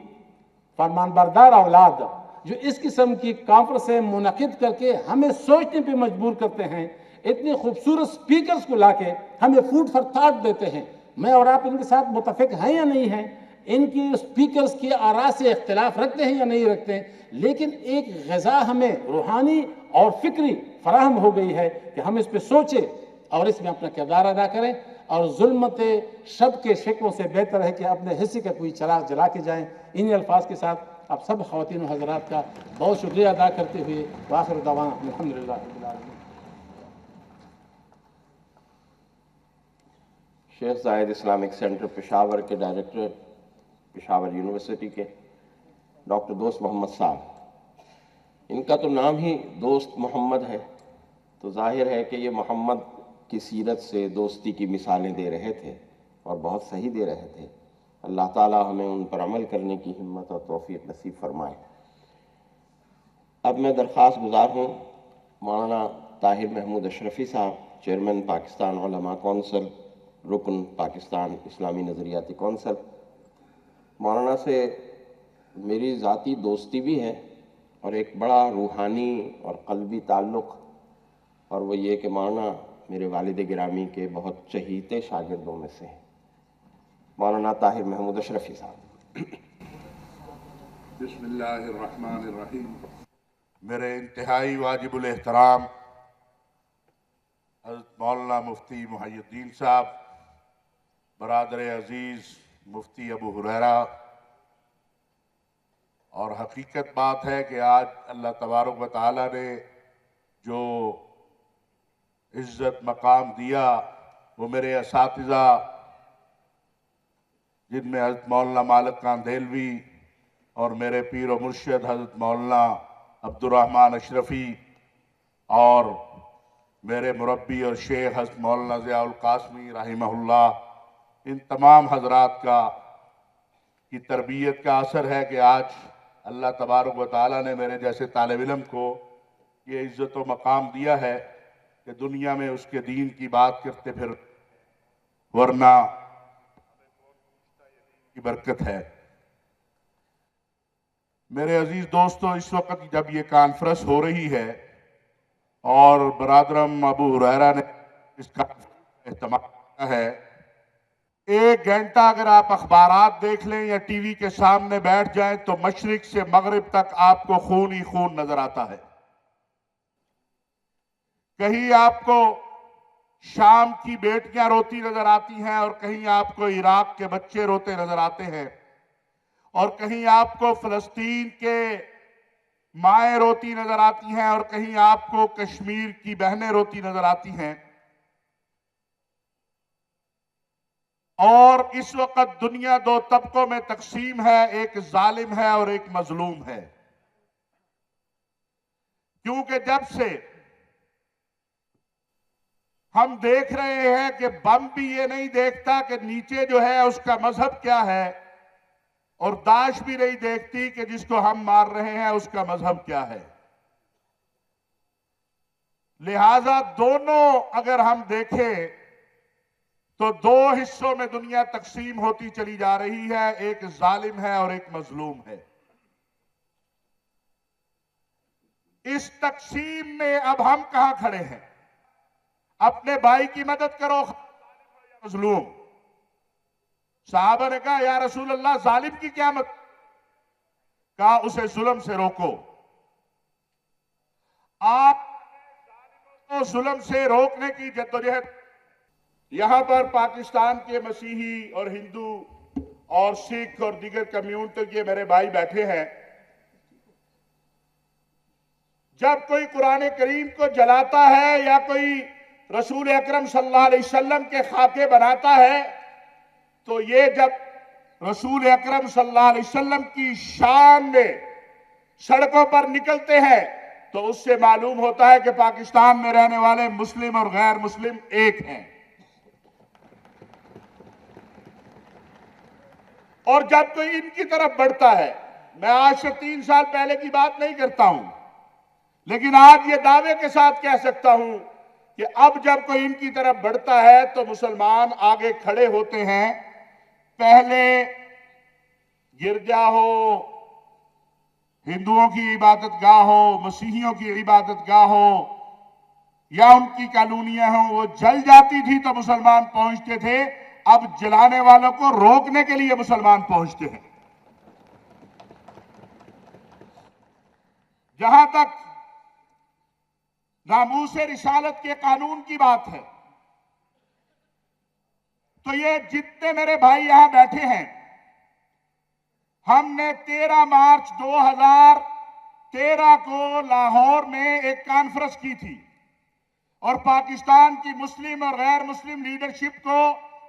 [SPEAKER 8] فرمان بردار اولاد جو اس قسم کی کانفرنسیں منعقد کر کے ہمیں سوچنے پہ مجبور کرتے ہیں, اتنے خوبصورت سپیکرز کو لا کے ہمیں فوڈ فار تھاٹ دیتے ہیں. میں اور آپ ان کے ساتھ متفق ہیں یا نہیں ہیں, ان کی سپیکرز کی آراء سے اختلاف رکھتے ہیں یا نہیں رکھتے ہیں, لیکن ایک غذا ہمیں روحانی اور فکری فراہم ہو گئی ہے کہ ہم اس پہ سوچیں اور اس میں اپنا کردار ادا کریں. اور ظلمت شب کے شکووں سے بہتر ہے کہ اپنے حصے کا کوئی چراغ جلا کے جائیں. انہی الفاظ کے ساتھ آپ سب خواتین و حضرات کا بہت شکریہ ادا کرتے ہوئے وآخر دعوانا الحمدللہ رب العالمین.
[SPEAKER 1] شیخ زاہد اسلامک سینٹر پشاور کے ڈائریکٹر پشاور یونیورسٹی کے ڈاکٹر دوست محمد صاحب, ان کا تو نام ہی دوست محمد ہے, تو ظاہر ہے کہ یہ محمد کی سیرت سے دوستی کی مثالیں دے رہے تھے اور بہت صحیح دے رہے تھے. اللہ تعالیٰ ہمیں ان پر عمل کرنے کی ہمت اور توفیق نصیب فرمائے. اب میں درخواست گزار ہوں مولانا طاہر محمود اشرفی صاحب، چیئرمین پاکستان علماء کونسل، رکن پاکستان اسلامی نظریاتی کونسل. مولانا سے میری ذاتی دوستی بھی ہے اور ایک بڑا روحانی اور قلبی تعلق، اور وہ یہ کہ مولانا میرے والد گرامی کے بہت چہیتے شاگردوں میں سے ہیں. مولانا طاہر محمود اشرفی صاحب.
[SPEAKER 9] بسم اللہ الرحمن الرحیم. میرے انتہائی واجب الاحترام حضرت مولانا مفتی محی الدین صاحب، برادر عزیز مفتی ابو ہریرہ، اور حقیقت بات ہے کہ آج اللہ تبارک و تعالیٰ نے جو عزت مقام دیا وہ میرے اساتذہ، جن میں حضرت مولانا مالک کاندھیلوی اور میرے پیر و مرشد حضرت مولانا عبد الرحمن اشرفی اور میرے مربی اور شیخ حضرت مولانا ضیاء القاسمی رحمہ اللہ، ان تمام حضرات کی تربیت کا اثر ہے کہ آج اللہ تبارک و تعالیٰ نے میرے جیسے طالب علم کو یہ عزت و مقام دیا ہے کہ دنیا میں اس کے دین کی بات کرتے پھر، ورنہ کی برکت ہے. میرے عزیز دوستو، اس وقت جب یہ کانفرنس ہو رہی ہے اور برادرم ابو ہریرہ نے اس کا اہتمام کیا ہے، 1 گھنٹہ اگر آپ اخبارات دیکھ لیں یا ٹی وی کے سامنے بیٹھ جائیں تو مشرق سے مغرب تک آپ کو خون ہی خون نظر آتا ہے. کہیں آپ کو شام کی بیٹیاں روتی نظر آتی ہیں اور کہیں آپ کو عراق کے بچے روتے نظر آتے ہیں اور کہیں آپ کو فلسطین کے مائیں روتی نظر آتی ہیں اور کہیں آپ کو کشمیر کی بہنیں روتی نظر آتی ہیں. اور اس وقت دنیا 2 طبقوں میں تقسیم ہے، ایک ظالم ہے اور ایک مظلوم ہے. کیونکہ جب سے ہم دیکھ رہے ہیں کہ بم بھی یہ نہیں دیکھتا کہ نیچے جو ہے اس کا مذہب کیا ہے، اور داعش بھی نہیں دیکھتی کہ جس کو ہم مار رہے ہیں اس کا مذہب کیا ہے. لہذا دونوں اگر ہم دیکھیں تو 2 حصوں میں دنیا تقسیم ہوتی چلی جا رہی ہے، ایک ظالم ہے اور ایک مظلوم ہے. اس تقسیم میں اب ہم کہاں کھڑے ہیں؟ اپنے بھائی کی مدد کرو، مظلوم. صحابہ نے کہا یا رسول اللہ ظالم کی کیا مدد؟ کہا اسے ظلم سے روکو. آپ کو ظلم سے روکنے کی جدوجہد. یہاں پر پاکستان کے مسیحی اور ہندو اور سکھ اور دیگر کمیونٹی کے میرے بھائی بیٹھے ہیں. جب کوئی قرآن کریم کو جلاتا ہے یا کوئی رسول اکرم صلی اللہ علیہ وسلم کے خاکے بناتا ہے تو یہ جب رسول اکرم صلی اللہ علیہ وسلم کی شان میں سڑکوں پر نکلتے ہیں تو اس سے معلوم ہوتا ہے کہ پاکستان میں رہنے والے مسلم اور غیر مسلم ایک ہیں. اور جب کوئی ان کی طرف بڑھتا ہے، میں آج سے 3 سال پہلے کی بات نہیں کرتا ہوں، لیکن آج یہ دعوے کے ساتھ کہہ سکتا ہوں کہ اب جب کوئی ان کی طرف بڑھتا ہے تو مسلمان آگے کھڑے ہوتے ہیں. پہلے گرجا ہو، ہندوؤں کی عبادت گاہ ہو، مسیحیوں کی عبادت گاہ ہو یا ان کی کالونیاں ہوں، وہ جل جاتی تھی تو مسلمان پہنچتے تھے. اب جلانے والوں کو روکنے کے لیے مسلمان پہنچتے ہیں. جہاں تک ناموس رسالت کے قانون کی بات ہے تو یہ جتنے میرے بھائی یہاں بیٹھے ہیں، ہم نے 13 مارچ 2013 کو لاہور میں ایک کانفرنس کی تھی اور پاکستان کی مسلم اور غیر مسلم لیڈرشپ کو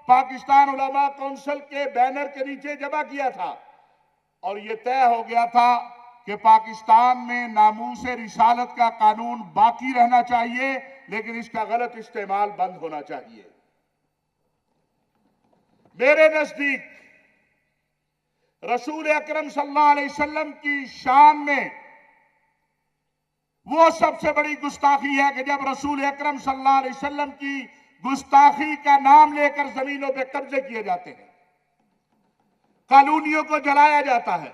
[SPEAKER 9] پاکستان علماء کونسل کے بینر کے نیچے جمع کیا تھا اور یہ طے ہو گیا تھا کہ پاکستان میں ناموس رسالت کا قانون باقی رہنا چاہیے، لیکن اس کا غلط استعمال بند ہونا چاہیے۔ میرے نزدیک رسول اکرم صلی اللہ علیہ وسلم کی شان میں وہ سب سے بڑی گستاخی ہے کہ جب رسول اکرم صلی اللہ علیہ وسلم کی گستاخی کا نام لے کر زمینوں پہ قبضے کیے جاتے ہیں، کالونیوں کو جلایا جاتا ہے،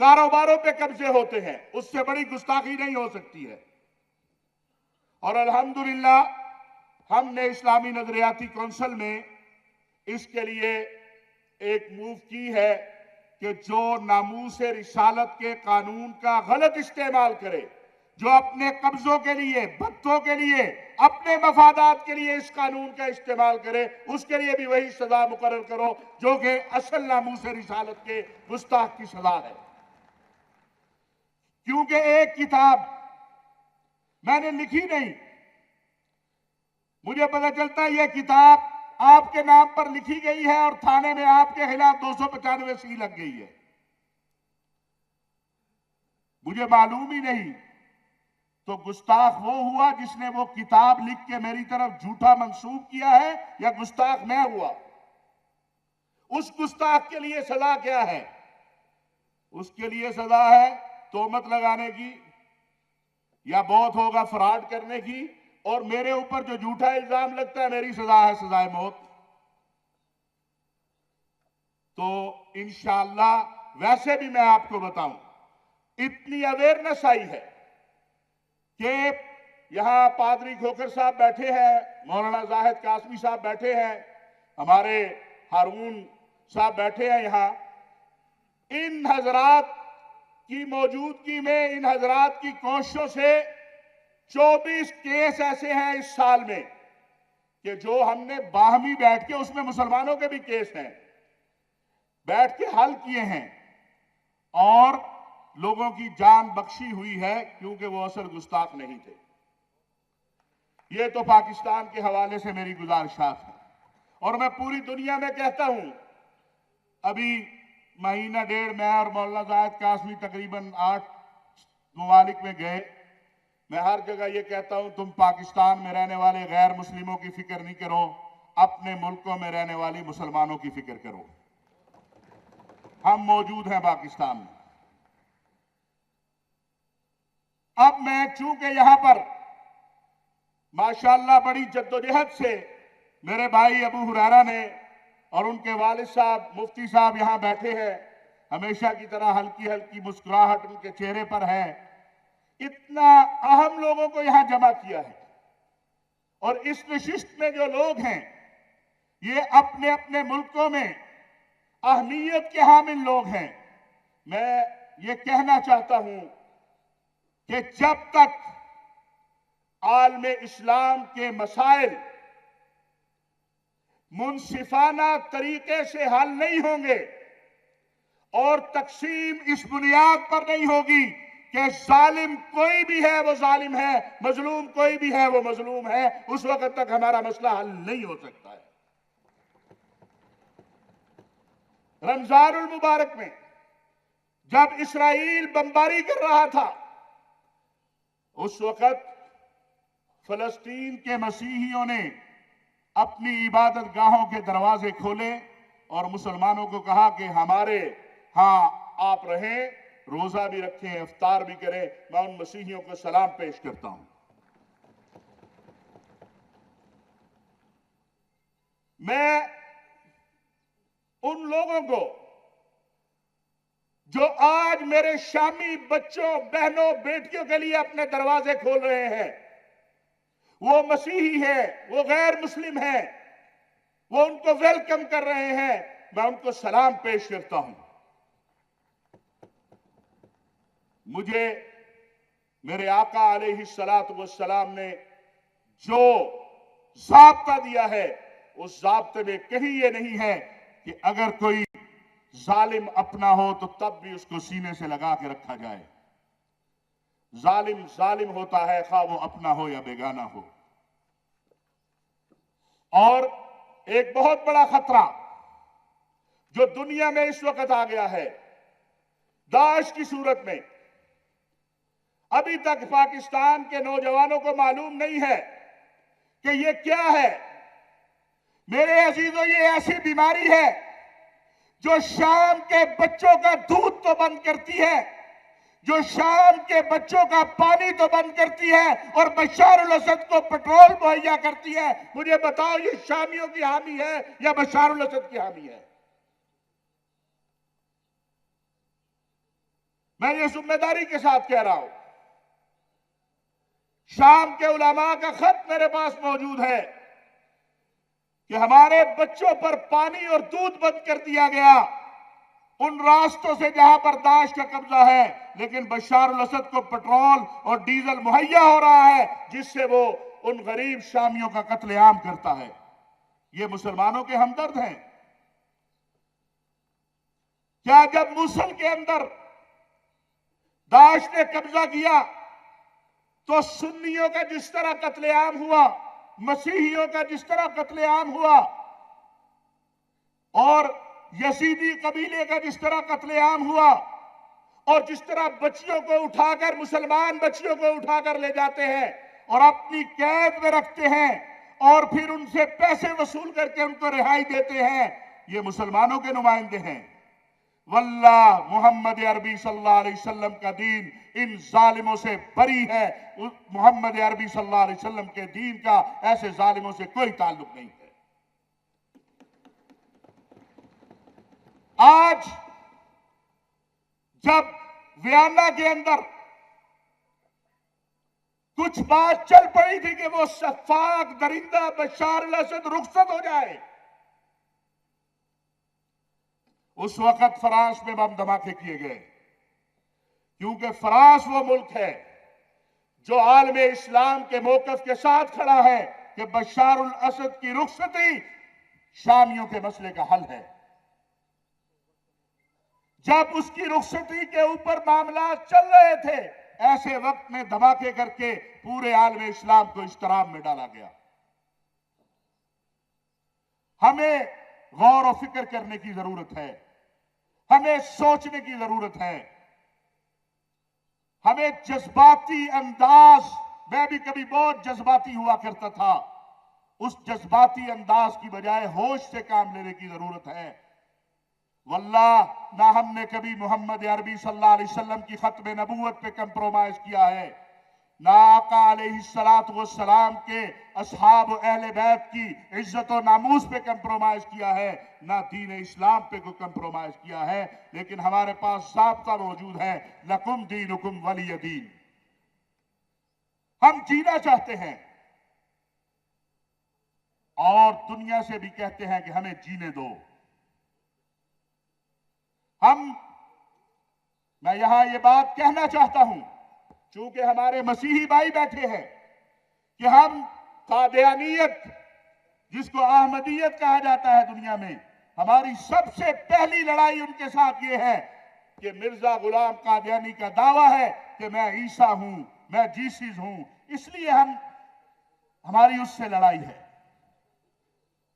[SPEAKER 9] کاروباروں پہ قبضے ہوتے ہیں۔ اس سے بڑی گستاخی نہیں ہو سکتی ہے۔ اور الحمدللہ ہم نے اسلامی نظریاتی کونسل میں اس کے لیے ایک موو کی ہے کہ جو ناموس رسالت کے قانون کا غلط استعمال کرے، جو اپنے قبضوں کے لیے، بھتوں کے لیے، اپنے مفادات کے لیے اس قانون کا استعمال کرے، اس کے لیے بھی وہی سزا مقرر کرو جو کہ اصل ناموس رسالت کے گستاخ کی سزا ہے۔ کیونکہ ایک کتاب میں نے لکھی نہیں، مجھے پتہ چلتا ہے یہ کتاب آپ کے نام پر لکھی گئی ہے اور تھانے میں آپ کے خلاف 295 سی لگ گئی ہے۔ مجھے معلوم ہی نہیں، تو گستاخ وہ ہوا جس نے وہ کتاب لکھ کے میری طرف جھوٹا منسوب کیا ہے، یا گستاخ میں ہوا؟ اس گستاخ کے لیے سزا کیا ہے؟ اس کے لیے سزا ہے تہمت لگانے کی، یا بہت ہوگا فراڈ کرنے کی، اور میرے اوپر جو جھوٹا الزام لگتا ہے میری سزا ہے سزائے موت۔ تو انشاءاللہ ویسے بھی میں آپ کو بتاؤں، اتنی اویئرنس آئی ہے کہ یہاں پادری کھوکھر صاحب بیٹھے ہیں، مولانا زاہد قاسمی صاحب بیٹھے ہیں، ہمارے ہارون صاحب بیٹھے ہیں یہاں، ان حضرات کی موجودگی میں، ان حضرات کی کوششوں سے 24 کیس ایسے ہیں اس سال میں کہ جو ہم نے باہمی بیٹھ کے، اس میں مسلمانوں کے بھی کیس ہیں، بیٹھ کے حل کیے ہیں، اور لوگوں کی جان بخشی ہوئی ہے، کیونکہ وہ اصل گستاخ نہیں تھے۔ یہ تو پاکستان کے حوالے سے میری گزارشات ہیں، اور میں پوری دنیا میں کہتا ہوں، ابھی مہینہ ڈیڑھ میں اور مولانا زاہد قاسمی تقریباً 8 ممالک میں گئے، میں ہر جگہ یہ کہتا ہوں تم پاکستان میں رہنے والے غیر مسلموں کی فکر نہیں کرو، اپنے ملکوں میں رہنے والی مسلمانوں کی فکر کرو۔ ہم موجود ہیں پاکستان میں۔ اب میں چونکہ یہاں پر ماشاءاللہ بڑی جدوجہد سے میرے بھائی ابو ہریرہ نے اور ان کے والد صاحب مفتی صاحب یہاں بیٹھے ہیں، ہمیشہ کی طرح ہلکی ہلکی مسکراہٹ ان کے چہرے پر ہے، اتنا اہم لوگوں کو یہاں جمع کیا ہے، اور اس نشست میں جو لوگ ہیں یہ اپنے اپنے ملکوں میں اہمیت کے حامل لوگ ہیں۔ میں یہ کہنا چاہتا ہوں کہ جب تک عالم اسلام کے مسائل منصفانہ طریقے سے حل نہیں ہوں گے اور تقسیم اس بنیاد پر نہیں ہوگی کہ ظالم کوئی بھی ہے وہ ظالم ہے، مظلوم کوئی بھی ہے وہ مظلوم ہے، اس وقت تک ہمارا مسئلہ حل نہیں ہو سکتا ہے۔ رمضان المبارک میں جب اسرائیل بمباری کر رہا تھا، اس وقت فلسطین کے مسیحیوں نے اپنی عبادت گاہوں کے دروازے کھولے اور مسلمانوں کو کہا کہ ہمارے ہاں آپ رہیں، روزہ بھی رکھیں، افطار بھی کریں۔ میں ان مسیحیوں کو سلام پیش کرتا ہوں۔ میں ان لوگوں کو جو آج میرے شامی بچوں، بہنوں، بیٹیوں کے لیے اپنے دروازے کھول رہے ہیں، وہ مسیحی ہیں، وہ غیر مسلم ہیں، وہ ان کو ویلکم کر رہے ہیں، میں ان کو سلام پیش کرتا ہوں۔ مجھے میرے آقا علیہ السلام نے جو ضابطہ دیا ہے، اس ضابطے میں کہیں یہ نہیں ہے کہ اگر کوئی ظالم اپنا ہو تو تب بھی اس کو سینے سے لگا کے رکھا جائے۔ ظالم ظالم ہوتا ہے، خواہ وہ اپنا ہو یا بیگانہ ہو۔ اور ایک بہت بڑا خطرہ جو دنیا میں اس وقت آ گیا ہے، दाश की सूरत में। अभी तक पाकिस्तान के नौजवानों को मालूम नहीं है कि ये क्या है। मेरे अजीजों, ये ऐसी बीमारी है जो शाम के बच्चों का दूध तो बंद करती है, जो शाम के बच्चों का पानी तो बंद करती है और बशार अल असद को पेट्रोल मुहैया करती है। मुझे बताओ, ये शामियों की हामी है या बशार अल असद की हामी है? मैं ये जिम्मेदारी के साथ कह रहा हूं। शाम के उलमा का खत मेरे पास मौजूद है कि हमारे बच्चों पर पानी और दूध बंद कर दिया गया उन रास्तों से जहां पर दाश का कब्जा है, लेकिन बशार अल असद को पेट्रोल और डीजल मुहैया हो रहा है जिससे वो उन गरीब शामियों का कत्लेआम करता है। ये मुसलमानों के हमदर्द हैं। क्या जब मूसल के अंदर दाश ने कब्जा किया तो सुन्नियों का जिस तरह कत्लेआम हुआ, मसीहियों का जिस तरह कत्लेआम हुआ और यजीदी कबीले का जिस तरह कत्लेआम हुआ और जिस तरह बच्चियों को उठाकर, मुसलमान बच्चियों को उठाकर ले जाते हैं और अपनी कैद में रखते हैं और फिर उनसे पैसे वसूल करके उनको रिहाई देते हैं, ये मुसलमानों के नुमाइंदे हैं। वल्लाह मोहम्मद अरबी सल्लल्लाहु अलैहि वसल्लम का दीन इन जालिमों से बरी है। मोहम्मद अरबी सल्लल्लाहु अलैहि वसल्लम के दीन का ऐसे जालिमों से कोई ताल्लुक नहीं है। आज जब वियना के अंदर कुछ बात चल पड़ी थी कि वो शफाक दरिंदा बशार अल असद रुखसत हो जाए, उस वक्त फ्रांस में बम धमाके किए गए, क्योंकि फ्रांस वो मुल्क है जो आलम इस्लाम के मौकफ के साथ खड़ा है कि बशार अल असद की रुखसती शामियों के मसले का हल है। जब उसकी रुखसती के ऊपर मामला चल रहे थे, ऐसे वक्त में धमाके करके पूरे आलम इस्लाम को इस्तिराब में डाला गया। हमें गौर और फिक्र करने की जरूरत है, हमें सोचने की जरूरत है, हमें जज्बाती अंदाज, मैं भी कभी बहुत जज्बाती हुआ करता था, उस जज्बाती अंदाज की बजाय होश से काम लेने की जरूरत है। वल्लाह, ना हमने कभी मोहम्मद अरबी सल्लल्लाहु अलैहि वसल्लम की खत्म नबूवत पे कंप्रोमाइज किया है, ना आका अलैहिस्सलातु वस्सलाम के असहाब अहले बैत की इज्जत और नामूस पे कंप्रोमाइज किया है, ना दीन इस्लाम पे को कंप्रोमाइज किया है। लेकिन हमारे पास ज़ाब्ता मौजूद है, लकुम दीनुकुम वलिय दीन। हम जीना चाहते हैं और दुनिया से भी कहते हैं कि हमें जीने दो। मैं यहां ये बात कहना चाहता हूं, चूंकि हमारे मसीही भाई बैठे हैं, कि हम कादियानियत, जिसको अहमदियत कहा जाता है दुनिया में, हमारी सबसे पहली लड़ाई उनके साथ ये है कि मिर्जा गुलाम कादियानी का दावा है कि मैं ईसा हूं, मैं जीसस हूं, इसलिए हमारी उससे लड़ाई है।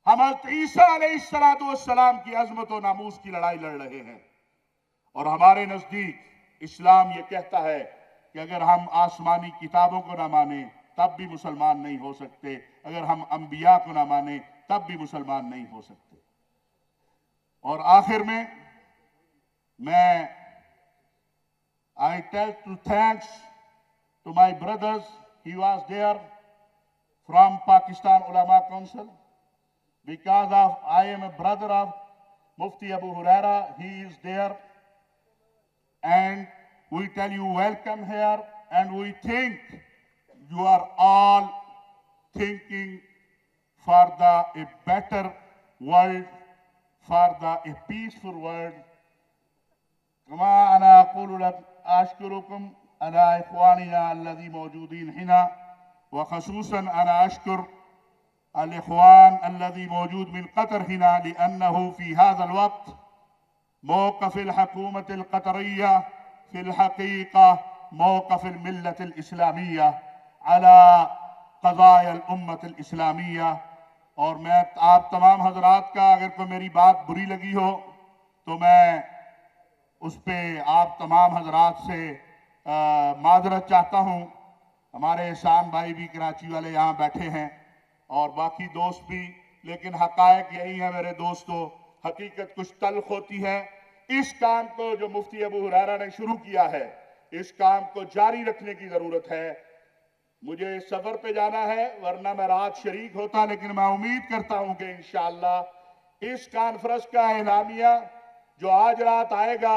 [SPEAKER 9] हम ईसा अलैहिस्सलातु वस्सलाम की अजमत और नामूस की लड़ाई लड़ रहे हैं। और हमारे नजदीक इस्लाम ये कहता है कि अगर हम आसमानी किताबों को ना माने तब भी मुसलमान नहीं हो सकते, अगर हम अंबिया को ना माने तब भी मुसलमान नहीं हो सकते। और आखिर में मैं I tell to thanks to my brothers, he was there from Pakistan Ulema Council, because of I am a brother of Mufti Abu Huraira, he is there, and we tell you welcome here, and we think you are all thinking for a better world, for a peaceful world. كما أنا أقول لك أشكركم على إخواننا الذي موجودين هنا، وخصوصا أنا أشكر الإخوان الذي موجود من قطر هنا، لأنه في هذا الوقت موقف الحكومة القطرية في الحقيقة موقف الملة الإسلامية على قضايا الأمة الإسلامية. اور میں آپ تمام حضرات کا، اگر کوئی میری بات بری لگی ہو تو میں उस पर आप तमाम हजरात से माजरत चाहता हूँ। हमारे एहसान भाई भी कराची वाले यहाँ बैठे हैं और बाकी दोस्त भी, लेकिन हकायक यही है मेरे दोस्तों, हकीकत कुछ तल्ख होती है। इस काम को जो मुफ्ती अबू हुरैरा ने शुरू किया है, इस काम को जारी रखने की जरूरत है। मुझे सफर पे जाना है, वरना मैं रात शरीक होता, लेकिन मैं उम्मीद करता हूं कि इंशाअल्लाह इस कॉन्फ्रेंस का एलामिया जो आज रात आएगा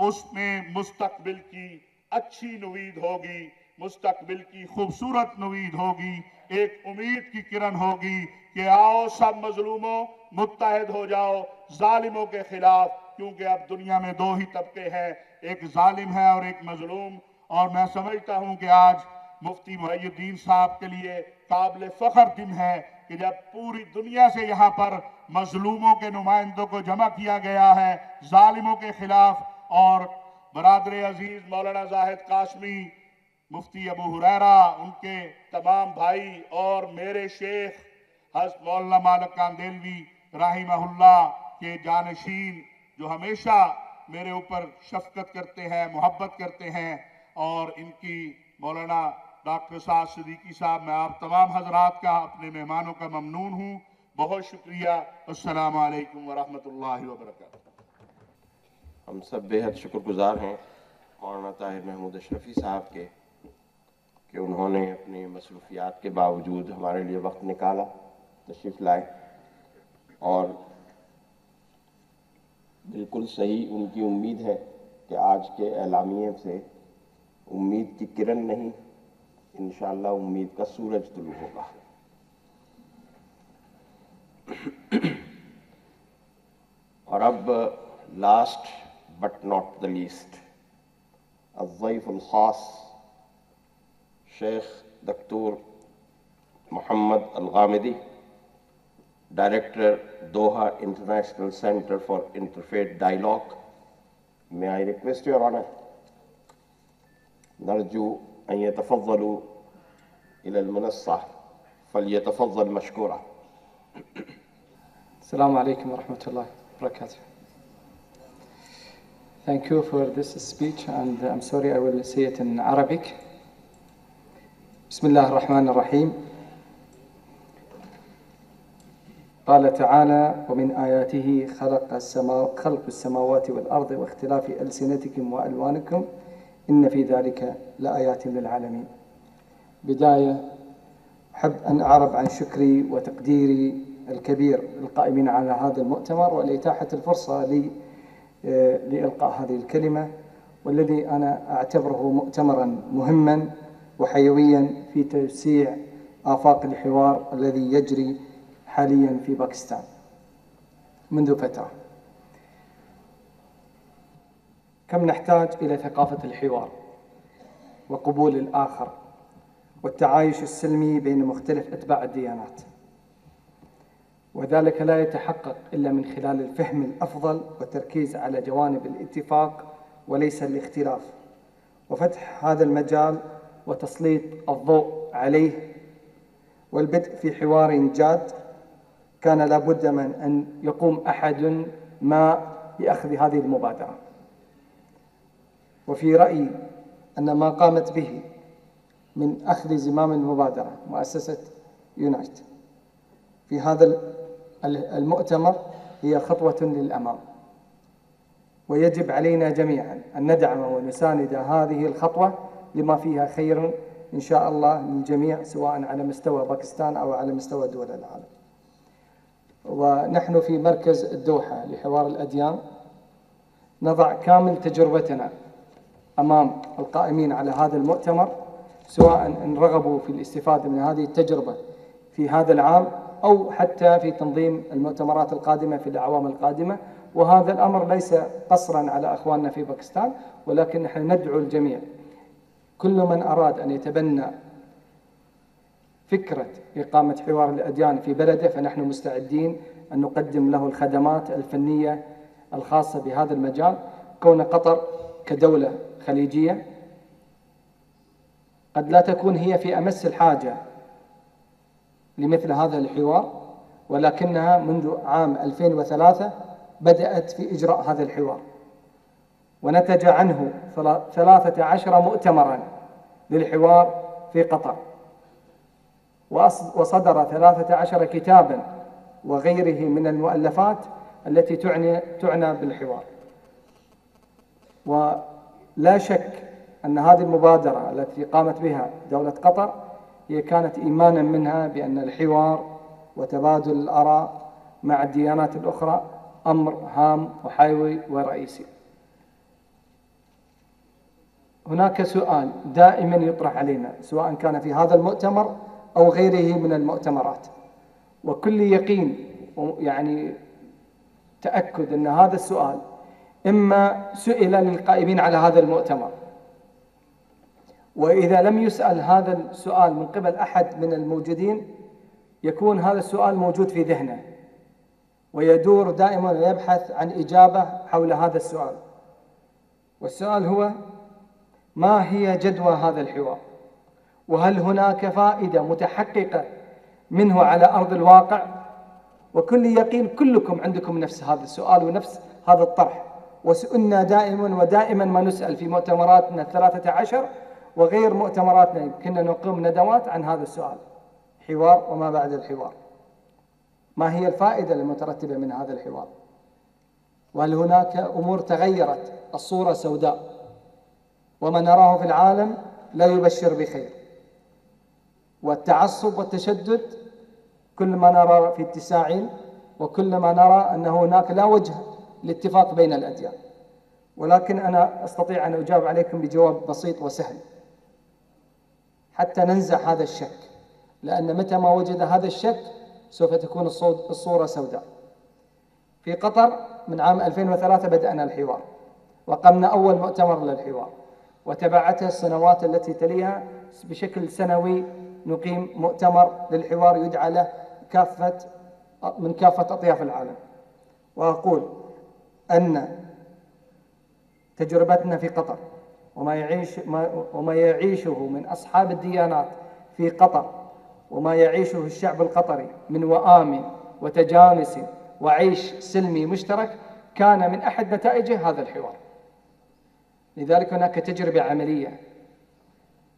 [SPEAKER 9] उसमें मुस्तकबिल की अच्छी नुवीद होगी, मुस्तकबिल की खूबसूरत नुवीद होगी, एक उम्मीद की किरण होगी कि आओ सब मजलूमों मुत्तहद हो जाओ जालिमों के खिलाफ, क्योंकि अब दुनिया में दो ही तबके हैं, एक जालिम है और एक मजलूम। और मैं समझता हूं कि आज मुफ्ती मुहय्यिद्दीन साहब के लिए काबिल फख्र दिन है कि जब पूरी दुनिया से यहाँ पर मजलूमों के नुमाइंदों को जमा किया गया है जालिमों के खिलाफ, और बरादर अजीज मौलाना जाहिद कासमी, मुफ्ती अबू हुरैरा, उनके तमाम भाई और मेरे शेख हज़रत मौलाना मालिक कांदेलवी राहिमहुल्लाह के जानशीन जो हमेशा मेरे ऊपर शफकत करते हैं, मोहब्बत करते हैं, और इनकी मौलाना डॉक्टर साद सिद्दीकी साहब, मैं आप तमाम हजरात का, अपने मेहमानों का ममनून हूँ। बहुत शुक्रिया। अस्सलामु अलैकुम वरहमतुल्लाहि वबरकातुहू।
[SPEAKER 1] हम सब बेहद शुक्रगुजार हैं मौलाना ताहिर महमूद अशरफी साहब के कि उन्होंने अपनी मसरूफियात के बावजूद हमारे लिए वक्त निकाला, तशरीफ़ लाए, और बिल्कुल सही उनकी उम्मीद है कि आज के एलामिये से उम्मीद की किरण नहीं, इंशाअल्लाह उम्मीद का सूरज तुलू होगा। और अब last but not the least, अज़्ज़ईफ़ुल ख़ास शेख दक्तूर Mohammed Al Ghamdi, director Doha International Centre for Interfaith Dialogue. May I request your honor, नरजू अन यतफ़ज़्ज़लू इलल मुनस्सा फ़ल्यतफ़ज़्ज़ल मशकूरा।
[SPEAKER 10] Assalamu alaikum wa rahmatullahi wa barakatuh. Thank you for this speech, and I'm sorry I will say it in Arabic. Bismillah ar-Rahman ar-Rahim. قال تعالى: ومن آياته خلق السماوات والأرض واختلاف ألسنتكم وألوانكم إن في ذلك لآيات للعالمين. بداية أحب أن أعرب عن شكري وتقديري الكبير للقائمين على هذا المؤتمر ولإتاحة الفرصة لي لإلقاء هذه الكلمة، والذي أنا أعتبره مؤتمرا مهما وحيويا في توسيع آفاق الحوار الذي يجري حاليا في باكستان منذ فترة. كم نحتاج إلى ثقافة الحوار وقبول الآخر والتعايش السلمي بين مختلف أتباع الديانات، وذلك لا يتحقق إلا من خلال الفهم الأفضل والتركيز على جوانب الاتفاق وليس الاختلاف، وفتح هذا المجال وتسليط الضوء عليه والبدء في حوار جاد. كان لابد من أن يقوم أحد ما بأخذ هذه المبادرة، وفي رأيي أن ما قامت به من أخذ زمام المبادرة مؤسسة يونايت في هذا المؤتمر هي خطوة للأمام، ويجب علينا جميعا أن ندعم ونساند هذه الخطوة لما فيها خير إن شاء الله للجميع، سواء على مستوى باكستان أو على مستوى دول العالم. ونحن في مركز الدوحة لحوار الأديان نضع كامل تجربتنا أمام القائمين على هذا المؤتمر، سواء إن رغبوا في الاستفادة من هذه التجربة في هذا العام أو حتى في تنظيم المؤتمرات القادمة في الأعوام القادمة. وهذا الأمر ليس قصرا على أخواننا في باكستان، ولكن نحن ندعو الجميع، كل من أراد أن يتبنى فكرة إقامة حوار الأديان في بلده فنحن مستعدين أن نقدم له الخدمات الفنية الخاصة بهذا المجال. كون قطر كدولة خليجية قد لا تكون هي في أمس الحاجة لمثل هذا الحوار، ولكنها منذ عام 2003 بدأت في إجراء هذا الحوار، ونتج عنه 13 مؤتمرا للحوار في قطر، وصدر 13 كتابا وغيره من المؤلفات التي تعنى بالحوار. ولا شك أن هذه المبادرة التي قامت بها دولة قطر هي كانت إيمانا منها بأن الحوار وتبادل الآراء مع الديانات الأخرى أمر هام وحيوي ورئيسي. هناك سؤال دائما يطرح علينا سواء كان في هذا المؤتمر أو غيره من المؤتمرات، وكل يقين يعني تأكد أن هذا السؤال إما سئل للقائمين على هذا المؤتمر، وإذا لم يسأل هذا السؤال من قبل أحد من الموجودين يكون هذا السؤال موجود في ذهنه ويدور دائما ويبحث عن إجابة حول هذا السؤال. والسؤال هو: ما هي جدوى هذا الحوار؟ وهل هناك فائدة متحققة منه على أرض الواقع؟ وكل يقين كلكم عندكم نفس هذا السؤال ونفس هذا الطرح، وسئلنا ودائما ما نسأل في مؤتمراتنا 13 وغير مؤتمراتنا، كنا نقوم ندوات عن هذا السؤال: حوار وما بعد الحوار. ما هي الفائدة المترتبة من هذا الحوار؟ وهل هناك أمور تغيرت؟ الصورة سوداء، وما نراه في العالم لا يبشر بخير، والتعصب والتشدد كل ما نرى في اتساع، وكل ما نرى أن هناك لا وجه للاتفاق بين الأديان. ولكن أنا أستطيع أن أجاوب عليكم بجواب بسيط وسهل حتى ننزع هذا الشك، لأن متى ما وجد هذا الشك سوف تكون الصورة سوداء. في قطر من عام 2003 بدأنا الحوار، وقمنا أول مؤتمر للحوار، وتبعتها السنوات التي تليها بشكل سنوي نقيم مؤتمر للحوار يدعى له من كافة أطياف العالم. وأقول أن تجربتنا في قطر وما يعيشه من أصحاب الديانات في قطر وما يعيشه الشعب القطري من وآم وتجانس وعيش سلمي مشترك كان من أحد نتائجه هذا الحوار. لذلك هناك تجربة عملية،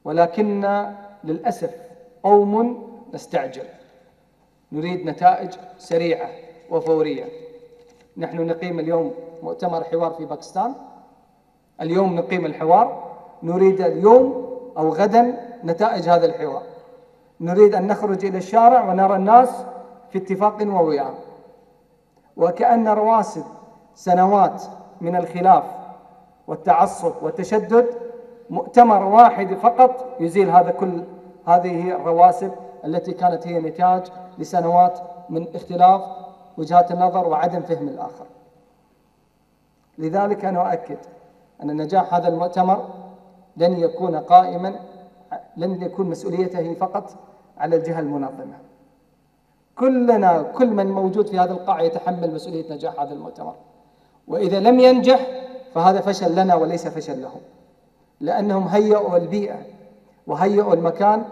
[SPEAKER 10] ولكن للأسف قوم نستعجل، نريد نتائج سريعة وفورية. نحن نقيم اليوم مؤتمر حوار في باكستان، اليوم نقيم الحوار، نريد اليوم أو غدا نتائج هذا الحوار، نريد أن نخرج إلى الشارع ونرى الناس في اتفاق ووئام، وكأن رواسب سنوات من الخلاف والتعصب والتشدد مؤتمر واحد فقط يزيل هذه الرواسب التي كانت هي نتاج لسنوات من اختلاف وجهات النظر وعدم فهم الآخر. لذلك أنا أؤكد أن نجاح هذا المؤتمر لن يكون مسؤوليته فقط على الجهة المنظمة. كل من موجود في هذا القاعة يتحمل مسؤولية نجاح هذا المؤتمر، وإذا لم ينجح فهذا فشل لنا وليس فشل لهم، لأنهم هيئوا البيئة وهيئوا المكان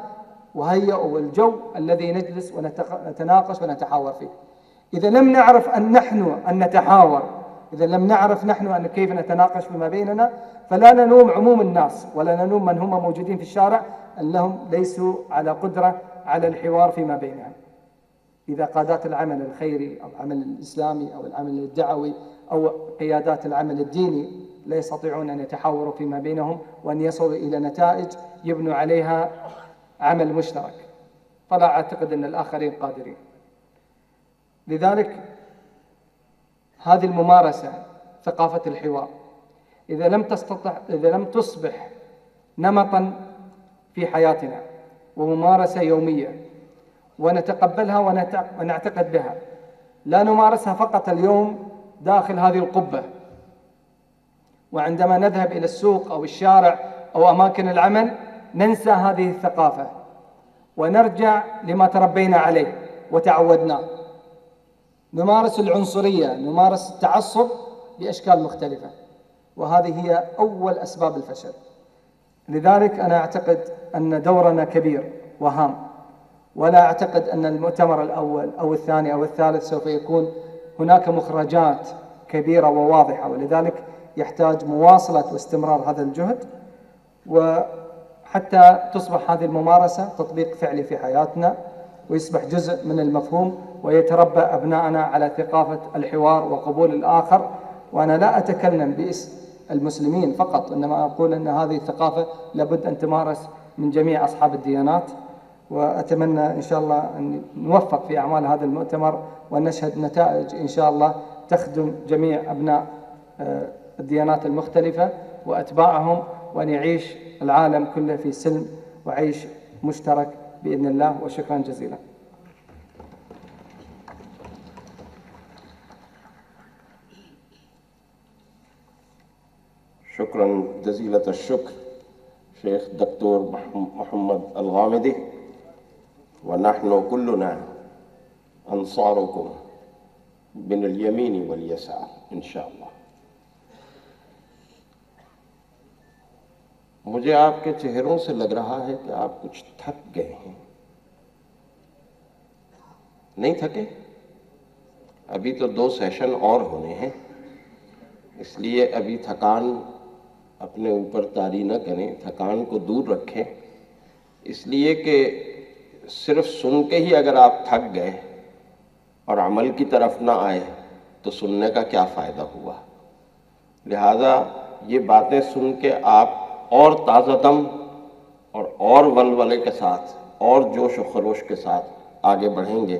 [SPEAKER 10] وهيئوا الجو الذي نجلس ونتناقش ونتحاور فيه. إذا لم نعرف أن نتحاور، إذا لم نعرف نحن أن كيف نتناقش فيما بيننا، فلا نلوم عموم الناس ولا نلوم من هم موجودين في الشارع أنهم ليسوا على قدرة على الحوار فيما بينهم. إذا قادات العمل الخيري أو العمل الإسلامي أو العمل الدعوي أو قيادات العمل الديني لا يستطيعون أن يتحاوروا فيما بينهم وأن يصلوا إلى نتائج يبنوا عليها عمل مشترك، فلا أعتقد أن الآخرين قادرين. لذلك هذه الممارسة، ثقافة الحوار، إذا لم تصبح نمطا في حياتنا وممارسة يومية ونتقبلها ونعتقد بها، لا نمارسها فقط اليوم داخل هذه القبة، وعندما نذهب إلى السوق أو الشارع أو أماكن العمل ننسى هذه الثقافة ونرجع لما تربينا عليه وتعودناه، نمارس العنصرية، نمارس التعصب بأشكال مختلفة، وهذه هي أول أسباب الفشل. لذلك أنا أعتقد أن دورنا كبير وهام، ولا أعتقد أن المؤتمر الأول أو الثاني أو الثالث سوف يكون هناك مخرجات كبيرة وواضحة، ولذلك يحتاج مواصلة واستمرار هذا الجهد، وحتى تصبح هذه الممارسة تطبيق فعلي في حياتنا ويصبح جزء من المفهوم، ويتربى أبنائنا على ثقافة الحوار وقبول الآخر. وأنا لا أتكلم باسم المسلمين فقط، إنما أقول أن هذه الثقافة لابد أن تمارس من جميع أصحاب الديانات. وأتمنى إن شاء الله أن نوفق في أعمال هذا المؤتمر وأن نشهد نتائج إن شاء الله تخدم جميع أبناء الديانات المختلفة وأتباعهم، وأن يعيش العالم كله في سلم وعيش مشترك بإذن الله. وشكرا جزيلا.
[SPEAKER 1] شكرا جزيلة الشكر شيخ دكتور محمد الغامدي، ونحن كلنا أنصاركم من اليمين واليسار إن شاء الله. मुझे आपके चेहरों से लग रहा है कि आप कुछ थक गए हैं। नहीं थके? अभी तो 2 सेशन और होने हैं, इसलिए अभी थकान अपने ऊपर तारी न करें, थकान को दूर रखें। इसलिए कि सिर्फ सुन के ही अगर आप थक गए और अमल की तरफ ना आए तो सुनने का क्या फ़ायदा हुआ। लिहाजा ये बातें सुन के आप और ताज़ादम और वलवले के साथ और जोश व खरोश के साथ आगे बढ़ेंगे